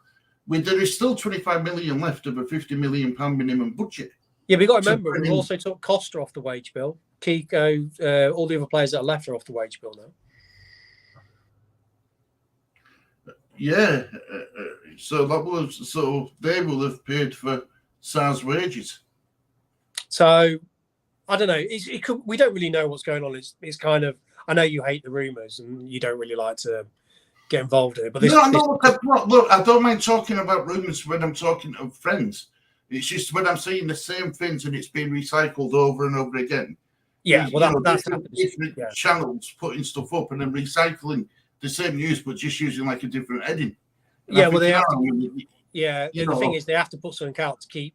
there is still 25 million left of a £50 million minimum budget. Yeah, but you've got to remember, we also took Costa off the wage bill. Kiko, all the other players that are left are off the wage bill now. Yeah, so they will have paid for Sarr's wages. So I don't know. We don't really know what's going on. It's kind of. I know you hate the rumours and you don't really like to get involved in it. But look, I don't mind talking about rumours when I'm talking to friends. It's just when I'm seeing the same things and it's being recycled over and over again. Yeah, well, that's different channels putting stuff up and then recycling the same news, but just using like a different heading. And yeah, well, they have to. Yeah, the thing is, they have to put something out to keep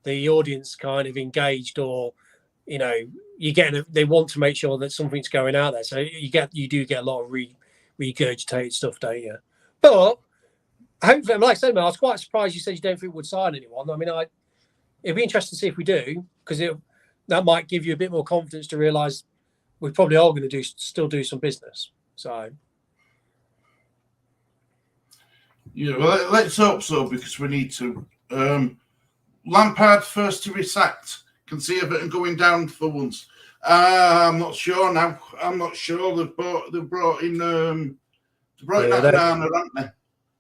the audience kind of engaged, or they want to make sure that something's going out there. So you do get a lot of regurgitated stuff, don't you? But hopefully, like I said, man, I was quite surprised you said you don't think we'd sign anyone. I mean, it'd be interesting to see if we do, because that might give you a bit more confidence to realise we probably are going to still do some business. So. Yeah, well, let's hope so, because we need to. Lampard first to be sacked. Can see Everton going down for once. I'm not sure now. I'm not sure. They've brought in Onana, haven't they?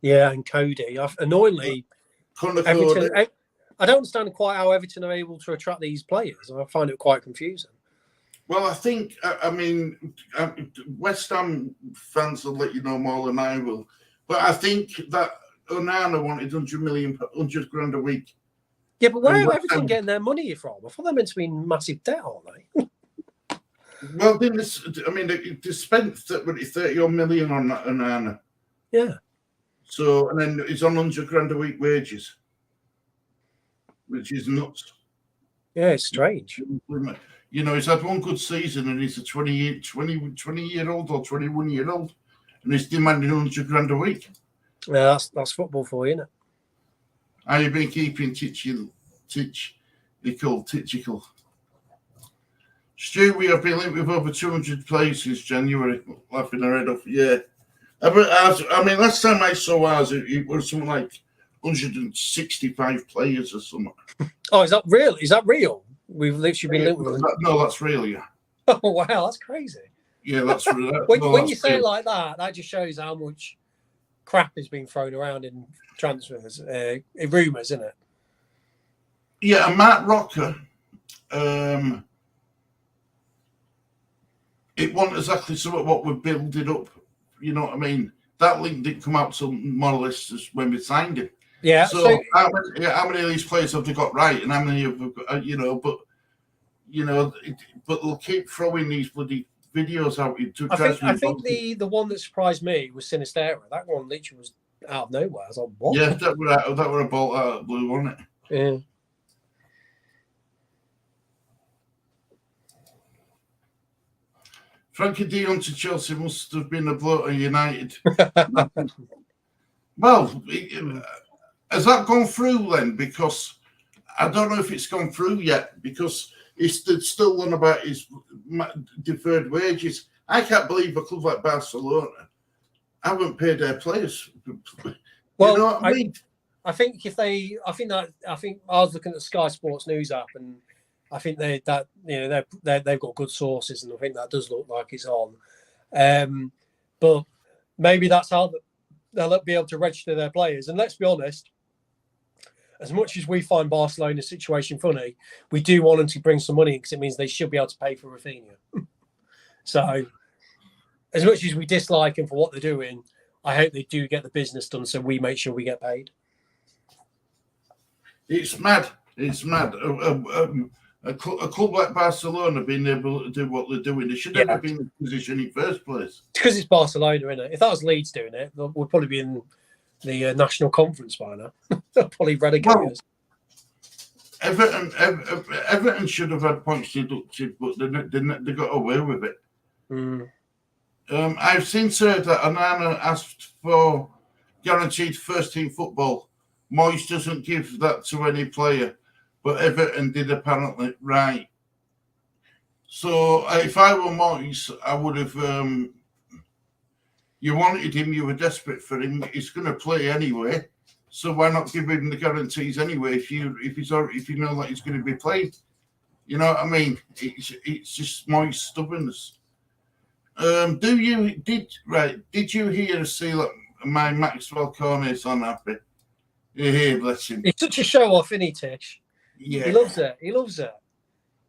Yeah, and Cody. Annoyingly, Everton. I don't understand quite how Everton are able to attract these players. I find it quite confusing. Well, I think, West Ham fans will let you know more than I will. But I think that Onana wanted 100 grand a week. Yeah, but where are Everton getting their money from? I thought they're meant to be in massive debt, aren't they? Well, then they spent 30 million on that Onana. Yeah. So, and then he's on 100 grand a week wages, which is nuts. Yeah, it's strange. He's had one good season and he's a 20-year-old or 21-year-old. And he's demanding 100 grand a week. Yeah, that's football for you, isn't it? How you been keeping Titchical? Stu, we have been linked with over 200 players since January. Laughing our head off. Yeah. Last time I saw ours, it was something like 165 players or something. Oh, is that real? Is that real? We've literally been linked with them. No, that's real, yeah. Oh, wow, that's crazy. Yeah, that's real. When you say it like that, that just shows how much crap is being thrown around in transfers, in rumours, isn't it? Yeah, and Matt Rocker, it wasn't exactly what we're building up. You know what I mean? That link didn't come out till more or less just when we signed it. Yeah. So how many of these players have they got right, and how many have but they'll keep throwing these bloody videos out. I think the one that surprised me was Sinistera. That one literally was out of nowhere. I was like, what? Yeah, that were a bolt out of the blue, wasn't it? Yeah. Frankie de Jong to Chelsea must have been a bloke at United. Well, has that gone through then? Because I don't know if it's gone through yet, because he's still on about his deferred wages. I can't believe a club like Barcelona haven't paid their players. Well, you know what I mean? I think I think I was looking at the Sky Sports News app, and I think they've got good sources, and I think that does look like it's on. But maybe that's how they'll be able to register their players. And let's be honest, as much as we find Barcelona's situation funny, we do want them to bring some money because it means they should be able to pay for Rafinha. So, as much as we dislike them for what they're doing, I hope they do get the business done so we make sure we get paid. It's mad. It's mad. A club like Barcelona being able to do what they're doing, they should never have been in the position in the first place. It's because it's Barcelona, isn't it? If that was Leeds doing it, we'd probably be in the national conference by now. They'll probably relegate us. Everton should have had points deducted, but they got away with it. Mm. I've since heard that Onana asked for guaranteed first-team football. Moyes doesn't give that to any player, but Everton did apparently. Right. So if I were Moyes, I would have. You wanted him, you were desperate for him. He's going to play anyway, so why not give him the guarantees anyway? If you know that he's going to be played, you know what I mean. It's just Moyes' stubbornness. Did you hear see that my Maxwell Cornet is unhappy? Yeah, bless him. He's such a show off, isn't he, Titch? Yeah, he loves it. He loves it.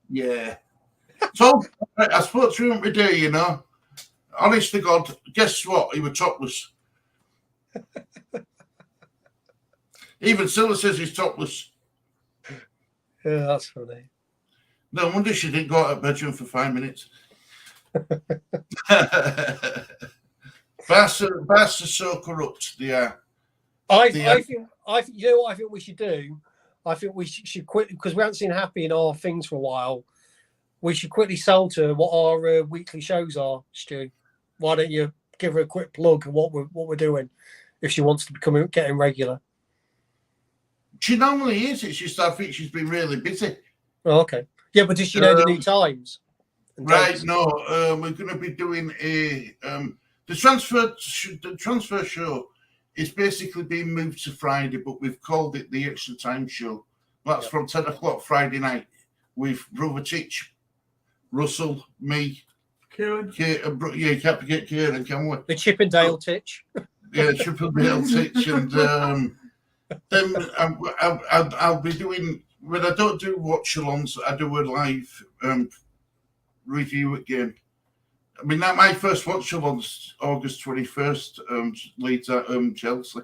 Yeah. So I spoke to him today. You know, honest to God, guess what? He was topless. Even Silla says he's topless. Yeah, that's funny. No wonder she didn't go out of bedroom for 5 minutes. Barca's so corrupt. They are. I think you know what I think we should do. I think we should quit because we haven't seen Happy in our things for a while. We should quickly sell to her what our weekly shows are, Stu. Why don't you give her a quick plug of what we're doing if she wants to become getting regular? She normally is. It's just I think she's been really busy. Oh, okay. Yeah, but does she know the new times? Right. Dates? No, we're going to be doing the transfer show. It's basically being moved to Friday, but we've called it the Extra Time Show. That's from 10 o'clock Friday night with Brother Titch, Russell, me, Cieran. you can't forget Cieran, can we? The Chippendale Titch. Yeah, Chippendale Titch. And then I'll be doing, when I don't do watch-alongs, I do a live review again. I mean, my first watch along's August 21st, Leeds at Chelsea.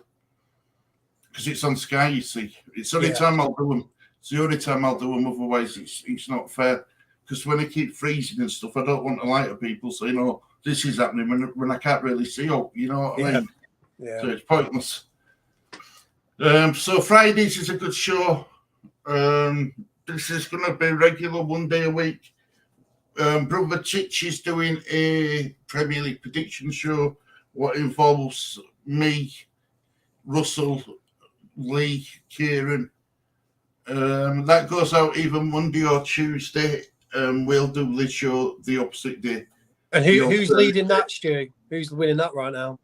Because it's on Sky, you see. It's the only time I'll do them. It's the only time I'll do them, otherwise it's not fair. Because when I keep freezing and stuff, I don't want to lie to people saying, oh, this is happening when I can't really see, you know what I mean? Yeah. So it's pointless. So Fridays is a good show. This is going to be regular 1 day a week. Brother Titch is doing a Premier League prediction show, what involves me, Russell, Lee, Cieran. That goes out either Monday or Tuesday. We'll do this show the opposite day. And who's leading that, Stu? Who's winning that right now?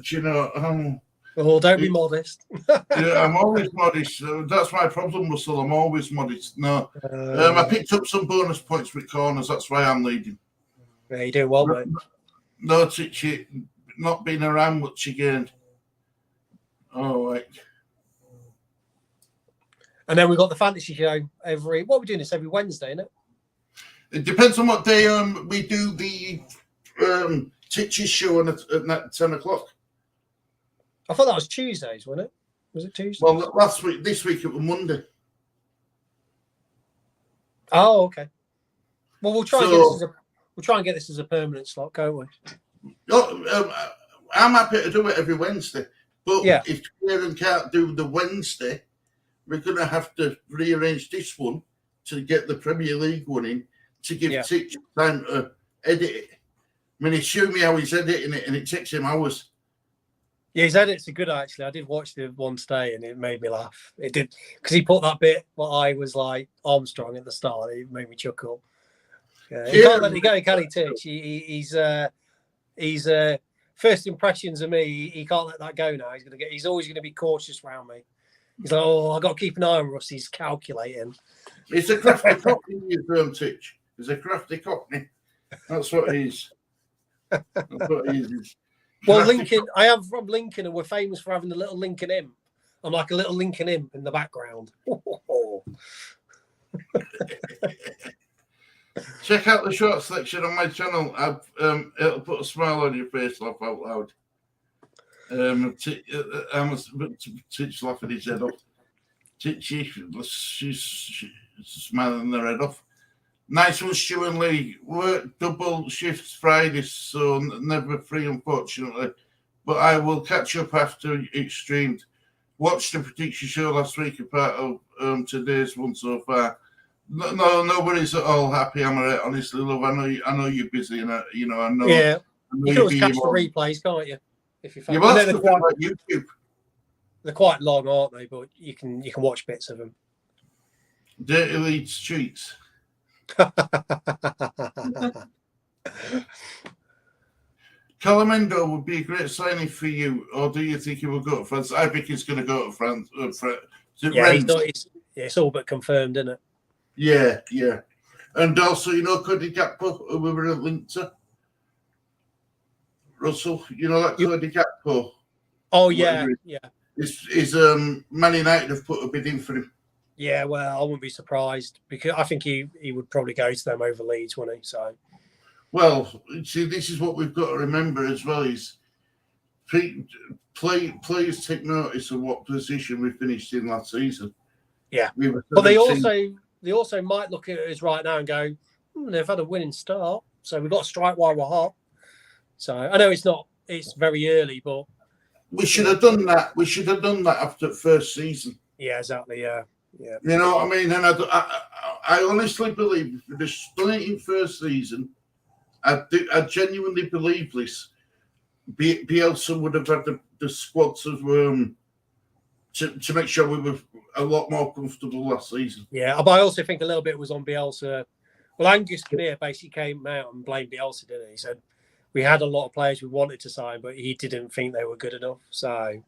Do you know? Oh, don't be modest. Yeah, I'm always modest. That's my problem, Russell. I'm always modest. No, I picked up some bonus points with corners. That's why I'm leading. Yeah, you're doing well, mate. No, Titch, not been around much again. All right. And then we've got the fantasy show we're doing this every Wednesday, isn't it? It depends on what day we do the Titch's show at 10 o'clock. I thought that was Tuesdays, wasn't it? Was it Tuesday? Well, this week it was Monday. Oh, okay. Well, we'll try and get this as a permanent slot, can't we? I'm happy to do it every Wednesday, but if Cieran can't do the Wednesday, we're going to have to rearrange this one to get the Premier League one in to give Titch time to edit it. I mean, he showed me how he's editing it, and it takes him hours. Yeah, his edits are good, actually. I did watch the one today, and it made me laugh. It did, because he put that bit where I was like Armstrong at the start. It made me chuckle. He can't let it go, can he, Titch? He's first impressions of me, he can't let that go now. He's always going to be cautious around me. He's like, oh, I got to keep an eye on Russ. He's calculating. He's a crafty cockney, Titch. He's a crafty cockney. That's what he is. That's what he is. Well, Lincoln, I am from Lincoln, and we're famous for having the little Lincoln imp. I'm like a little Lincoln imp in the background. Check out the short selection on my channel. It'll put a smile on your face, laugh out loud. Titch laughing his head off. Titch, she's smiling their head off. Nice one, Stu and Lee. Work double shifts Friday, so never free, unfortunately. But I will catch up after it's streamed. Watched the prediction show last week, a part of today's one so far. No, nobody's at all happy. I'm right, honestly, love. I know you're busy, and I know. Yeah, I know you can always catch the replays, can't you? If you you watch them on YouTube. They're quite long, aren't they? But you can watch bits of them. Dirty Leeds Streets. Calamendo would be a great signing for you, or do you think he will go to France? I think he's going to go to France. It's all but confirmed, isn't it? Yeah. And also, Cody Gakpo, who we were linked to. Russell, that Cody Gakpo. Oh, yeah. Is Man United have put a bid in for him. Yeah, well, I wouldn't be surprised because I think he would probably go to them over Leeds, wouldn't he? So, well, see, this is what we've got to remember as well: is players take notice of what position we finished in last season. Yeah, but they also might look at us right now and go, they've had a winning start, so we've got to strike while we're hot. So I know it's very early, but we should have done that. We should have done that after the first season. Yeah, exactly. Yeah. You know what I mean? And I honestly believe if the splitting first season, I genuinely believe this. Bielsa would have had the squad to make sure we were a lot more comfortable last season. Yeah, but I also think a little bit was on Bielsa. Well, Angus Kinnear basically came out and blamed Bielsa, didn't he? He said we had a lot of players we wanted to sign, but he didn't think they were good enough. So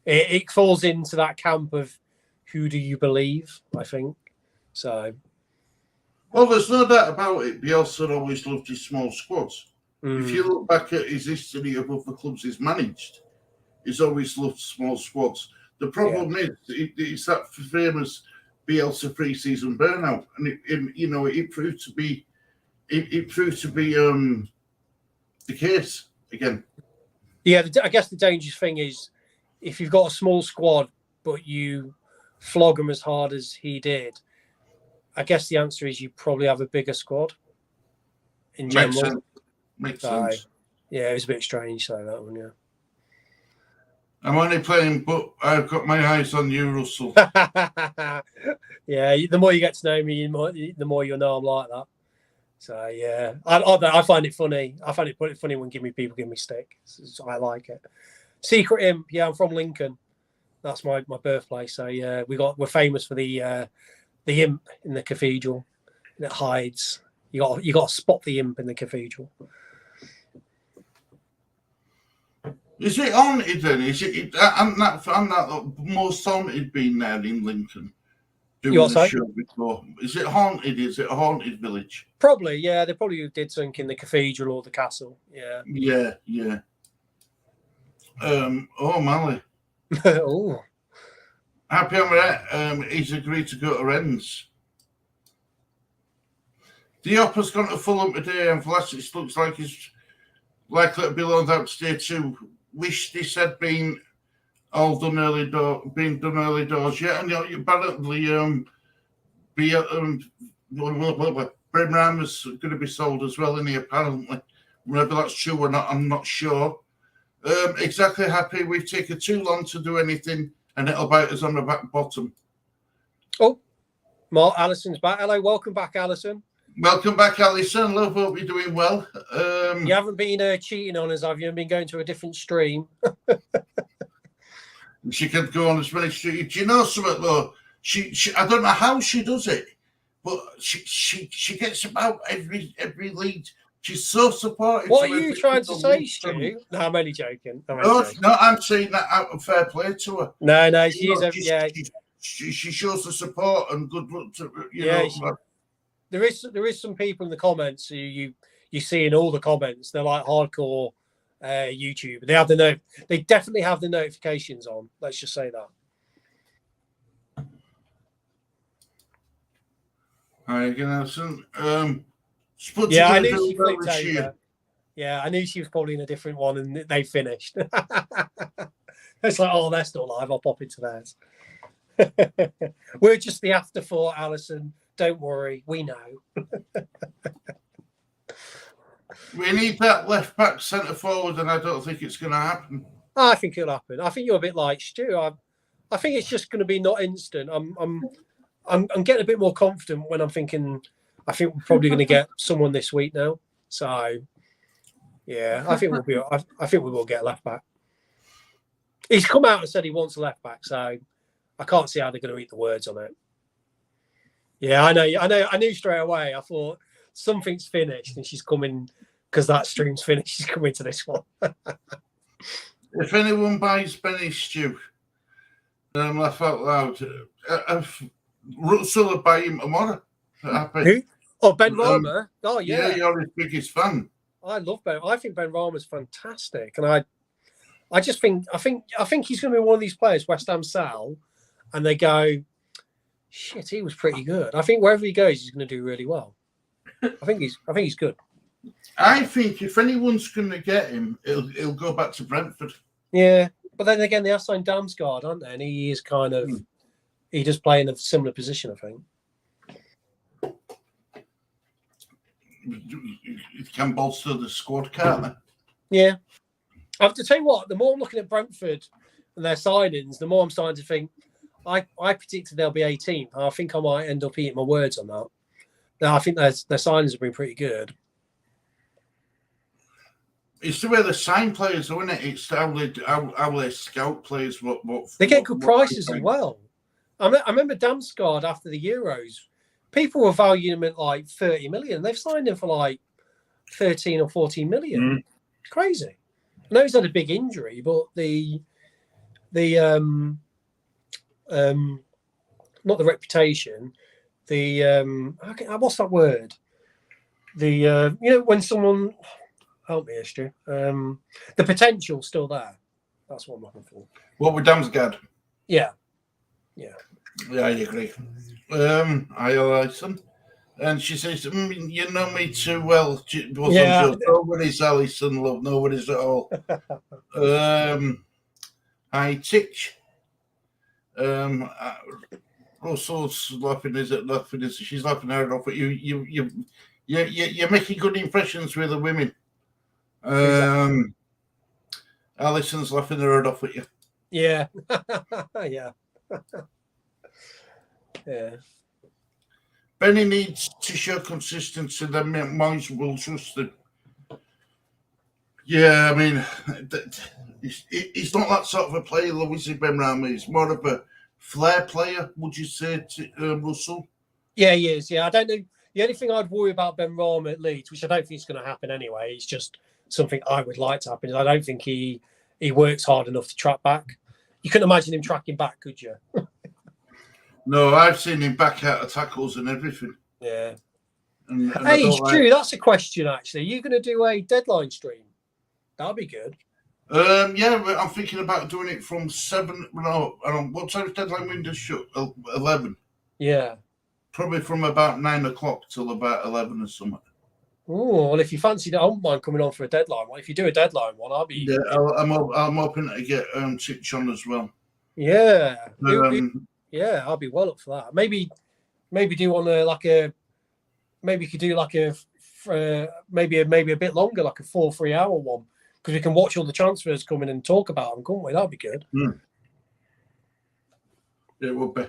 it falls into that camp of who do you believe, I think. So. Well, there's no doubt about it. Bielsa always loved his small squads. If you look back at his history of other clubs he's managed, he's always loved small squads. The problem is, it's that famous Bielsa pre-season burnout, and it proved to be the case again. Yeah, I guess the dangerous thing is if you've got a small squad, but you flog them as hard as he did. I guess the answer is you probably have a bigger squad in general. Makes sense. Yeah, it was a bit strange, so that one, yeah. I'm only playing, but I've got my eyes on you, Russell. Yeah, the more you get to know me, the more you'll know I'm like that. So, yeah, I find it funny. I find it funny when people give me stick. So I like it. Secret Imp, yeah, I'm from Lincoln. That's my birthplace. So, yeah, we're famous for the imp in the cathedral that hides. You got to spot the imp in the cathedral. Is it haunted then? I'm not the most haunted being there in Lincoln. Doing the show before. Is it haunted? Is it a haunted village? Probably, yeah. They probably did something in the cathedral or the castle. Yeah. Yeah. Mally. Oh. Happy I'm right. He's agreed to go to Rennes. Diop has gone to Fulham today, and Vlasic looks like he's likely to be loaned out today too. Wish this had been all done early doors. Yeah, and apparently Brimram is going to be sold as well, isn't he? Apparently, whether that's true or not, I'm not sure. Exactly happy. We've taken too long to do anything, and it'll bite us on the back bottom. Oh, Mark Allison's back. Hello, welcome back, Allison. Welcome back, Alison. Love, hope you're doing well. You haven't been cheating on us, have you? Been going to a different stream. She can go on as many streams. Do you know something though? She I don't know how she does it, but she gets about every lead She's so supportive. What to are you every trying to single say, week. Stu? No, I'm only joking. No, I'm saying that out of fair play to her. No, She shows the support and good luck to there is some people in the comments who you see in all the comments. They're like hardcore YouTube. They definitely have the notifications on. Let's just say that. Hi again, Alison. Yeah, I knew she flipped over. Yeah, I knew she was probably in a different one, and they finished. It's like, oh, they're still live. I'll pop into theirs. We're just the afterthought, Alison. Don't worry, we know. We need that left back centre forward, and I don't think it's going to happen. I think it'll happen. I think you're a bit like Stu. I think it's just going to be not instant. I'm getting a bit more confident when I'm thinking. I think we're probably going to get someone this week now. So, yeah, I think I think we will get a left back. He's come out and said he wants a left back, so I can't see how they're going to eat the words on it. Yeah, I knew straight away. I thought something's finished, and she's coming because that stream's finished. She's coming to this one. If anyone buys Benny Stew, laugh out loud. Russell will buy him tomorrow. Who? Oh, Ben Rama. Oh, yeah. Yeah, you're his biggest fan. I love Ben. I think Ben Rama's fantastic, and I just think he's going to be one of these players West Ham sell, and they go, shit, he was pretty good. I think wherever he goes, he's going to do really well. I think he's good. I think if anyone's going to get him, he'll go back to Brentford. Yeah, but then again, they have signed Damsgaard, aren't they? And he is kind of he does play in a similar position, I think. It can bolster the squad, can't they? Yeah. I have to tell you what, the more I'm looking at Brentford and their signings, the more I'm starting to think I predicted they'll be 18th. I think I might end up eating my words on that. No, I think their signings have been pretty good. It's the way they sign players, isn't it? It's how they scout players. They get good prices as well. I remember Damsgaard after the Euros. People were valuing him at like 30 million. They've signed him for like 13 or 14 million. It's crazy. I know he's had a big injury, but the not the reputation, what's that word? When someone help me, Stu. The potential's still there. That's what I'm looking for. What with Damsgaard? Yeah. I agree. I Alison, and she says, "You know me too well." Yeah. Nobody's Alison, love. Nobody's at all. Hi, Titch. Russell's laughing. She's laughing her off. But you're making good impressions with the women. Exactly. Alison's laughing her head off at you. Yeah. Yeah. Yeah. Benny needs to show consistency, then Moyes will trust him. Yeah, I mean, he's not that sort of a player, though, is he, Ben Rama? He's more of a flair player, would you say, to Russell? Yeah, he is. Yeah, I don't know. The only thing I'd worry about Ben Rama at Leeds, which I don't think is going to happen anyway, it's just something I would like to happen. I don't think he works hard enough to track back. You couldn't imagine him tracking back, could you? No, I've seen him back out of tackles and everything. Yeah. And hey, Stu, that's a question, actually. Are you going to do a deadline stream? That'd be good. Yeah, I'm thinking about doing it from 7. No, what time is deadline window shut? 11. Yeah. Probably from about 9 o'clock till about 11 or something. Oh, well, if you fancy that, I wouldn't mind coming on for a deadline one. If you do a deadline one, I'll be. Yeah, I'm hoping to get Titch on as well. Yeah. Yeah, I'll be well up for that. Maybe do on maybe you could do like maybe a bit longer, like a 4-3 hour one, because we can watch all the transfers come in and talk about them, couldn't we? That'd be good. It would be.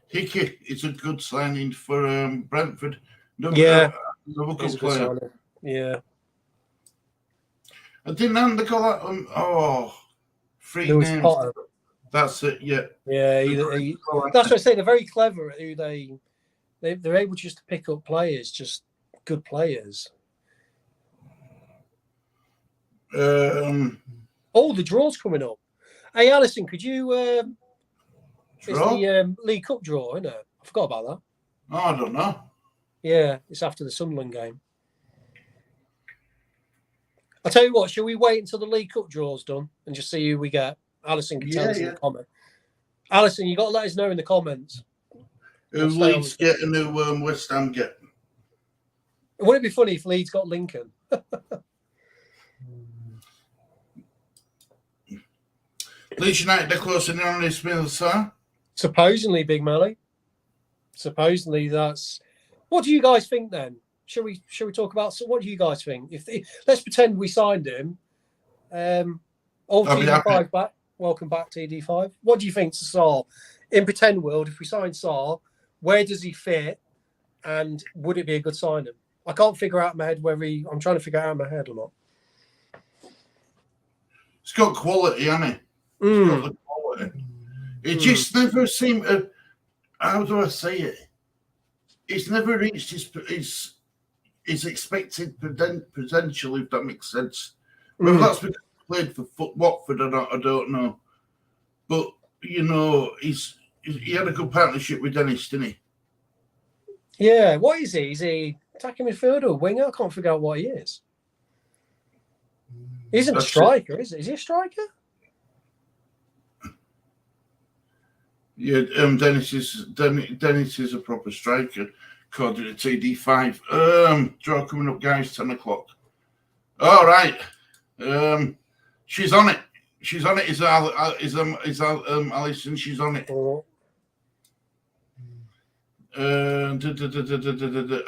Hickey is a good signing for Brentford. Yeah, good player. Yeah. I didn't they got that 3 Lewis names. Potter. That's it. Yeah. Yeah. That's what I say. They're very clever at who they're able just to pick up players, just good players. Oh, the draw's coming up. Hey, Alison, could you? It's Draw? the League Cup draw, isn't it? I forgot about that. Oh, I don't know. Yeah, it's after the Sunderland game. I'll tell you what, shall we wait until the League Cup draw's done and just see who we get? Alison can tell us in the comment. Alison, you got to let us know in the comments. Who Leeds get and who West Ham get. Wouldn't it be funny if Leeds got Lincoln? Leeds United, they're closing in on this middle, sir. Supposedly, Big Mally. Supposedly, that's. What do you guys think then? Shall we talk about? So what do you guys think? Let's pretend we signed him. TD5 back. Welcome back, TD5. What do you think to Saar? In pretend world, if we sign Saar, where does he fit? And would it be a good signing? I can't figure out in my head whether I'm trying to figure out in my head or not. It's got quality, hasn't it? It's got the quality. It just never seemed to. How do I say it? It's never reached his expected potential, if that makes sense. Whether that's because he played for Watford or not, I don't know. But you know, he had a good partnership with Dennis, didn't he? Yeah. What is he? Is he attacking midfielder or winger? I can't figure out what he is. He isn't a striker, is he? Is he a striker? Yeah, Dennis is a proper striker, according to TD5. Draw coming up, guys, 10 o'clock. All right. She's on it. She's on it. Is Alison? She's on it.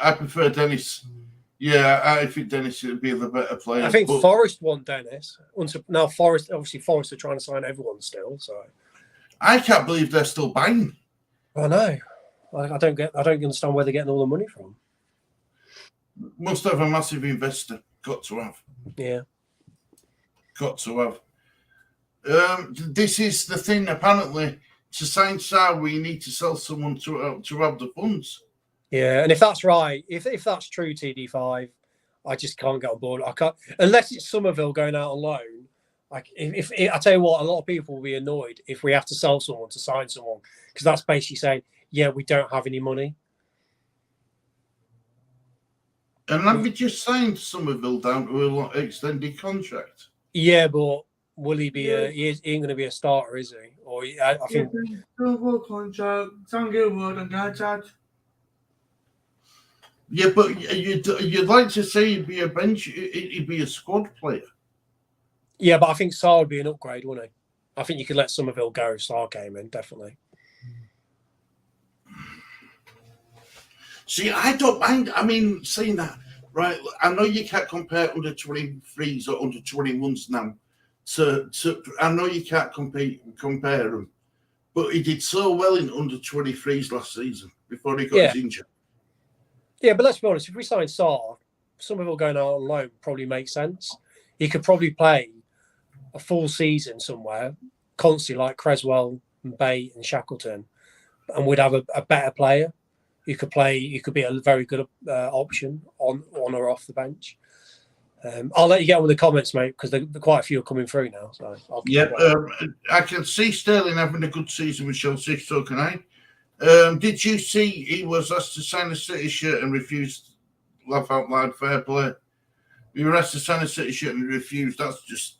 I prefer Dennis. Yeah, I think Dennis would be the better player. I think Forest want Dennis. Now Forest are trying to sign everyone still. So I can't believe they're still buying. I know. I don't understand where they're getting all the money from. Must have a massive investor. Got to have. Yeah. Got to have. This is the thing. Apparently, to sign Saar, we need to sell someone to have the funds. Yeah, and if that's right, if that's true, TD5, I just can't get on board. I can't unless it's Somerville going out on loan. Like if I tell you what, a lot of people will be annoyed if we have to sell someone to sign someone because that's basically saying, yeah, we don't have any money. And have we just signed Somerville down to an extended contract? Yeah, but will he be? He ain't going to be a starter, is he? Or I think. Contract, don't get a word on that. Yeah, but you'd like to say he'd be a bench. He'd be a squad player. Yeah, but I think Saar would be an upgrade, wouldn't he? I think you could let Somerville go if Saar came in, definitely. See, I don't mind. I mean, saying that, right? I know you can't compare under 23s or under 21s now. I know you can't compare them, but he did so well in under 23s last season before he got his injury. Yeah, but let's be honest. If we sign Saar, Somerville going out on loan probably makes sense. He could probably play a full season somewhere, constantly like Creswell and Bate and Shackleton, and we'd have a better player. You could be a very good option on or off the bench. I'll let you get on with the comments, mate, because quite a few are coming through now. So I can see Sterling having a good season with Chelsea, so can I. Did you see he was asked to sign a City shirt and refused? Laugh out loud, fair play. We were asked to sign a City shirt and refused. That's just.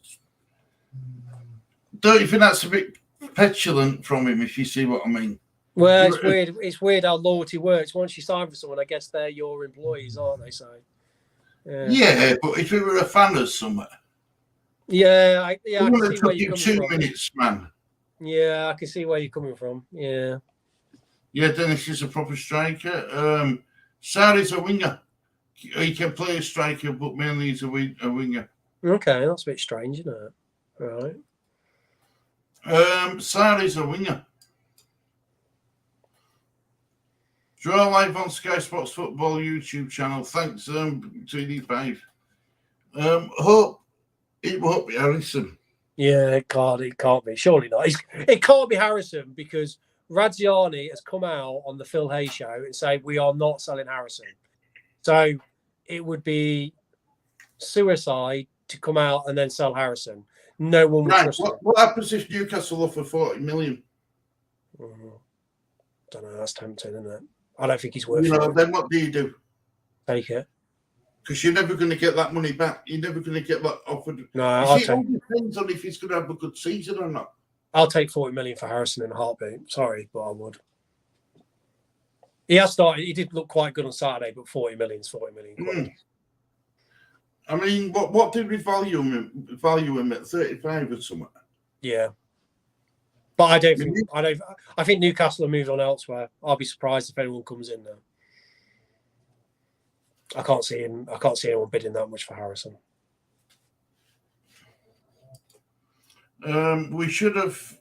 Don't you think that's a bit petulant from him, if you see what I mean? Well, it's weird. It's weird how loyalty works. Once you sign for someone, I guess they're your employees, aren't they? So. Yeah, but if we were a fan of somewhere. Yeah, I can see where you're coming 2 minutes, man. Yeah, I can see where you're coming from. Yeah. Yeah, Dennis is a proper striker. Saar is a winger. He can play a striker, but mainly he's a winger. Okay, that's a bit strange, isn't it? Right. Saar is a winger. Draw live on Sky Sports Football YouTube channel. Thanks, TD5. Hope it won't be Harrison. Yeah, it can't be. Surely not. It can't be Harrison because Radziani has come out on the Phil Hay show and said we are not selling Harrison. So it would be suicide to come out and then sell Harrison. No one would Right. trust him. What happens if Newcastle offer 40 million? Don't know. That's tempting, isn't it? I don't think he's worth You know, it. then what do you do? Take it. Because you're never going to get that money back. You're never going to get that offered. No, I'll it all depends on if he's going to have a good season or not. I'll take 40 million for Harrison in a heartbeat. Sorry, but I would. He has started. He did look quite good on Saturday, but 40 million is 40 million. I mean, what did we value him at 35 or something? Yeah, but I don't think. I think Newcastle have moved on elsewhere. I'll be surprised if anyone comes in there. I can't see anyone bidding that much for Harrison. We should have.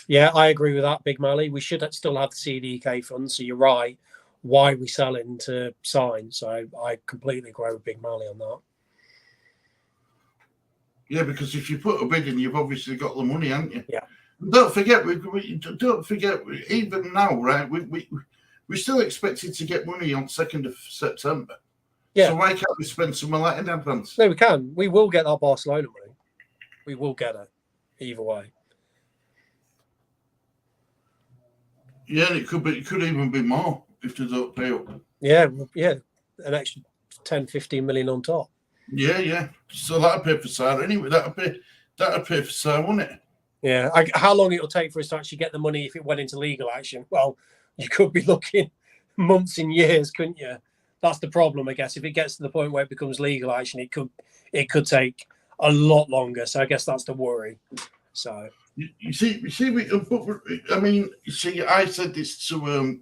Yeah, I agree with that, BigMallys. We should still have the CDK fund. So you're right. Why are we selling to sign? So I completely agree with BigMallys on that. Yeah, because if you put a bid in, you've obviously got the money, haven't you? Yeah. Don't forget, even now, right? We still expected to get money on 2nd of September. Yeah. So why can't we spend some of that in advance? No, we can. We will get that Barcelona money. We will get it either way. Yeah, and it could even be more if they don't pay up. Yeah, an extra 10, 15 million on top. Yeah. So that'll pay for Sarah anyway. That'll pay for Sarah, won't it? Yeah. How long it'll take for us to actually get the money if it went into legal action? Well, you could be looking months and years, couldn't you? That's the problem, I guess. If it gets to the point where it becomes legal action, it could take a lot longer. So I guess that's the worry. So you see, I mean, you see, I said this to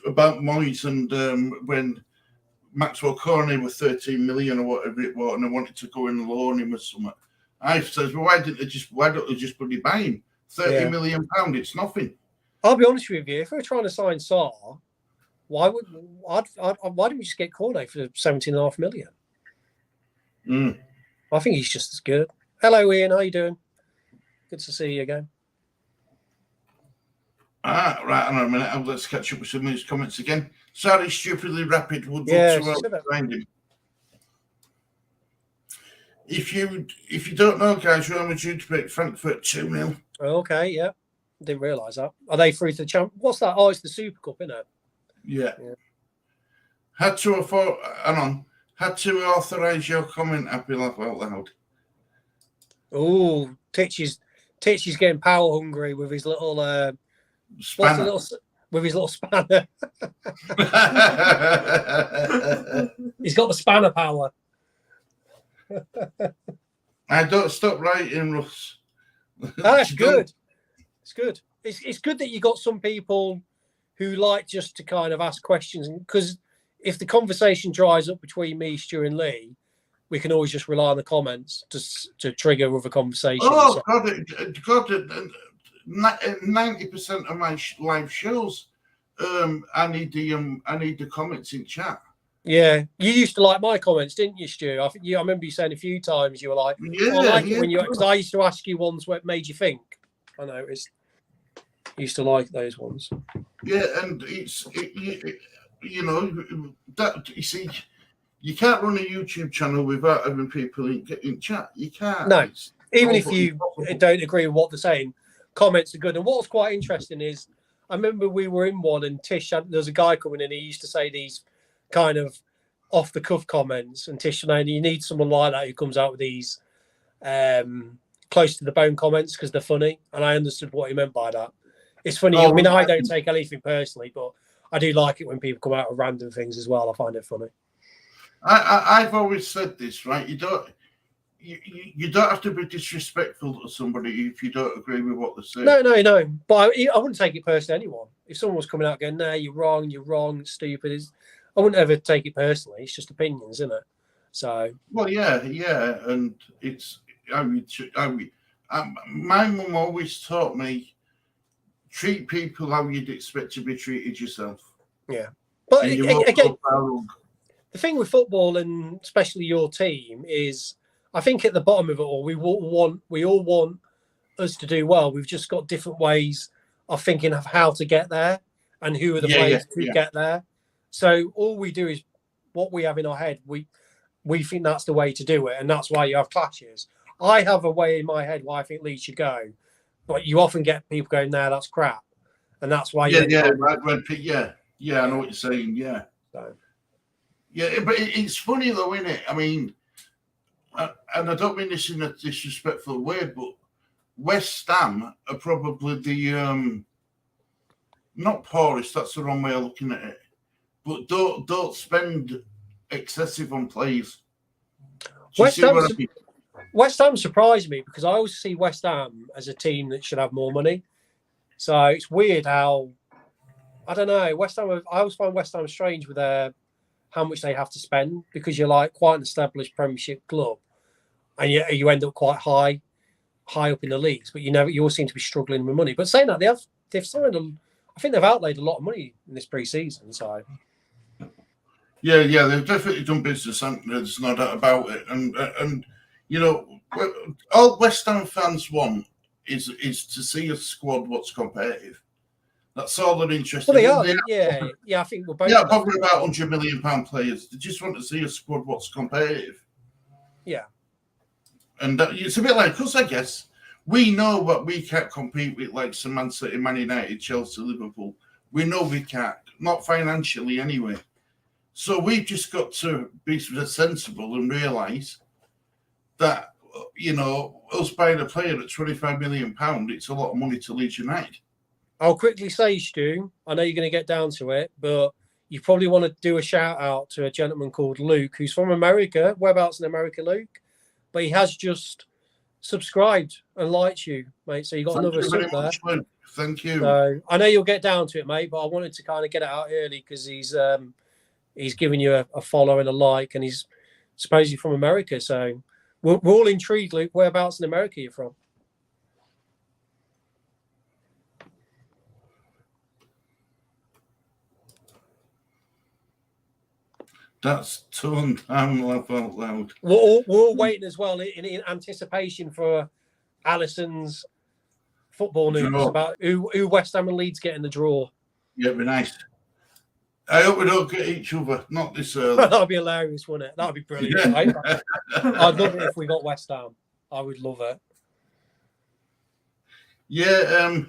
about Moyes and when Maxwell Cornet was 13 million or whatever it was, and I wanted to go in and loan him or something. I said, well, why don't they just bloody buy him? 30 million pound, it's nothing. I'll be honest with you. If we're trying to sign Sarr, why didn't we just get Cornet for 17.5 million? I think he's just as good. Hello, Ian. How you doing? Good to see you again. Right, hang on a minute. Let's catch up with some of his comments again. Sorry, stupidly rapid. Would Yeah, love to find him. If you don't know, guys, Real Madrid to beat Frankfurt 2-0. Okay, yeah. Didn't realise that. Are they through to the champ? What's that? Oh, it's the Super Cup, isn't it? Yeah. Had to authorise your comment. Happy laugh out loud. Oh, Titch is getting power hungry with his little Spanner. With his little spanner. He's got the spanner power. I don't stop writing, Russ. That's good. It's good. It's good that you got some people who like just to kind of ask questions, because if the conversation dries up between me, Stu, and Lee, we can always just rely on the comments to trigger other conversations. Oh, God, 90% of my live shows, I need the comments in chat. Yeah, you used to like my comments, didn't you, Stu? I remember you saying a few times you were like, I like it when you, because I used to ask you ones what made you think. I noticed. You used to like those ones. Yeah, and you see, you can't run a YouTube channel without having people in chat. You can't. No, even if you don't agree with what they're saying, comments are good. And what's quite interesting is, I remember we were in one and Tish, there's a guy coming in, he used to say these kind of off the cuff comments, and Tish and you need someone like that who comes out with these close to the bone comments because they're funny. And I understood what he meant by that. It's funny. I mean, I don't take anything personally, but I do like it when people come out with random things as well. I find it funny. I've always said this, right? You don't have to be disrespectful to somebody if you don't agree with what they say. No. But I wouldn't take it personally to anyone. If someone was coming out going, "No, you're wrong, it's stupid," I wouldn't ever take it personally. It's just opinions, isn't it? So. Well, yeah, and it's my mum always taught me, treat people how you'd expect to be treated yourself. Yeah, but again, the thing with football, and especially your team, is I think at the bottom of it all, we all want us to do well. We've just got different ways of thinking of how to get there and who are the ways to get there. So all we do is what we have in our head. we think that's the way to do it, and that's why you have clashes. I have a way in my head why I think Leeds should go, but you often get people going, "No, that's crap," and that's why. Yeah, I know what you're saying. Yeah, So. yeah, but it's funny though, isn't it? I mean, and I don't mean this in a disrespectful way, but West Ham are probably the not poorest. That's the wrong way of looking at it. But don't spend excessive on players. West Ham surprised me because I always see West Ham as a team that should have more money. So it's weird how, I don't know, West Ham. I always find West Ham strange with how much they have to spend, because you're like quite an established Premiership club, and you end up quite high up in the leagues, but you all seem to be struggling with money. But saying that, they've signed I think they've outlaid a lot of money in this pre-season. So. Yeah, they've definitely done business, and there's no doubt about it. And you know, all West Ham fans want is to see a squad what's competitive. That's all they're interested in. Well, they are. Yeah. I think we're both. Yeah, probably about £100 million players. They just want to see a squad what's competitive. Yeah. And it's a bit like us, I guess. We know what we can't compete with, like Man City, Man United, Chelsea, Liverpool. We know we can't, not financially anyway. So we've just got to be sensible and realise that, you know, us buying a player at £25 million, it's a lot of money to Leeds United. I'll quickly say, Stu, I know you're going to get down to it, but you probably want to do a shout out to a gentleman called Luke, who's from America. Whereabouts in America, Luke? But he has just subscribed and liked you, mate. So you got another sub there. Luke. Thank you. So I know you'll get down to it, mate, but I wanted to kind of get it out early because he's giving you a follow and a like, and he's supposedly from America. So we're all intrigued, Luke. Whereabouts in America are you from? That's turned down laugh out loud. We're all waiting as well in anticipation for Alison's football news about who West Ham and Leeds get in the draw. Yeah, it'd be nice. I hope we don't get each other, not this early. That'd be hilarious, wouldn't it? That'd be brilliant. Yeah. I'd love it if we got West Ham. I would love it. Yeah,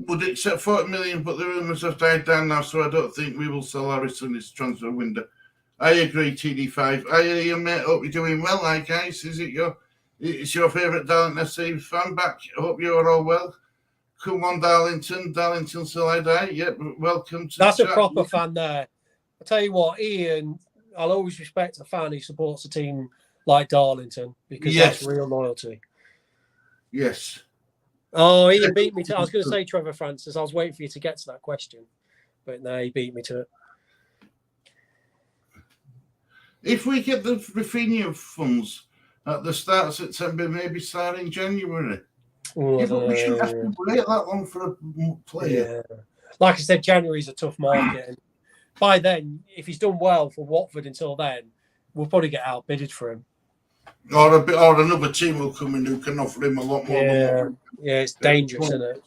would accept 40 million, but the rumours have died down now, so I don't think we will sell Harrison this transfer window. I agree, TD5. Hi, Ian, mate. Hope you're doing well. Hi, guys. It's your favourite Darlington FC fan back. I hope you are all well. Come on, Darlington. Darlington till I die. Yep, welcome to That's a proper fan there. I tell you what, Ian, I'll always respect a fan who supports a team like Darlington, because that's real loyalty. Yes. Oh, Ian beat me to. I was going to say Trevor Francis. I was waiting for you to get to that question, but no, he beat me to it. If we get the Rafinha funds at the start of September, maybe start in January. Yeah, but we shouldn't have to wait that long for a player. Yeah. Like I said, January's a tough market. And by then, if he's done well for Watford until then, we'll probably get outbidded for him. Or another team will come in who can offer him a lot more. Yeah, it's dangerous, isn't it?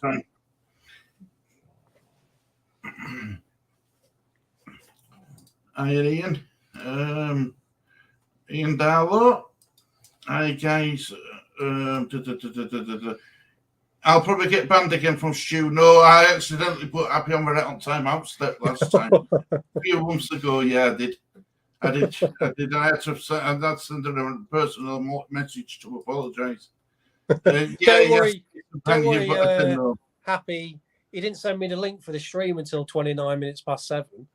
Hi, Ian. Ian Darlow. Hi, guys. I'll probably get banned again from Stu. No, I accidentally put Happy on Red on timeout step last time. A few months ago, yeah, I did. I had to send a personal message to apologise. Don't worry, Happy. He didn't send me the link for the stream until 29 minutes past 7.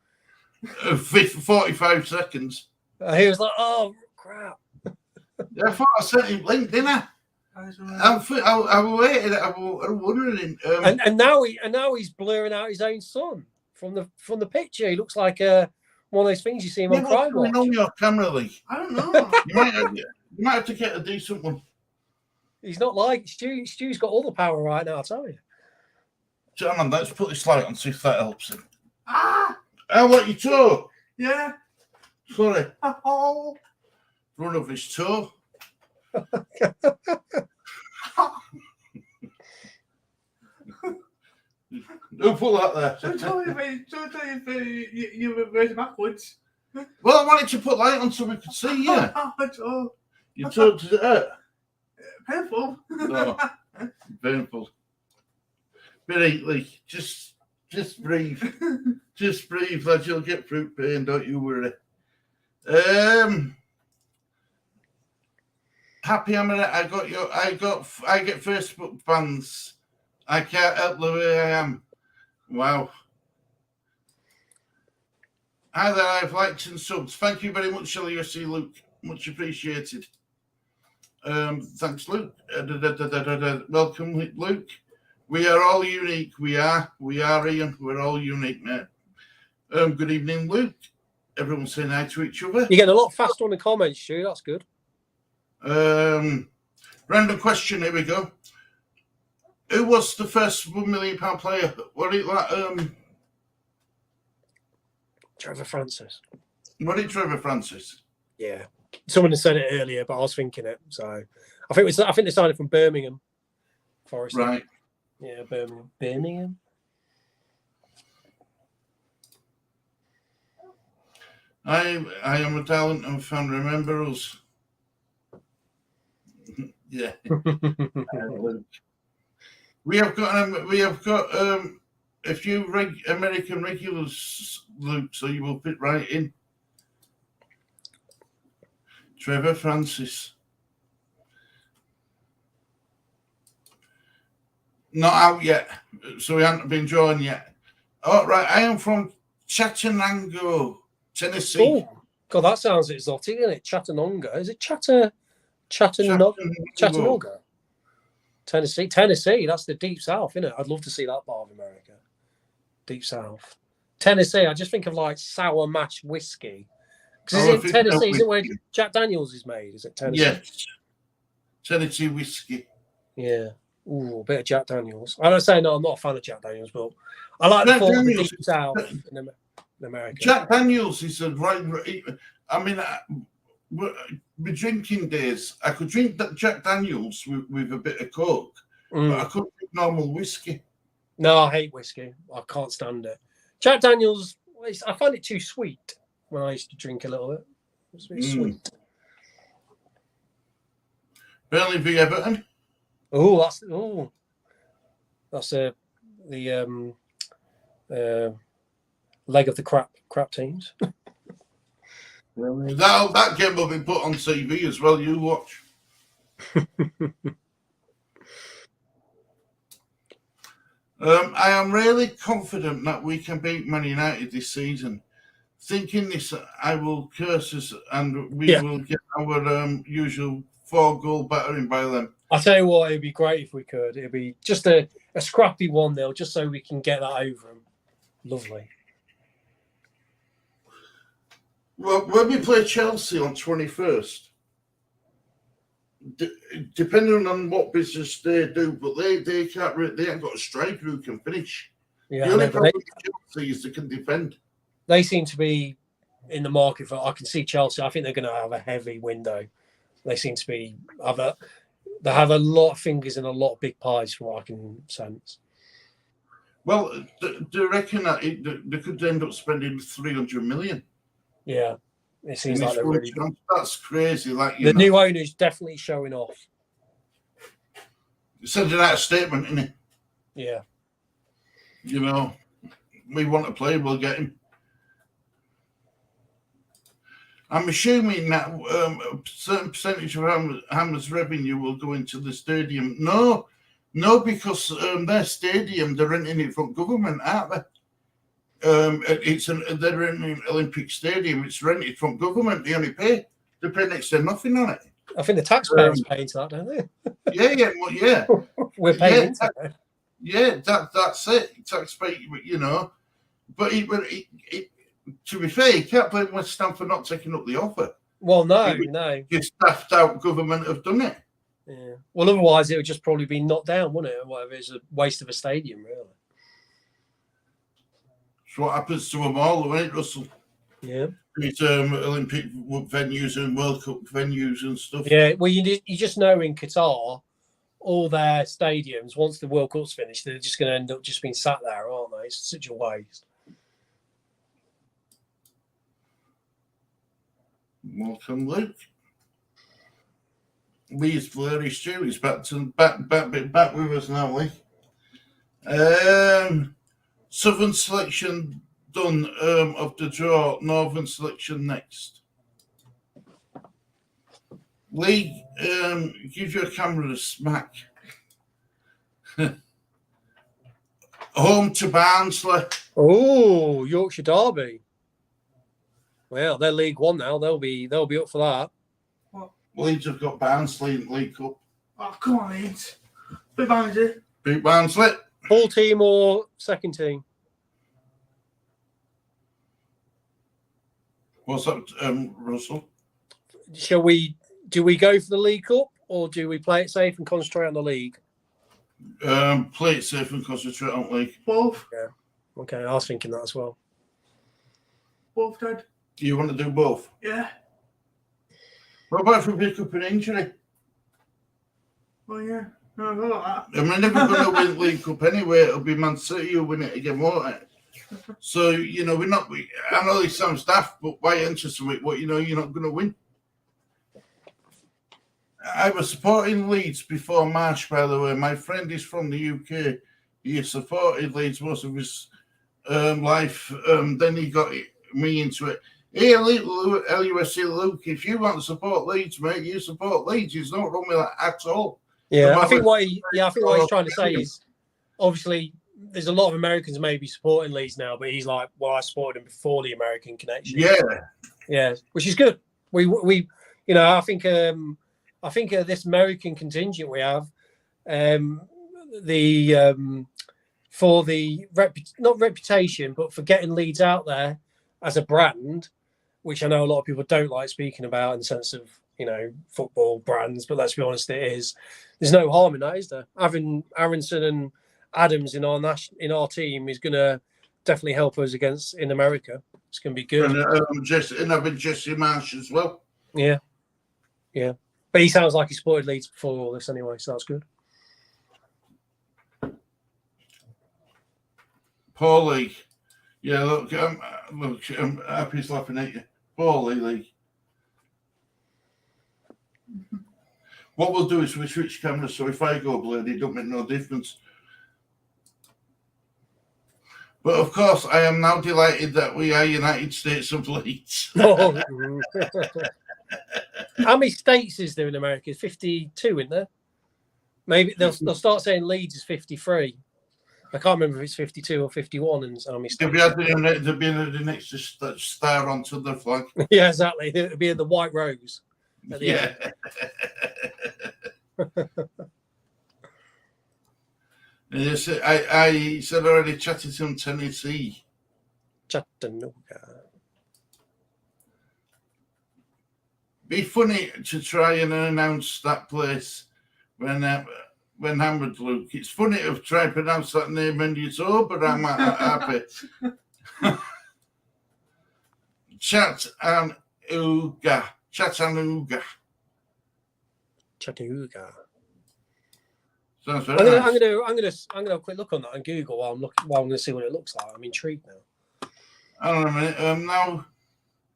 45 seconds. He was like, "Oh crap!" I thought I sent him link, didn't I? I waited. I'm wondering. And now he's blurring out his own son from the picture. He looks like one of those things you see him on Crime Watch. What's going on your camera, Lee? I don't know. you might have to get a decent one. He's not like Stu. Stu's got all the power right now, I tell you. Gentlemen, let's put this light on, see if that helps him. Ah! I want your toe. Yeah. Sorry. Oh. Run of his toe. Who put that there? Don't tell you if you were raised backwards. Well, I wanted to put light on so we could see you. Oh, You told it out. painful. Oh, painful. But just breathe. Just breathe, lad. You'll get through pain, don't you worry. Happy Hammer, I get Facebook bans. I can't help the way I am. Wow. Hi there, I've liked and subs. Thank you very much, LUSC Luke. Much appreciated. Thanks, Luke. Welcome, Luke. We are all unique. We are Ian. We're all unique, mate. Good evening, Luke. Everyone's saying hi to each other. You're getting a lot faster on the comments, Stu. That's good. Random question. Here we go. Who was the first £1 million player? Was it like Trevor Francis. Was it Trevor Francis? Yeah. Someone said it earlier, but I was thinking it. So I think they signed it from Birmingham. Forest. Right. Yeah, Birmingham. I am a talent and fan. Remember us? Yeah. We have got a few American regulars, Luke, so you will fit right in. Trevor Francis. Not out yet, so we haven't been drawn yet. Oh, right. I am from Chattanooga, Tennessee. Oh, God, that sounds exotic, isn't it? Chattanooga. Is it Chattanooga? Tennessee. That's the deep south, isn't it? I'd love to see that part of America. Deep south. Tennessee. I just think of like sour mash whiskey. Because is it Tennessee? Is it where Jack Daniels is made? Is it Tennessee? Yes. Tennessee whiskey. Yeah. Ooh, a bit of Jack Daniels. I don't say no, I'm not a fan of Jack Daniels, but I like the thought of the deep south in America. Jack Daniels is a right. I mean, my drinking days, I could drink that Jack Daniels with a bit of Coke, but I couldn't drink normal whiskey. No, I hate whiskey. I can't stand it. Jack Daniels, I find it too sweet when I used to drink a little bit. It's a bit sweet. Burnley v Everton. That's the leg of the crap teams. That game will be put on TV as well. You watch. I am really confident that we can beat Man United this season. Thinking this, I will curse us, and we will get our usual 4-goal battering by them. I'll tell you what, it'd be great if we could. It'd be just a scrappy 1-0, just so we can get that over them. Lovely. Well, when we play Chelsea on 21st, depending on what business they do, but they can't. They haven't got a striker who can finish. Yeah, the only problem with Chelsea is they can defend. They seem to be in the market for. I can see Chelsea. I think they're going to have a heavy window. They seem to be they have a lot of fingers in a lot of big pies, from what I can sense. Well, do you reckon that they could end up spending 300 million? Yeah, it seems like they're really. That's crazy. Like the new owner's definitely showing off. Sending out a statement, isn't it? Yeah. You know, we want to play, we'll get him. I'm assuming that a certain percentage of Hammer's revenue will go into the stadium. No, because their stadium, they're renting it from government, aren't they? They're renting an Olympic Stadium. It's rented from government. They only pay. They pay next to nothing on it. I think the taxpayers pay into that, don't they? Yeah. We're paying into it. Yeah, that's it. Taxpayer, you know. But to be fair, you can't blame West Ham for not taking up the offer. Well, no. Your staffed out government have done it. Yeah. Well, otherwise it would just probably be knocked down, wouldn't it? Whatever. It's a waste of a stadium, really. It's what happens to them all, isn't it, Russell? Yeah. It's Olympic venues and World Cup venues and stuff. Yeah. Well, you just know in Qatar, all their stadiums, once the World Cup's finished, they're just going to end up just being sat there, aren't they? It's such a waste. Welcome, Luke. Lee's blurry Stu is back with us now, Lee. Southern selection done of the draw. Northern selection next. Lee, give your camera a smack. Home to Barnsley. Oh, Yorkshire Derby. Well, they're League One now. They'll be up for that. Leeds have got Barnsley in the League Cup. Oh, come on, Leeds. Beat Barnsley. Beat Barnsley. Full team or second team? What's that, Russell? Do we go for the League Cup or do we play it safe and concentrate on the league? Play it safe and concentrate on league. Both. Yeah. Okay, I was thinking that as well. Both, Dad. You want to do both? Yeah. What about if we pick up an injury? Well, yeah. No, I got that. I mean, if we're going to win League Cup anyway, it'll be Man City who win it again, won't it? So, I know this sounds daft, but why enter to it? What, you're not going to win? I was supporting Leeds before March, by the way. My friend is from the UK. He supported Leeds most of his life. Then he got me into it. Hey, LUSC Luke, if you want to support Leeds, mate, you support Leeds. There's no wrong with that at all. Yeah, I think what he's trying to say is, obviously, there's a lot of Americans maybe supporting Leeds now, but he's like, well, I supported him before the American connection. Yeah, which is good. We I think this American contingent we have, for the not reputation, but for getting Leeds out there as a brand, which I know a lot of people don't like speaking about in the sense of, football brands, but let's be honest, it is. There's no harm in that, is there? Having Aronson and Adams in our team is going to definitely help us in America. It's going to be good. And having Jesse Marsh as well. Yeah. But he sounds like he supported Leeds before all this anyway, so that's good. Paulie. Yeah, look, I'm happy he's laughing at you. Paulie, Lee. What we'll do is we switch cameras, so if I go blurred, it don't make no difference. But of course, I am now delighted that we are United States of Leeds. How many states is there in America? 52, isn't there? Maybe they'll start saying Leeds is 53. I can't remember if it's 52 or 51 and how many states. They'll be the next star onto the flag. Yeah, exactly. It'll be in the white rose. Yeah. Yes, I said already chatted to him, Tennessee. Chattanooga. Be funny to try and announce that place when hammered, Luke. It's funny to try and pronounce that name and it's over, but I'm happy. Chattanooga. Chattanooga. Sounds I'm very nice. gonna have a quick look on that on Google while I'm gonna see what it looks like. I'm intrigued now. Hang on a minute. Now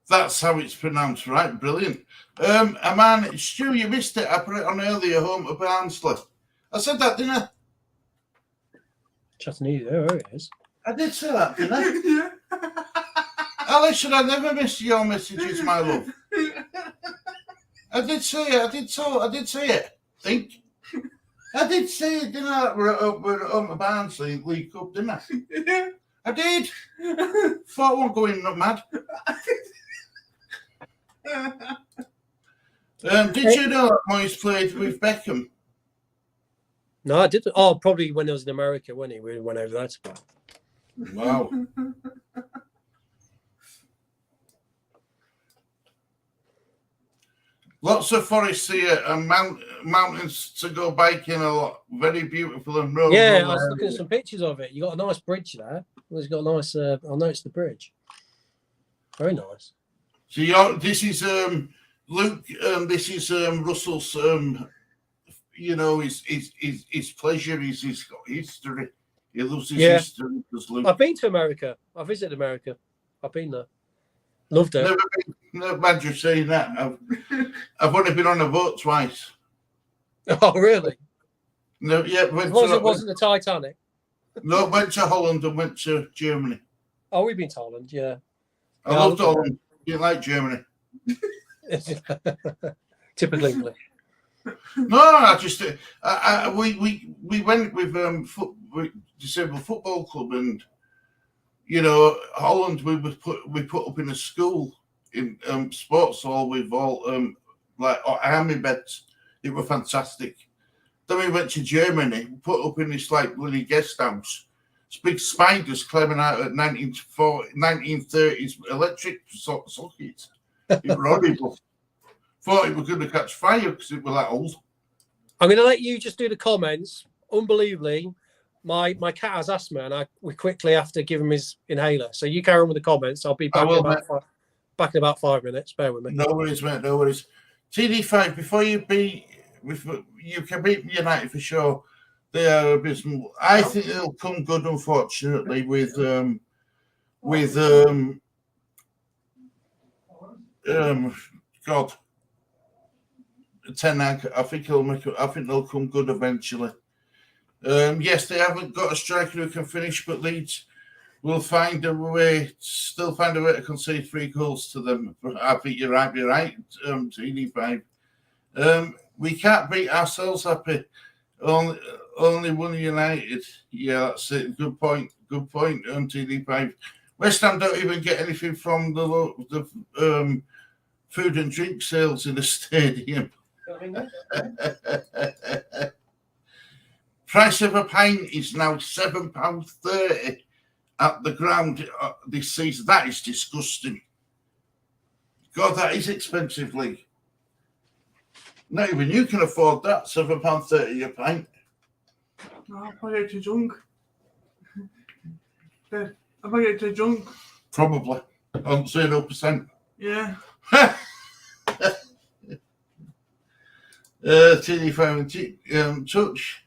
that's how it's pronounced, right? Brilliant. Man, Stu, you missed it. I put it on earlier. Home to Barnsley. I said that, didn't I? Chattanooga, there it is. I did say that, didn't I? Yeah. Alicia, I never missed your messages, my love. I did say it. I did say it. Think. I did say it, didn't I? We're on the Barnsley League Cup, didn't I? Yeah. I did. Thought I wasn't going mad. Did you know that Moyes played with Beckham? No, I didn't. Oh, probably when I was in America, when we went over there to play. Wow. Lots of forests here and mountains to go biking a lot. Very beautiful and rolling. Yeah, I was looking at some pictures of it. You got a nice bridge there. It's got a nice. I noticed the bridge. Very nice. So this is Luke. This is Russell's. His pleasure is his history. He loves his history. Luke. I've been to America. I visited America. I've been there. Loved it. No, man, you're saying that. I've only been on a boat twice. Oh, really? No, yeah, As long as it wasn't the Titanic. No, went to Holland and went to Germany. Oh, we've been to Holland, yeah. I loved Holland. Didn't like Germany. Typical English. No, I just we went with disabled football club, and Holland we put up in a school in sports hall with all like army beds. It was fantastic. Then we went to Germany, put up in this like bloody guest house. It's big spiders climbing out at 1930s electric sockets. It was horrible. Thought it was going to catch fire because it was that old. I'm going to let you just do the comments. Unbelievably, my cat has asthma, and we quickly have to give him his inhaler. So you carry on with the comments. I'll be back in about 5 minutes. Bear with me. No worries, mate. No worries. TD5, before you can beat United for sure. They are abysmal. I think it'll come good, unfortunately, with God. Ten Hag, I think they'll come good eventually. Yes, they haven't got a striker who can finish, but Leeds will find a way to concede 3 goals to them. I think you're right. TD5. We can't beat ourselves happy. Only one United. Yeah, that's it. Good point. TD5. West Ham don't even get anything from the food and drink sales in the stadium. Price of a pint is now £7.30 at the ground this season. That is disgusting. God, that is expensive, Lee. Not even you can afford that. £7.30 a pint. No, I might get too drunk. I might get too drunk. Probably on 0%. Yeah. TD5 Touch.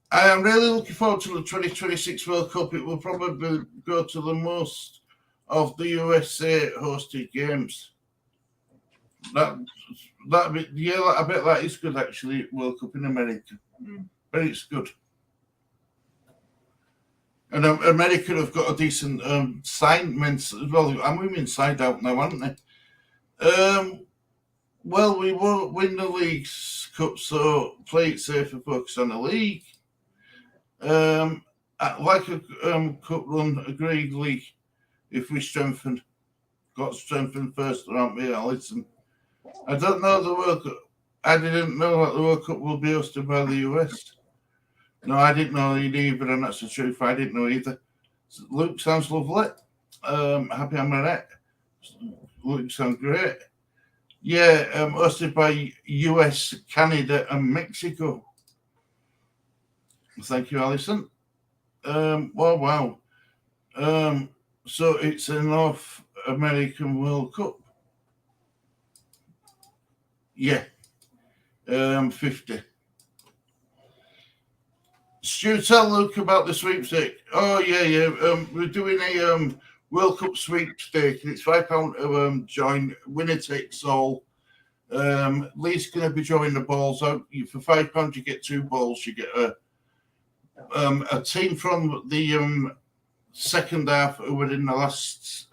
I am really looking forward to the 2026 World Cup. It will probably go to the most of the USA hosted games. I bet that is good actually. World Cup in America, but it's good. And America have got a decent men's as well. I'm women's side out now, aren't they? Well, we won't win the League Cup, so play it safe and focus on the league. Like a cup run, agreed, League. If we got strengthened first, aren't we, Alison? I don't know the World Cup. I didn't know that the World Cup will be hosted by the US. No, I didn't know either, and that's the truth. I didn't know either. Luke sounds lovely. Happy I'm at it. Luke sounds great. Yeah, hosted by US, Canada, and Mexico. Thank you, Alison. Wow. So it's a North American World Cup. Yeah. 50. Stu, tell Luke about the sweepstake. Oh, yeah. We're doing a World Cup sweepstake, and it's £5 to join. Winner takes all. Lee's going to be drawing the balls out. For £5, you get 2 balls. You get a team from the second half who were in the last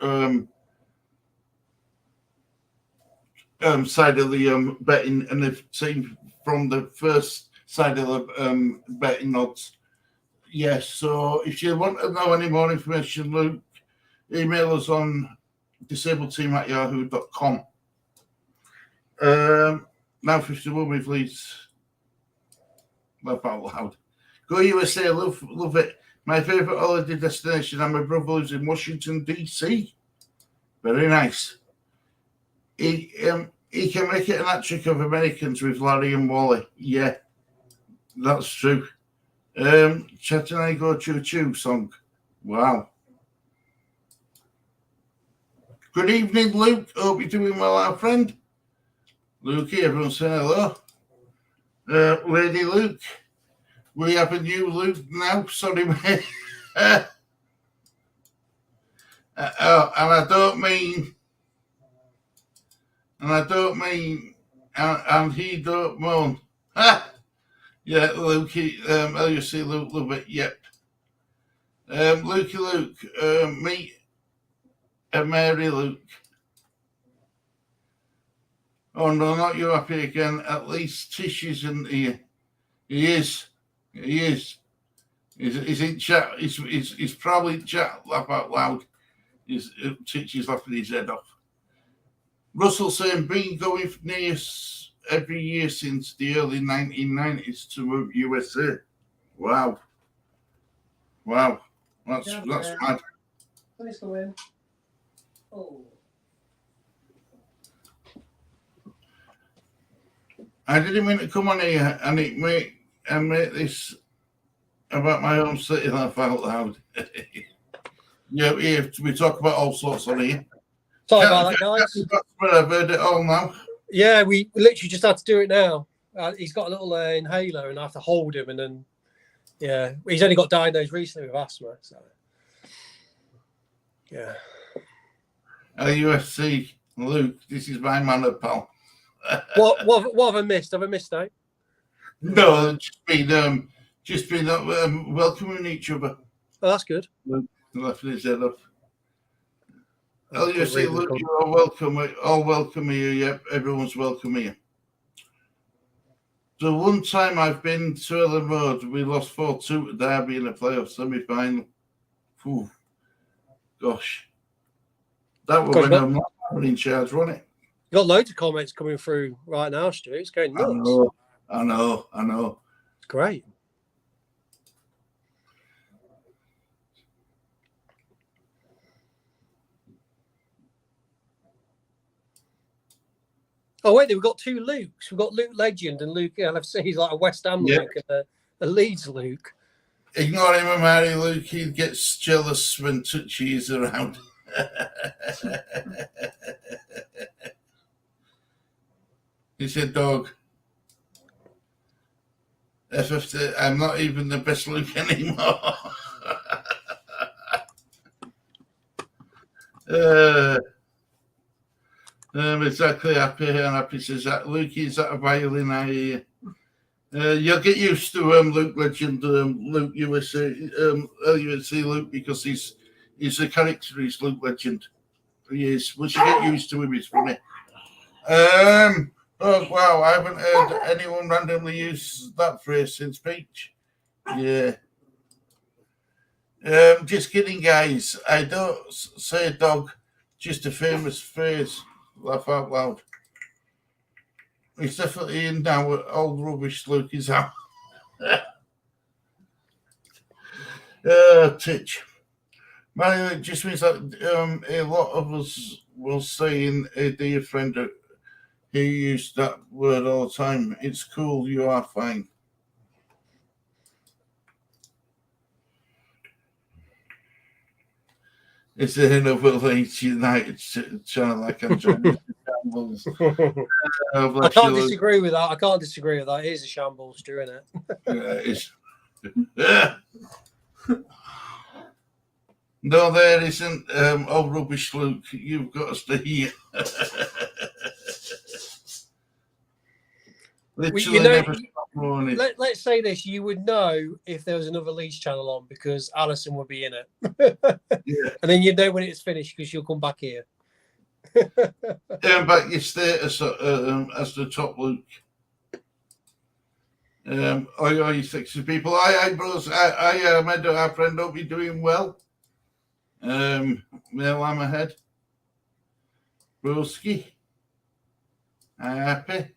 side of the betting, and the team from the first side of the betting odds. Yes, so if you want to know any more information, Luke, email us on disabledteam@yahoo.com. Now 51 with Leeds. Laugh out loud. Go USA, love it. My favourite holiday destination, and my brother lives in Washington, D.C. Very nice. He can make it an hat-trick of Americans with Larry and Wally. Yeah, that's true. Chat and I go choo-choo song. Wow. Good evening, Luke. Hope you're doing well, our friend. Lukey, everyone say hello. Lady Luke. We have a new Luke now. Sorry, mate. And I don't mean and I don't mean, and he don't moan. Ha! Yeah, Lukey, LUC Luke, love it, yep. Lukey Luke, meet Mary Luke. Oh no, not you happy again. At least Titch isn't here. He is. He is. He's in chat. He's probably in chat. Laugh out loud. Titch is laughing his head off. Russell saying, been going near every year since the early 1990s to move USA. Wow. Wow. That's mad. Please go in. Oh. I didn't mean to come on here and make this about my own city laugh out loud. Yeah, we talk about all sorts on here. Sorry about that, guys. I've heard it all now. Yeah, we literally just had to do it now. He's got a little inhaler, and I have to hold him, and then he's only got diagnosed recently with asthma. So yeah. LUFC Luke, this is my manner, pal. What have I missed? Have I missed out? No, just been welcoming each other. Oh, that's good. Laughing his head off. LUFC Luke, you are welcome. All welcome here. Yep, everyone's welcome here. So one time I've been to Ellen Road, we lost 4-2 to Derby in a playoff semi-final. Ooh, gosh. That was when I'm not in charge, wasn't it? You got loads of comments coming through right now, Stu. It's going nuts. I know. It's great. Oh, wait, we've got two Lukes. We've got Luke Legend and Luke LFC. He's like a West Ham Luke and a Leeds Luke. Ignore him, Mary Luke. He gets jealous when Titch is around. He's a dog. FFT, I'm not even the best Luke anymore. Exactly happy and happy says that Luke is at a violin. You'll get used to Luke Legend, Luke USA, LUFC Luke, because he's a character. He's Luke Legend. He is. Once you get used to him, he's funny. Oh wow! I haven't heard anyone randomly use that phrase since Peach. Yeah. Just kidding, guys. I don't say dog. Just a famous phrase. Laugh out loud. He's definitely in now. Old rubbish Luke is out. Titch. Man, it just means that a lot of us will say in a dear friend who used that word all the time. It's cool, you are fine. It's another Leeds United channel like I'm trying to shambles. I can't disagree with that. It is a shambles, Stu, isn't it? Yeah, it is. No, there isn't. Oh, rubbish, Luke. You've got to stay here. Literally let's say this. You would know if there was another Leeds channel on because Alison would be in it. Yeah. And then you'd know when it's finished because she'll come back here. Turn back your status as the top Luke. All you sexy people. Hi, bros. Hi, Meadow, our friend. Hope you're doing well. Mail I'm ahead. Broski. Happy.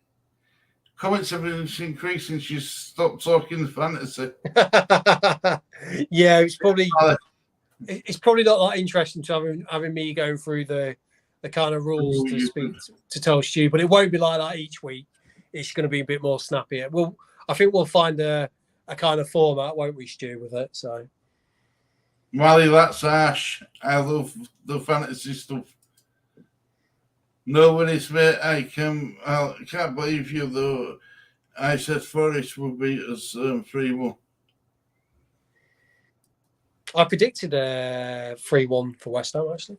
Comments have been increasing. She's stopped talking fantasy. Yeah, it's probably not that interesting to having me going through the kind of rules to speak to tell Stu, but it won't be like that each week. It's going to be a bit more snappier. I think we'll find a kind of format, won't we, Stu, with it? So, Wally, that's Ash. I love the fantasy stuff. Nobody's mate. I can't believe you though. I said Forest will beat us 3-1. I predicted 3-1 for West Ham, actually.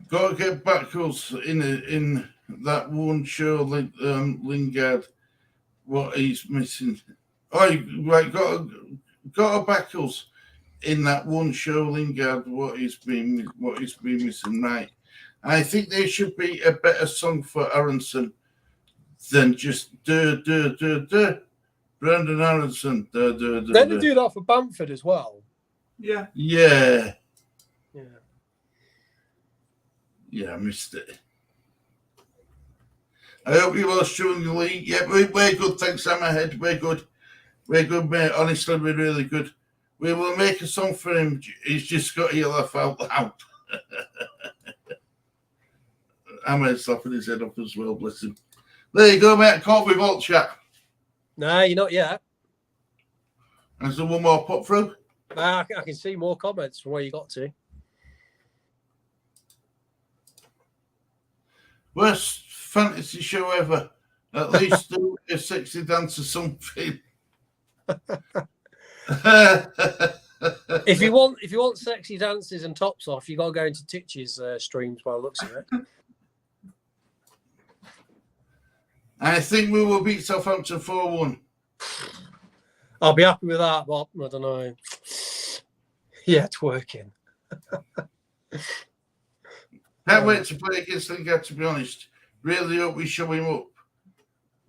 Got to get Backles in that one show, Lingard. What he's missing. Oh, right, got a Backles in that one show, Lingard. What he's been missing, right? I think there should be a better song for Aronson than just Brendan Aronson. Then they do that for Bamford as well. Yeah. Yeah. Yeah. Yeah, I missed it. I hope you all showing the league. Yeah, we're good. Thanks, Hammerhead. We're good. We're good, mate. Honestly, we're really good. We will make a song for him. He's just got to laugh out loud. Hammerhead's laughing his head off as well, bless him. There you go, mate. Can't be vault chat. No, you're not yet. There's one more pop through. I can see more comments from where you got to. Worst fantasy show ever. At least do a sexy dance or something. If you want sexy dances and tops off, you got to go into Titch's streams by the looks of it. I think we will beat Southampton 4-1. I'll be happy with that, but I don't know. Yeah, it's working. Can't wait to play against Lingard, to be honest. Really hope we show him up.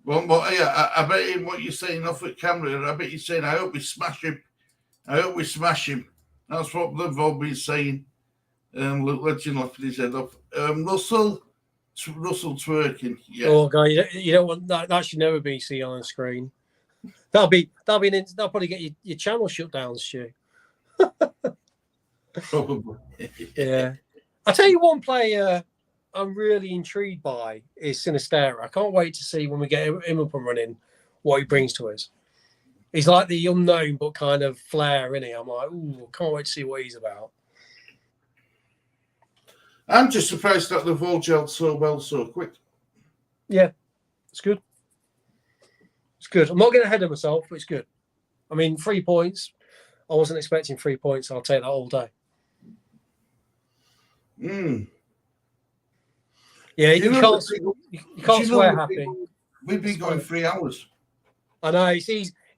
Well, but yeah, I bet in what you're saying off at camera, I bet you're saying, I hope we smash him. I hope we smash him. That's what they've all been saying. Look, Legend laughing his head off. Russell twerking. Yeah. Oh, God, you don't want that. That should never be seen on the screen. That'll probably get your channel shut down, Stu. Probably. Yeah. I'll tell you one player I'm really intrigued by is Sinistera. I can't wait to see when we get him up and running what he brings to us. He's like the unknown but kind of flair, isn't he? I'm like, ooh, can't wait to see what he's about. I'm just surprised that they've all gelled so well so quick. Yeah, it's good. It's good. I'm not getting ahead of myself, but it's good. I mean, 3 points. I wasn't expecting 3 points. I'll take that all day. Yeah, you can't swear happy. We've been going 3 hours. I know.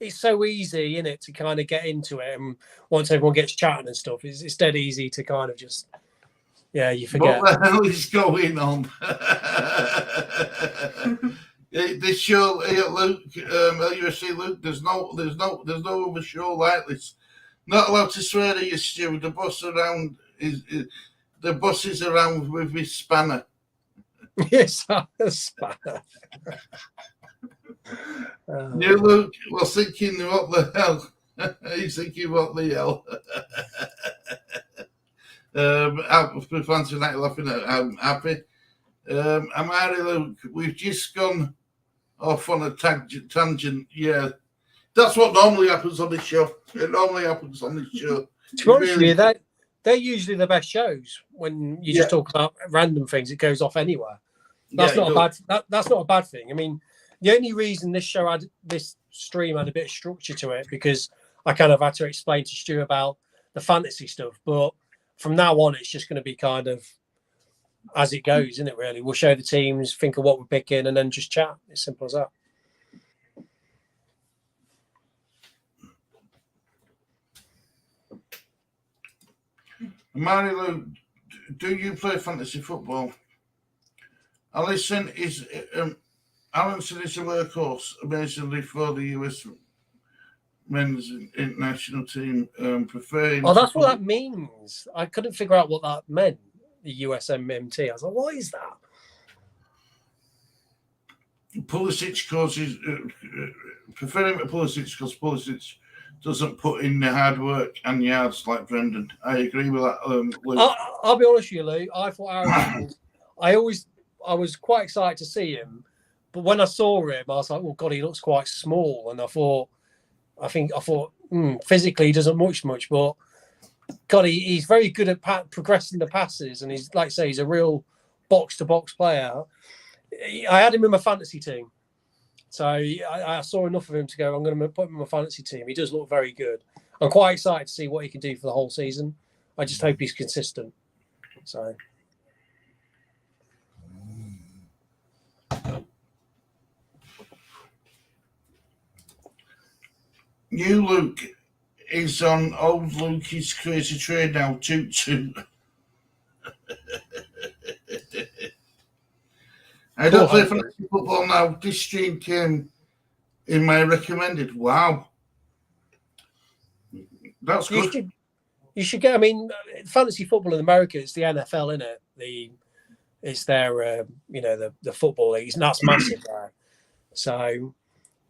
It's so easy, isn't it, to kind of get into it. And once everyone gets chatting and stuff, it's dead easy to kind of just, you forget. What the hell is going on? This show, Luke, LUFC Luke, there's no other show like this. Not allowed to swear at you, Stu. The boss is around with his spanner. Yes, a spanner. You, Luke, was thinking, what the hell? He's thinking, what the hell? I'm fancy night laughing at. I'm happy. I'm Harry, Luke. We've just gone off on a tangent. Yeah, that's what normally happens on this show. It normally happens on this show. To be honest with you, they're usually the best shows when you just talk about random things. It goes off anywhere. That's not a bad thing. I mean, the only reason this stream had a bit of structure to it because I kind of had to explain to Stu about the fantasy stuff. But from now on, it's just going to be kind of as it goes, isn't it? Really, we'll show the teams, think of what we're picking, and then just chat. It's simple as that. Mario, do you play fantasy football? Aronson is a workhorse, amazingly for the US men's international team. Preferring. Oh, that's what that means. I couldn't figure out what that meant. The USMMT. I was like, what is that? Pulisic causes preferring Pulisic because Pulisic doesn't put in the hard work and yards like Brendan. I agree with that. Luke. I'll be honest with you, Lou. I thought I was quite excited to see him, but when I saw him, I was like, "Oh God, he looks quite small." And I thought, physically he doesn't much, but God, he's very good at progressing the passes, and he's like I say, he's a real box-to-box player. I had him in my fantasy team. So I saw enough of him to go, I'm going to put him in my fantasy team. He does look very good. I'm quite excited to see what he can do for the whole season. I just hope he's consistent. So, New Luke is on old Luke's crazy train now. Toot toot. I don't play fantasy football now. This stream came in my recommended. Wow. That's good. You should get. I mean, fantasy football in America is the NFL, isn't it? It's their the football league, and that's massive there. So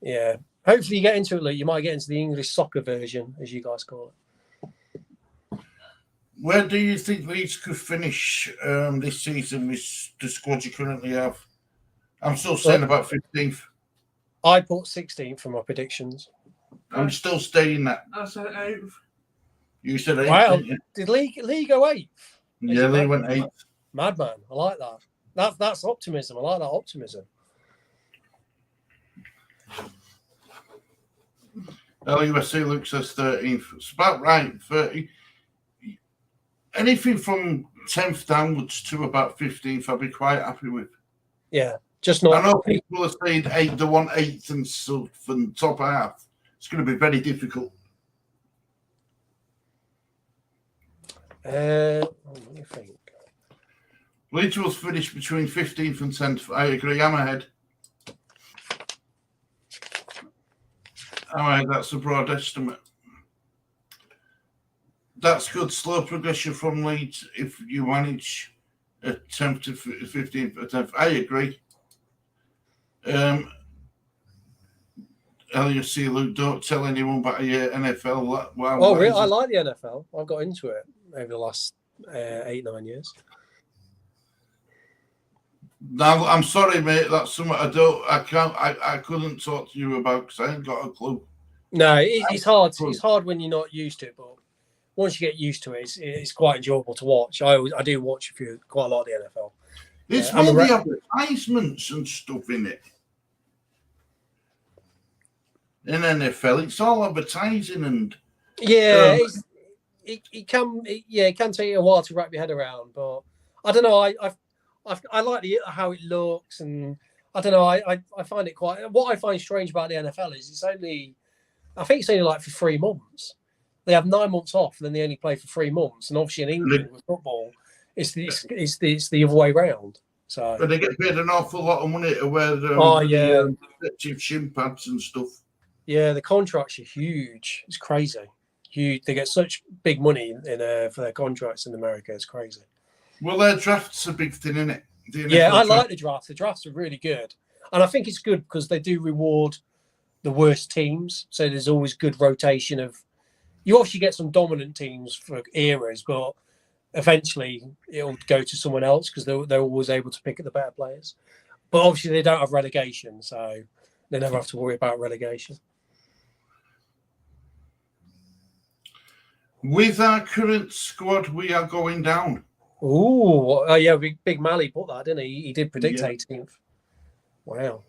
yeah, hopefully you get into it, Luke. You might get into the English soccer version, as you guys call it. Where do you think Leeds could finish this season with the squad you currently have? I'm still saying about 15th. I put 16th for my predictions. I'm still staying that. I said 8th. You said 8th. Wow, did League go 8th? Yeah, they went 8th. Madman, I like that. That's optimism. I like that optimism. LUSC Luke says 13th. It's about right. 30. Anything from 10th downwards to about 15th, I'll be quite happy with. Yeah, just not. I know people are saying 8, they want 8th and stuff and top half. It's going to be very difficult. What do you think? Leeds will finish between 15th and 10th. I agree. I'm ahead. All right, that's a broad estimate. That's good. Slow progression from Leeds if you manage a 10th to 15th or 10th. I agree. LUC, Luke, don't tell anyone about your NFL. Wow, oh, really? I like the NFL. I've got into it over the last 8-9 years. Now, I'm sorry, mate. That's something I couldn't talk to you about because I ain't got a clue. No, it's hard. It's hard when you're not used to it, but once you get used to it, it's quite enjoyable to watch. I do watch quite a lot of the NFL. It's mainly advertisements and stuff in it. In NFL, it's all advertising and it can take you a while to wrap your head around. But I don't know. I like how it looks, and I don't know. I find it quite. What I find strange about the NFL is it's only like for 3 months. They have 9 months off, and then they only play for 3 months. And obviously in England with football, it's the other way round. So, but they get paid an awful lot of money to wear protective shin pads and stuff. Yeah, the contracts are huge. It's crazy. Huge. They get such big money for their contracts in America. It's crazy. Well, their draft's a big thing, isn't it? Yeah, I like the draft. The drafts are really good, and I think it's good because they do reward the worst teams. So there's always good rotation of. You obviously get some dominant teams for eras, but eventually it'll go to someone else because they're always able to pick at the better players. But obviously they don't have relegation, so they never have to worry about relegation. With our current squad, we are going down. Oh yeah, BigMallys put that, didn't he? He did predict 18th. Wow.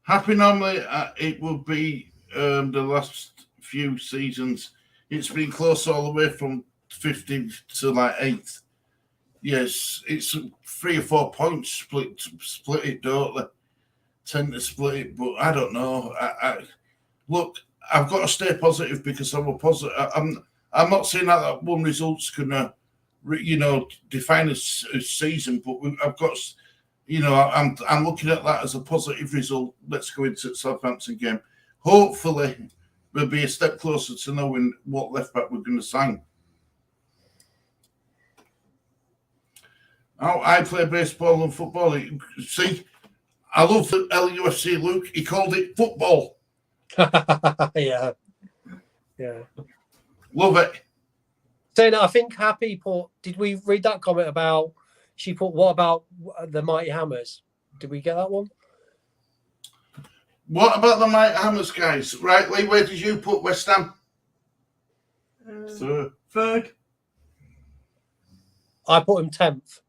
Happy normally it will be the last few seasons. It's been close all the way from 15th to like 8th. Yes, it's 3 or 4 points split it, don't they? Tend to split it, but I don't know. Look, I've got to stay positive because I'm a positive. I'm not saying that one result's gonna, define a season, but I've got, I'm looking at that as a positive result. Let's go into the Southampton game. Hopefully, we'll be a step closer to knowing what left back we're going to sign. Oh, I play baseball and football. See, I love the LUFC Luke. He called it football. Yeah. Love it. Saying that, I think Happy put. Did we read that comment about? She put. What about the Mighty Hammers? Did we get that one? What about the Mighty Hammers, guys? Right, Lee, where did you put West Ham? Third. I put him 10th.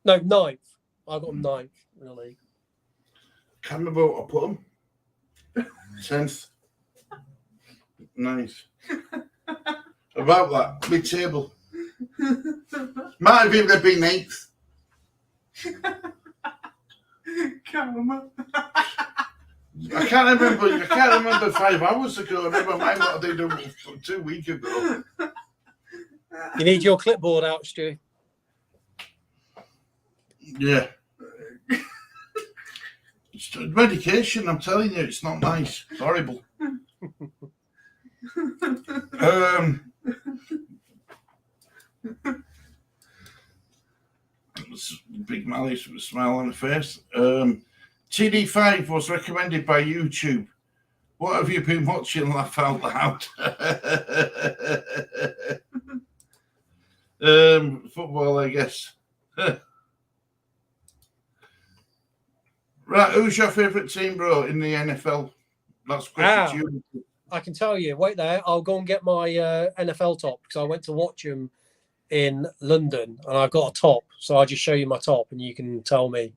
No, 9th. I got him 9th in the league. Can't remember what I put him. 10th. Nice. About that, mid-table. Might have even been 8th. Can't remember. I can't remember 5 hours ago. Never mind what I did 2 weeks ago. You need your clipboard out, Stu. Yeah. It's medication, I'm telling you, it's not nice. It's horrible. BigMallys with a smile on the face. TD5 was recommended by YouTube. What have you been watching? Laugh out loud. Football, I guess. Right, who's your favourite team, bro, in the NFL? That's question to you. I can tell you. Wait there. I'll go and get my NFL top because I went to watch them in London and I've got a top. So I'll just show you my top and you can tell me.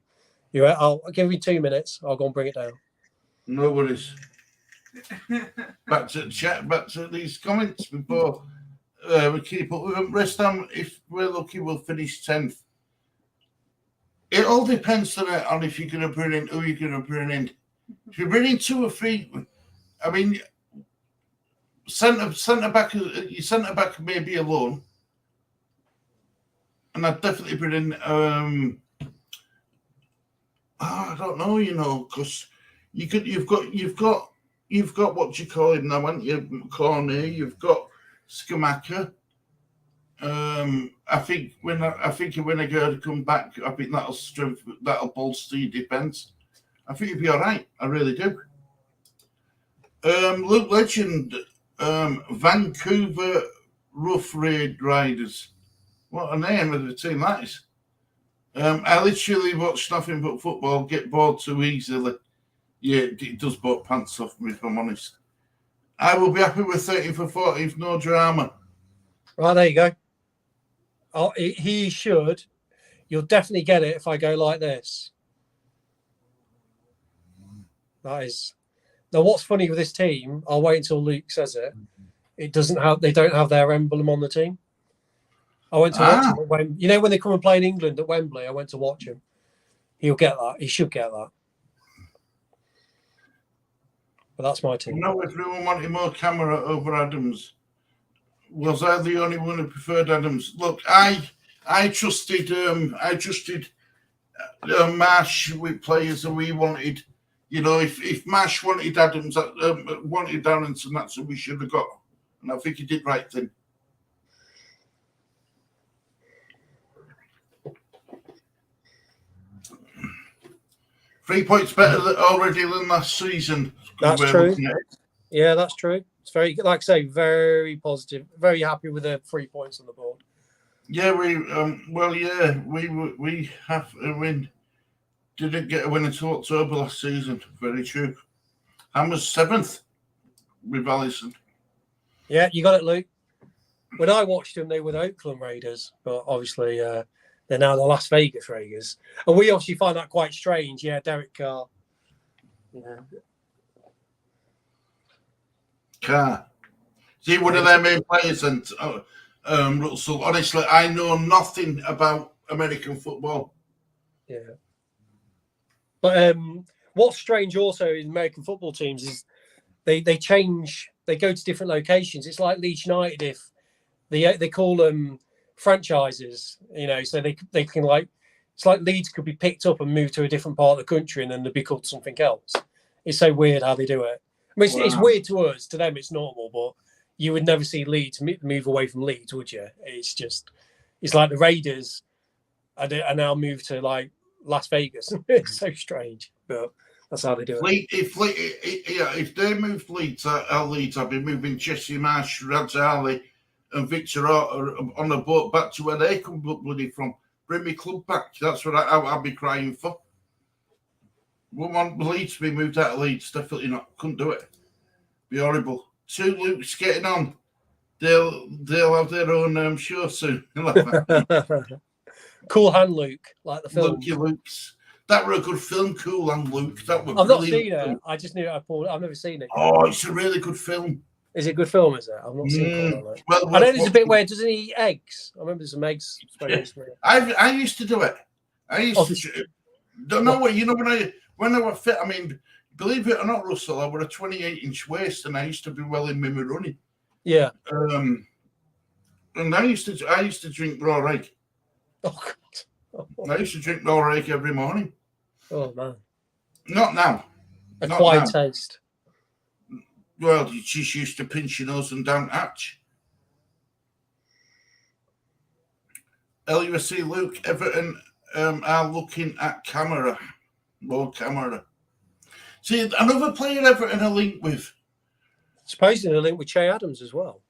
I'll give you 2 minutes. I'll go and bring it down. No worries. Back to chat. Back to these comments before we keep up with them. West Ham, if we're lucky, we'll finish 10th. It all depends on if you're going to bring in who you're going to bring in. If you bring in 2 or 3, I mean, centre back may be alone, and I'd definitely bring in. I don't know, because you've got what you call him now, haven't you? Cornet, you've got Skamaka. I think when I go to come back, I think that'll bolster your defence. I think you'll be all right. I really do. Luke Legend, Vancouver Rough Riders. What a name of the team that is. I literally watch nothing but football, get bored too easily. Yeah, it does both pants off me, if I'm honest. I will be happy with 30 for 40 if no drama. Right, there you go. Oh, he should. You'll definitely get it if I go like this. That is. Now, what's funny with this team? I'll wait until Luke says it. They don't have their emblem on the team. I went to watch him at Wembley. When they come and play in England at Wembley, I went to watch him. He'll get that. He should get that. But that's my team. Everyone wanted more camera over Adams. Was I the only one who preferred Adams? Look, I trusted Marsh with players that we wanted. If Marsh wanted Adams, wanted Darrington, that's what we should have got. And I think he did right thing. Three points better already than last season. That's true. Yeah, that's true. It's very, like I say, very positive. Very happy with the 3 points on the board. Yeah, we have a win. Didn't get a win until October last season. Very true. Hammer's 7th with Allison. Yeah, you got it, Luke. When I watched them, they were the Oakland Raiders, but obviously they're now the Las Vegas Raiders. And we obviously find that quite strange. Yeah, Derek Carr. Yeah. Carr. See, one of their main players, and Russell. Honestly, I know nothing about American football. Yeah. But what's strange also in American football teams is they change. They go to different locations. It's like Leeds United. If they call them franchises, so they can it's like Leeds could be picked up and moved to a different part of the country and then they'd be called something else. It's so weird how they do it. I mean, it's weird to us. To them, it's normal, but you would never see Leeds move away from Leeds, would you? It's like the Raiders are now moved to like Las Vegas. It's so strange, but that's how they do it. If they moved Leeds, I'd be moving Jesse Marsh, Radzali, and Victor on a boat back to where they come bloody from. Bring me club back. That's what I'll be crying for. Wouldn't want Leeds to be moved out of Leeds. Definitely not. Couldn't do it. Be horrible. 2 Lukes getting on. They'll have their own show soon. Cool Hand Luke, like the film. Luke Lukes. That were a good film, Cool Hand Luke. That was I've not seen it. I just knew I've never seen it. Oh, it's a really good film. Is it a good film, is it? I've not seen it. Well, I know there's a bit where doesn't he eat eggs? I remember there's some eggs. I used to do it. Don't know what when I was fit. I mean, believe it or not, Russell, I were a 28-inch waist, and I used to be well in my running. Yeah. And I used to drink raw egg. Oh God. I used to drink raw egg every morning. Oh man. Not now. Acquired taste. Well, you just used to pinch your nose and down hatch. LUSC Luke, Everton are looking at camera. More camera. See, another player Everton are linked with. Supposedly a link with Che Adams as well.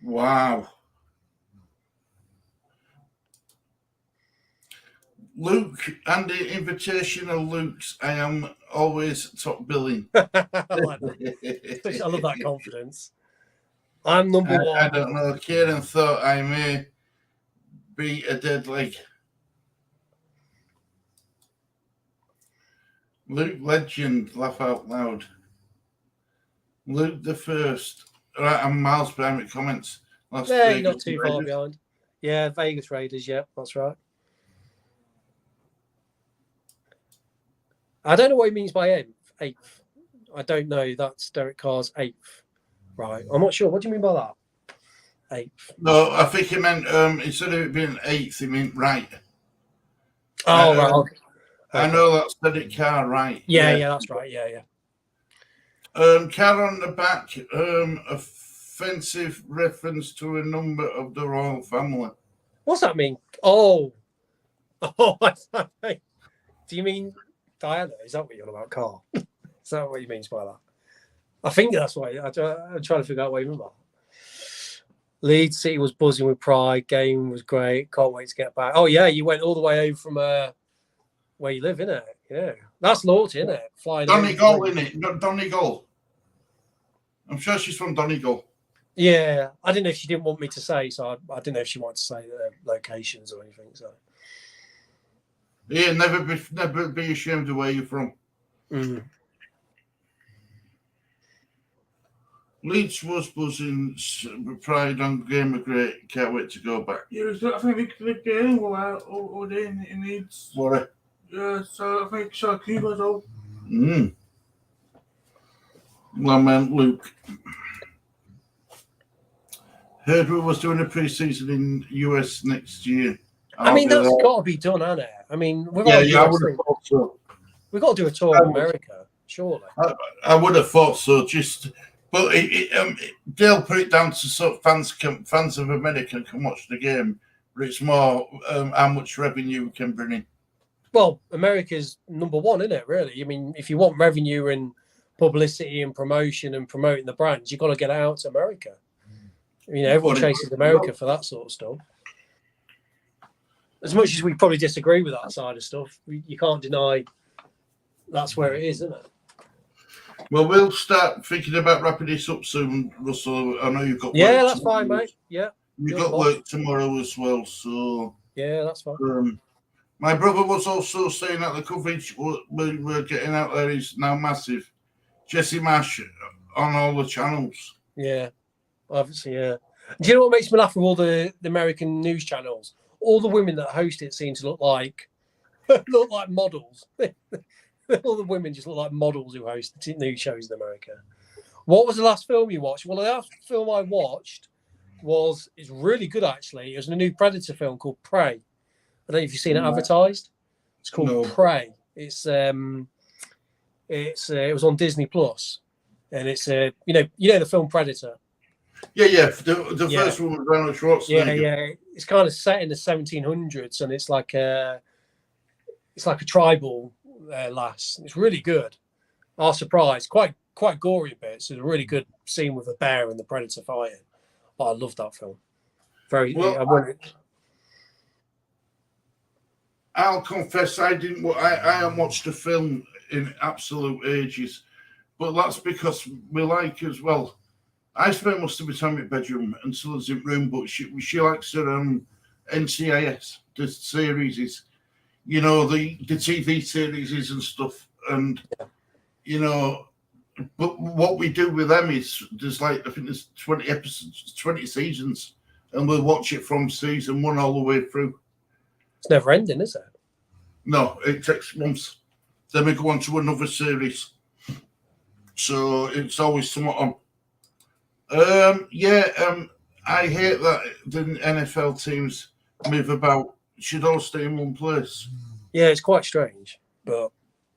Wow. Luke and the invitational Luke's, I am always top billing. I like that. I love that confidence. I'm number one. I don't know. Cieran thought I may be a dead leg. Luke Legend, laugh out loud. Luke the First. Right, I'm miles behind with comments. Yeah, you're not too far behind. Yeah, Vegas Raiders, yeah, that's right. I don't know what he means by eighth. I don't know. That's Derek Carr's eighth. Right. I'm not sure. What do you mean by that? Eighth. No, I think he meant instead of it being eighth, he meant right. Oh, right. Okay. I know that's Derek Carr, right? Yeah, that's right. Yeah. Carr on the back, offensive reference to a number of the royal family. What's that mean? Oh, do you mean Diana? Is that what you're on about, Carl? Is that what he means by that? I think that's what I'm trying to figure out what he meant by that. Leeds City was buzzing with pride. Game was great. Can't wait to get back. Oh yeah, you went all the way over from where you live, innit? Yeah, that's loyalty, innit? Flying. Donegal, innit? Donegal. I'm sure she's from Donegal. Yeah, I didn't know if she didn't want me to say, so I didn't know if she wanted to say the locations or anything. So yeah, never be ashamed of where you're from. Mm. Leeds was buzzing, pride on game of great. Can't wait to go back. Yeah, I think the game all day in Leeds. What? Yeah, so I think Keeper as well. Well, man, Luke. Heard we was doing a pre-season in US next year. I mean, that's got to be done, hasn't it? I mean, I would have thought so. We've got to do a tour of America, surely. I would have thought so. But they'll put it down to fans of America can watch the game, but it's more how much revenue we can bring in. Well, America's number one, isn't it? Really, I mean, if you want revenue and publicity and promotion and promoting the brands, you've got to get it out to America. You know, everyone chases America for that sort of stuff. As much as we probably disagree with that side of stuff, you can't deny that's where it is, isn't it? Well, we'll start thinking about wrapping this up soon, Russell. I know you've got work that's tomorrow. Fine, mate. Yeah. You've got work tomorrow as well, so... Yeah, that's fine. My brother was also saying that the coverage we're getting out there is now massive. Jesse Marsh on all the channels. Yeah, obviously, yeah. Do you know what makes me laugh with all the American news channels? All the women that host it seem to look like models. All the women just look like models who host the news shows in America. What was the last film you watched? Well, the last film I watched it's really good, actually. It was a new Predator film called Prey. I don't know if you've seen it advertised. It's called Prey. It was on Disney Plus, and it's you know the film Predator. Yeah. The first one was Arnold Schwarzenegger. Yeah. It's kind of set in the 1700s, and it's like a tribal lass. It's really good. I was surprised. Quite gory bits. It's a really good scene with the bear and the predator fighting. Oh, I love that film. Very. Well, I'll confess I didn't. I haven't watched a film in absolute ages, but that's because we like as well. I spent most of my time in the bedroom and Susan's in room, but she likes her NCIS, the series, you know, the TV series and stuff, and you know, but what we do with them is there's I think there's 20 episodes, 20 seasons, and we'll watch it from season 1 all the way through. It's never ending, is it? No, it takes months. Then we go on to another series. So it's always somewhat on. I hate that the NFL teams move about. Should all stay in one place. Yeah, it's quite strange, but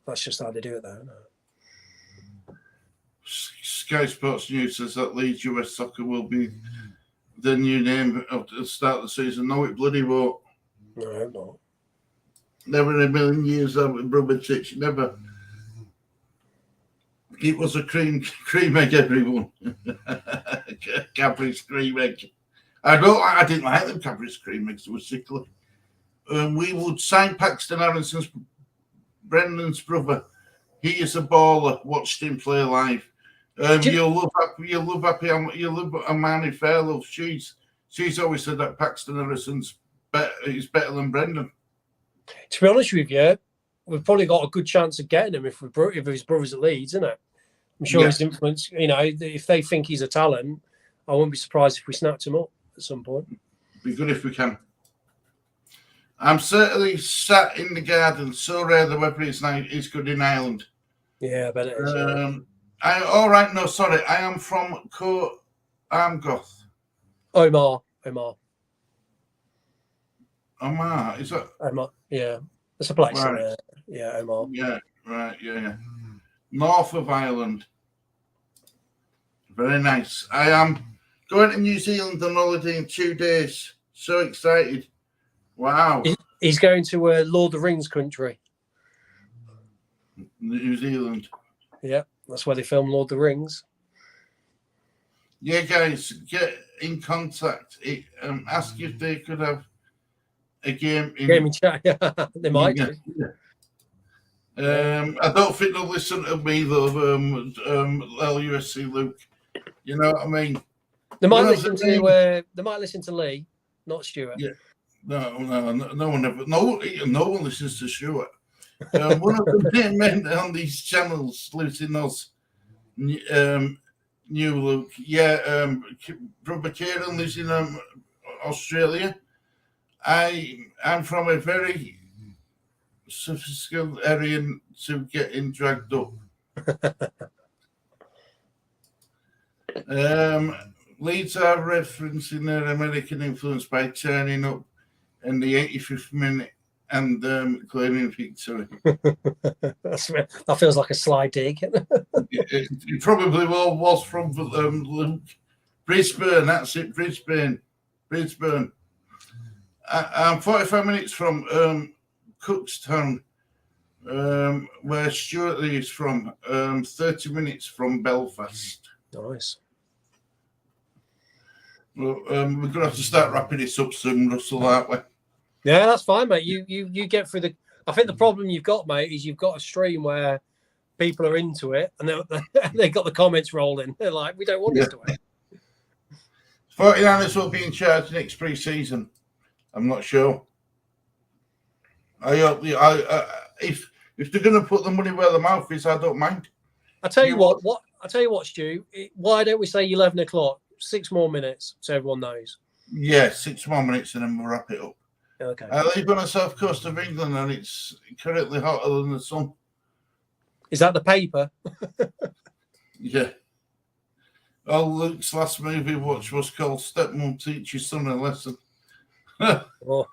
that's just how they do it, though. Sky Sports News says that Leeds US Soccer will be the new name at the start of the season. No, it bloody won't. No, I hope not. Never in a million years, Brother Titch, never. It was a cream egg, everyone. Cadbury's cream egg. I didn't like them Cadbury's cream eggs. They were sickly. We would sign Paxton Aaronson's Brendan's brother. He is a baller. Watched him play live. You'll love Amani Fairlove. She's always said that Paxton Aaronson's is better than Brendan. To be honest with you, we've probably got a good chance of getting him if his brother's at Leeds, isn't it? I'm sure his influence, if they think he's a talent, I wouldn't be surprised if we snapped him up at some point. Be good if we can. I'm certainly sat in the garden. So rare the weather is good in Ireland. Yeah, I bet it is. I am from Armgoth. Omar. Omar, is that? Omar, yeah. There's a place Right. there. Yeah, Omar. Yeah, right, yeah. North of Ireland. Very nice. I am going to New Zealand on holiday in 2 days. So excited. Wow. He's going to Lord of the Rings country. New Zealand. Yeah, that's where they film Lord of the Rings. Yeah, guys, get in contact. Ask if they could have a game in Gaming chat. They might. Yeah. I don't think they'll listen to me though. LUSC Luke. You know what I mean? They might listen to. They might listen to Lee, not Stuart. Yeah. No one ever. No one listens to Stuart. One of the main men on these channels, Lucy knows. New Luke. Yeah. Brother Cieran lives in Australia. I'm from a very sophisticated area to getting dragged up. Leeds are referencing their American influence by turning up in the 85th minute and claiming victory. That feels like a sly dig. It probably was from Luke. Brisbane, that's it, Brisbane. I'm 45 minutes from Cookstown, where Stuart Lee is from, 30 minutes from Belfast. Nice. Well, we're going to have to start wrapping this up soon, Russell, aren't we? Yeah, that's fine, mate. You get through the. I think the problem you've got, mate, is you've got a stream where people are into it and they got the comments rolling. They're like, we don't want this to end. 49ers will be in charge next pre-season. I'm not sure. I hope if they're going to put the money where the mouth is, I don't mind. I tell you what. I tell you what, Stu. Why don't we say 11 o'clock? 6 more minutes, so everyone knows. Yeah, 6 more minutes, and then we'll wrap it up. Okay. I live on the south coast of England, and it's currently hotter than the sun. Is that the paper? Yeah. Oh, Luke's last movie watch was called Stepmom Teaches Son a Lesson. Oh.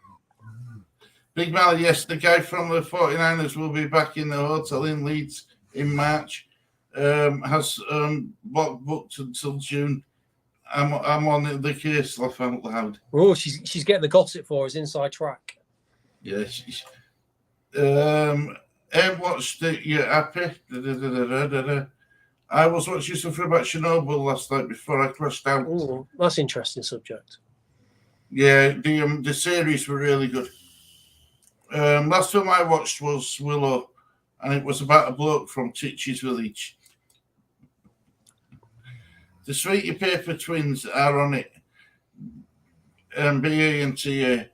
BigMallys, yes, the guy from the 49ers will be back in the hotel in Leeds in March. Has booked until June. I'm on the case, laugh out loud. Oh, she's getting the gossip for us inside track. Yeah, watched it. You happy? I was watching something about Chernobyl last night before I crashed out. Oh, that's an interesting subject. Yeah, the series were really good. Last film I watched was Willow, and it was about a bloke from Titch's village. The Sweetie Paper twins are on it. BA and TA.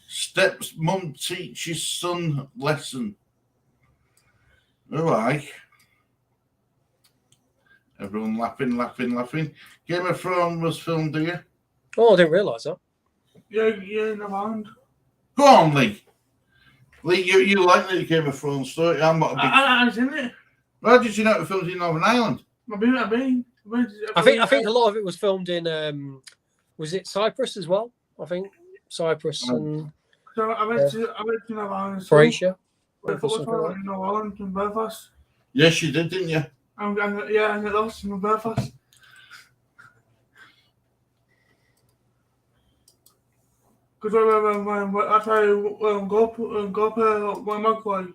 Steps mum teaches son lesson. Oh, aye. Everyone laughing. Game of Thrones was filmed here. Oh, I didn't realise that. Yeah, in the band. Go on, Lee. Lee, you like the Game of Thrones story? I'm not a big. I've seen it. Why did you know it filmed in Northern Ireland? I've been. I think a lot of it was filmed in was it Cyprus as well? I think Cyprus and So I went to Northern Ireland. Croatia. Went for in Northern Ireland in Belfast. Yes, you did, didn't you? And I got lost in Belfast. Because I try to go up my Magpie.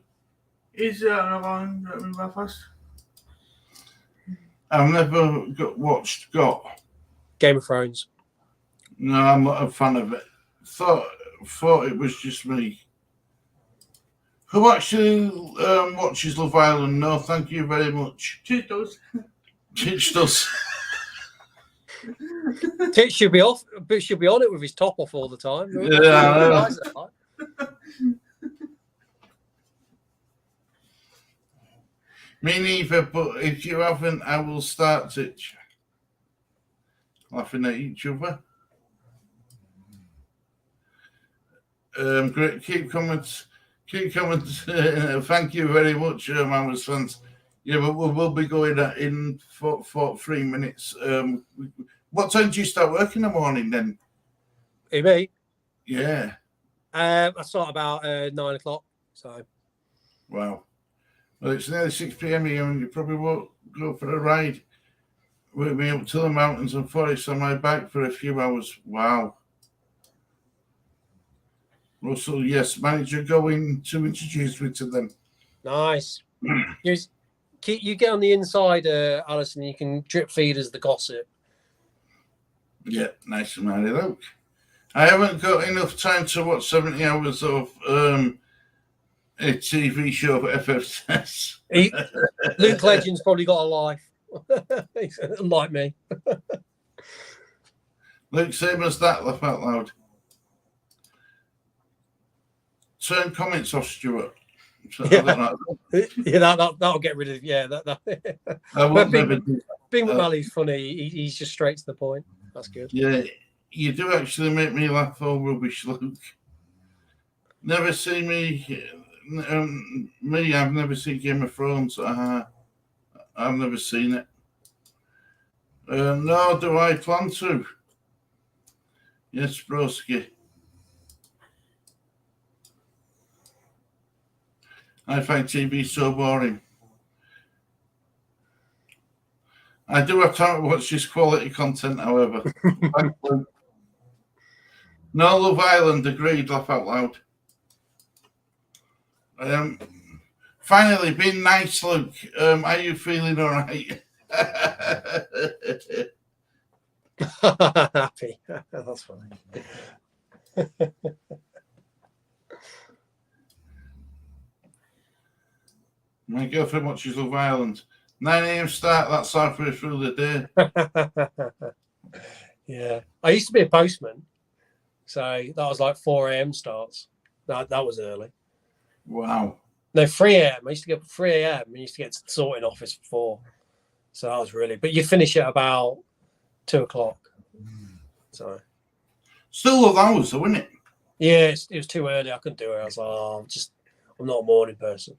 He's around in Belfast. I've never watched Game of Thrones. No, I'm not a fan of it. Thought it was just me. Who actually watches Love Island? No, thank you very much. Titch does. Titch does. Titch should be off, but should be on it with his top off all the time. Yeah, me neither, but if you haven't, I will start Titch. Laughing at each other. Great, keep comments. Thank you very much, Mamas fans. Yeah, but we'll be going in for 3 minutes. What time do you start work in the morning then? Hey, me? Yeah. I start about 9 o'clock. So. Wow. Well, it's nearly 6 p.m. here, and you probably won't go for a ride with me up to the mountains and forests on my bike for a few hours. Wow. Russell, yes, manager going to introduce me to them. Nice. You get on the inside, Alison, you can drip feed us the gossip. Yeah, nice and married out. I haven't got enough time to watch 70 hours of a TV show for FFS. Luke Legend's probably got a life. Like me. Luke, same as that, laugh out loud. Turn comments off, Stuart. So Yeah, that'll get rid of. Yeah, I won't never do that. BigMallys funny. He's just straight to the point. That's good. Yeah, you do actually make me laugh all rubbish, Luke. Never see me. I've never seen Game of Thrones. I've never seen it. Nor do I plan to. Yes, broski. I find TV so boring. I do have time to watch this quality content, however. No Love Island, agreed, laugh out loud. Finally, being nice, Luke. Are you feeling all right? Happy. That's funny. My girlfriend watches Love Island. 9 a.m. start, that's halfway through the day. Yeah. I used to be a postman. So that was like 4 a.m. starts. That was early. Wow. No, 3 a.m. I used to get up at 3 a.m. and used to get to the sorting office for 4. So that was really, but you finish at about 2 o'clock. So. Still love hours, though, isn't it? Yeah, it was too early. I couldn't do it. I was like, I'm not a morning person.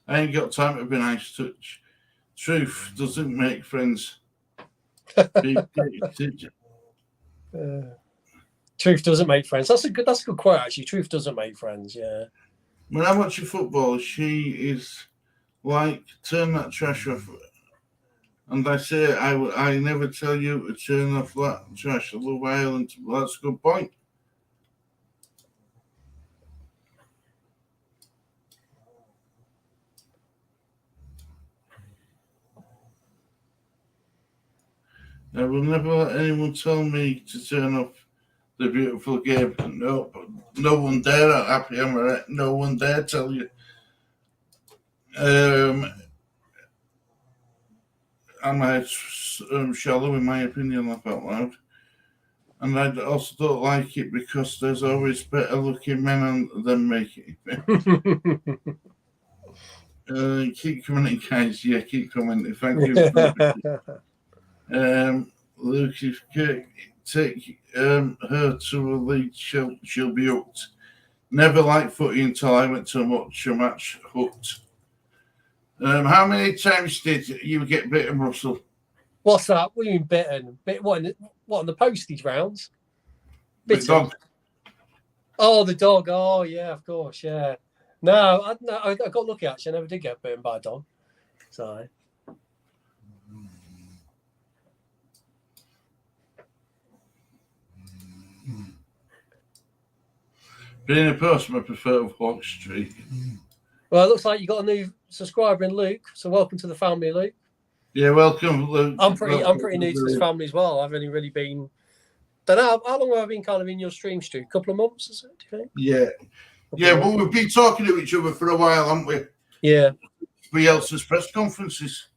I ain't got time to be nice, Titch. Truth doesn't make friends. Truth doesn't make friends. That's a good quote, actually. Truth doesn't make friends. Yeah. When I watch a football, she is like, turn that trash off. And I say, I never tell you to turn off that trash. I love Ireland. Well, that's a good point. I will never let anyone tell me to turn off the beautiful game. No one dare. Happy am I? No one dare tell you. Am I shallow in my opinion? Laugh out loud. And I also don't like it because there's always better looking men than me. Keep commenting, guys. Yeah, keep commenting. Thank you. Luke, take her to a league, she'll be hooked. Never liked footy until I went to watch a match. Hooked. How many times did you get bitten, Russell? What's that? What do you mean bitten? What in the postage rounds? Bitten. Dog. Oh, the dog. Oh, yeah, of course, yeah. No, I got lucky actually. I never did get bitten by a dog. So. Being a person, I prefer Walk Street. Well, it looks like you got a new subscriber in Luke. So welcome to the family, Luke. Yeah, welcome, Luke. I'm pretty new to this family as well. I've only really been. Don't know how long have I been kind of in your stream, Stu? A couple of months, is it? Do you think? Yeah, but we've been talking to each other for a while, haven't we? Yeah. For Elsa's press conferences.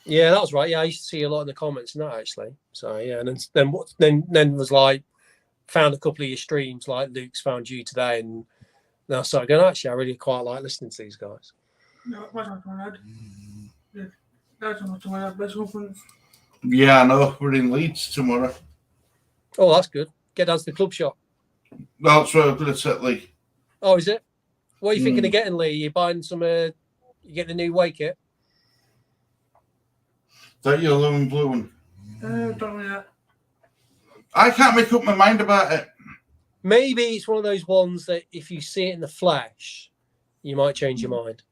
Yeah, that was right. Yeah, I used to see a lot in the comments and that actually. So yeah, and then was like found a couple of your streams, like Luke's found you today, and then I started going, actually, I really quite like listening to these guys. Yeah, I know. We're in Leeds tomorrow. Oh, that's good. Get down to the club shop. That's where I'm going to set Lee. Oh, is it? What are you thinking of getting, Lee? You buying some? You get the new away kit? That yellow and blue one. Don't know yet. I can't make up my mind about it. Maybe it's one of those ones that if you see it in the flesh, you might change your mind.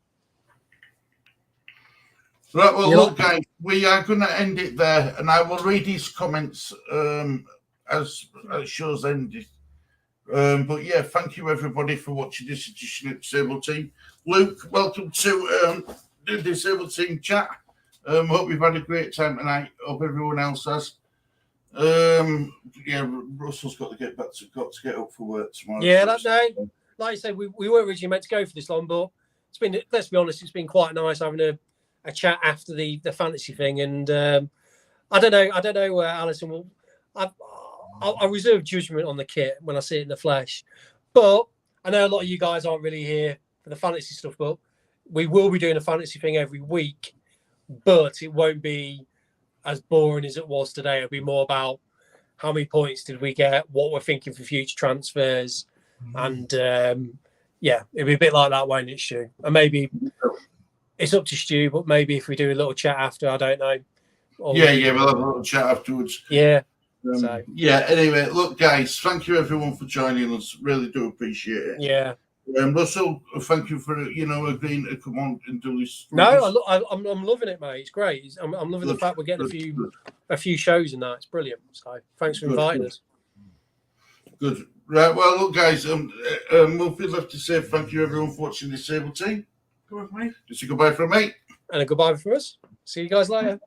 Right, well, look, guys, we are going to end it there, and I will read his comments as show's ended. But yeah, thank you everybody for watching this edition of Disabled Team. Luke, welcome to the Disabled Team chat. Hope you've had a great time tonight. Hope everyone else has. Yeah, Russell's got to get up for work tomorrow. Yeah, that day, like I said, we weren't originally meant to go for this long, but it's been, let's be honest, it's been quite nice having a chat after the fantasy thing. And I don't know, Alison. I reserve judgment on the kit when I see it in the flesh, but I know a lot of you guys aren't really here for the fantasy stuff. But we will be doing a fantasy thing every week, but it won't be as boring as it was today. It'll be more about how many points did we get, what we're thinking for future transfers, and yeah, it'll be a bit like that, won't it, Stu? And maybe it's up to Stu, but maybe if we do a little chat after, I don't know. Yeah, we'll have a little chat afterwards. Yeah. Yeah, anyway, look, guys, thank you everyone for joining us. Really do appreciate it. Yeah. Russell, thank you for agreeing to come on and do this. No, I'm loving it, mate. It's great. I'm loving the fact we're getting a few shows and that. It's brilliant. So thanks for inviting us. Good. Right. Well, look, guys. We'll be left to say thank you everyone for watching Disabled Team. Goodbye from me. Just a goodbye from me. And a goodbye from us. See you guys later.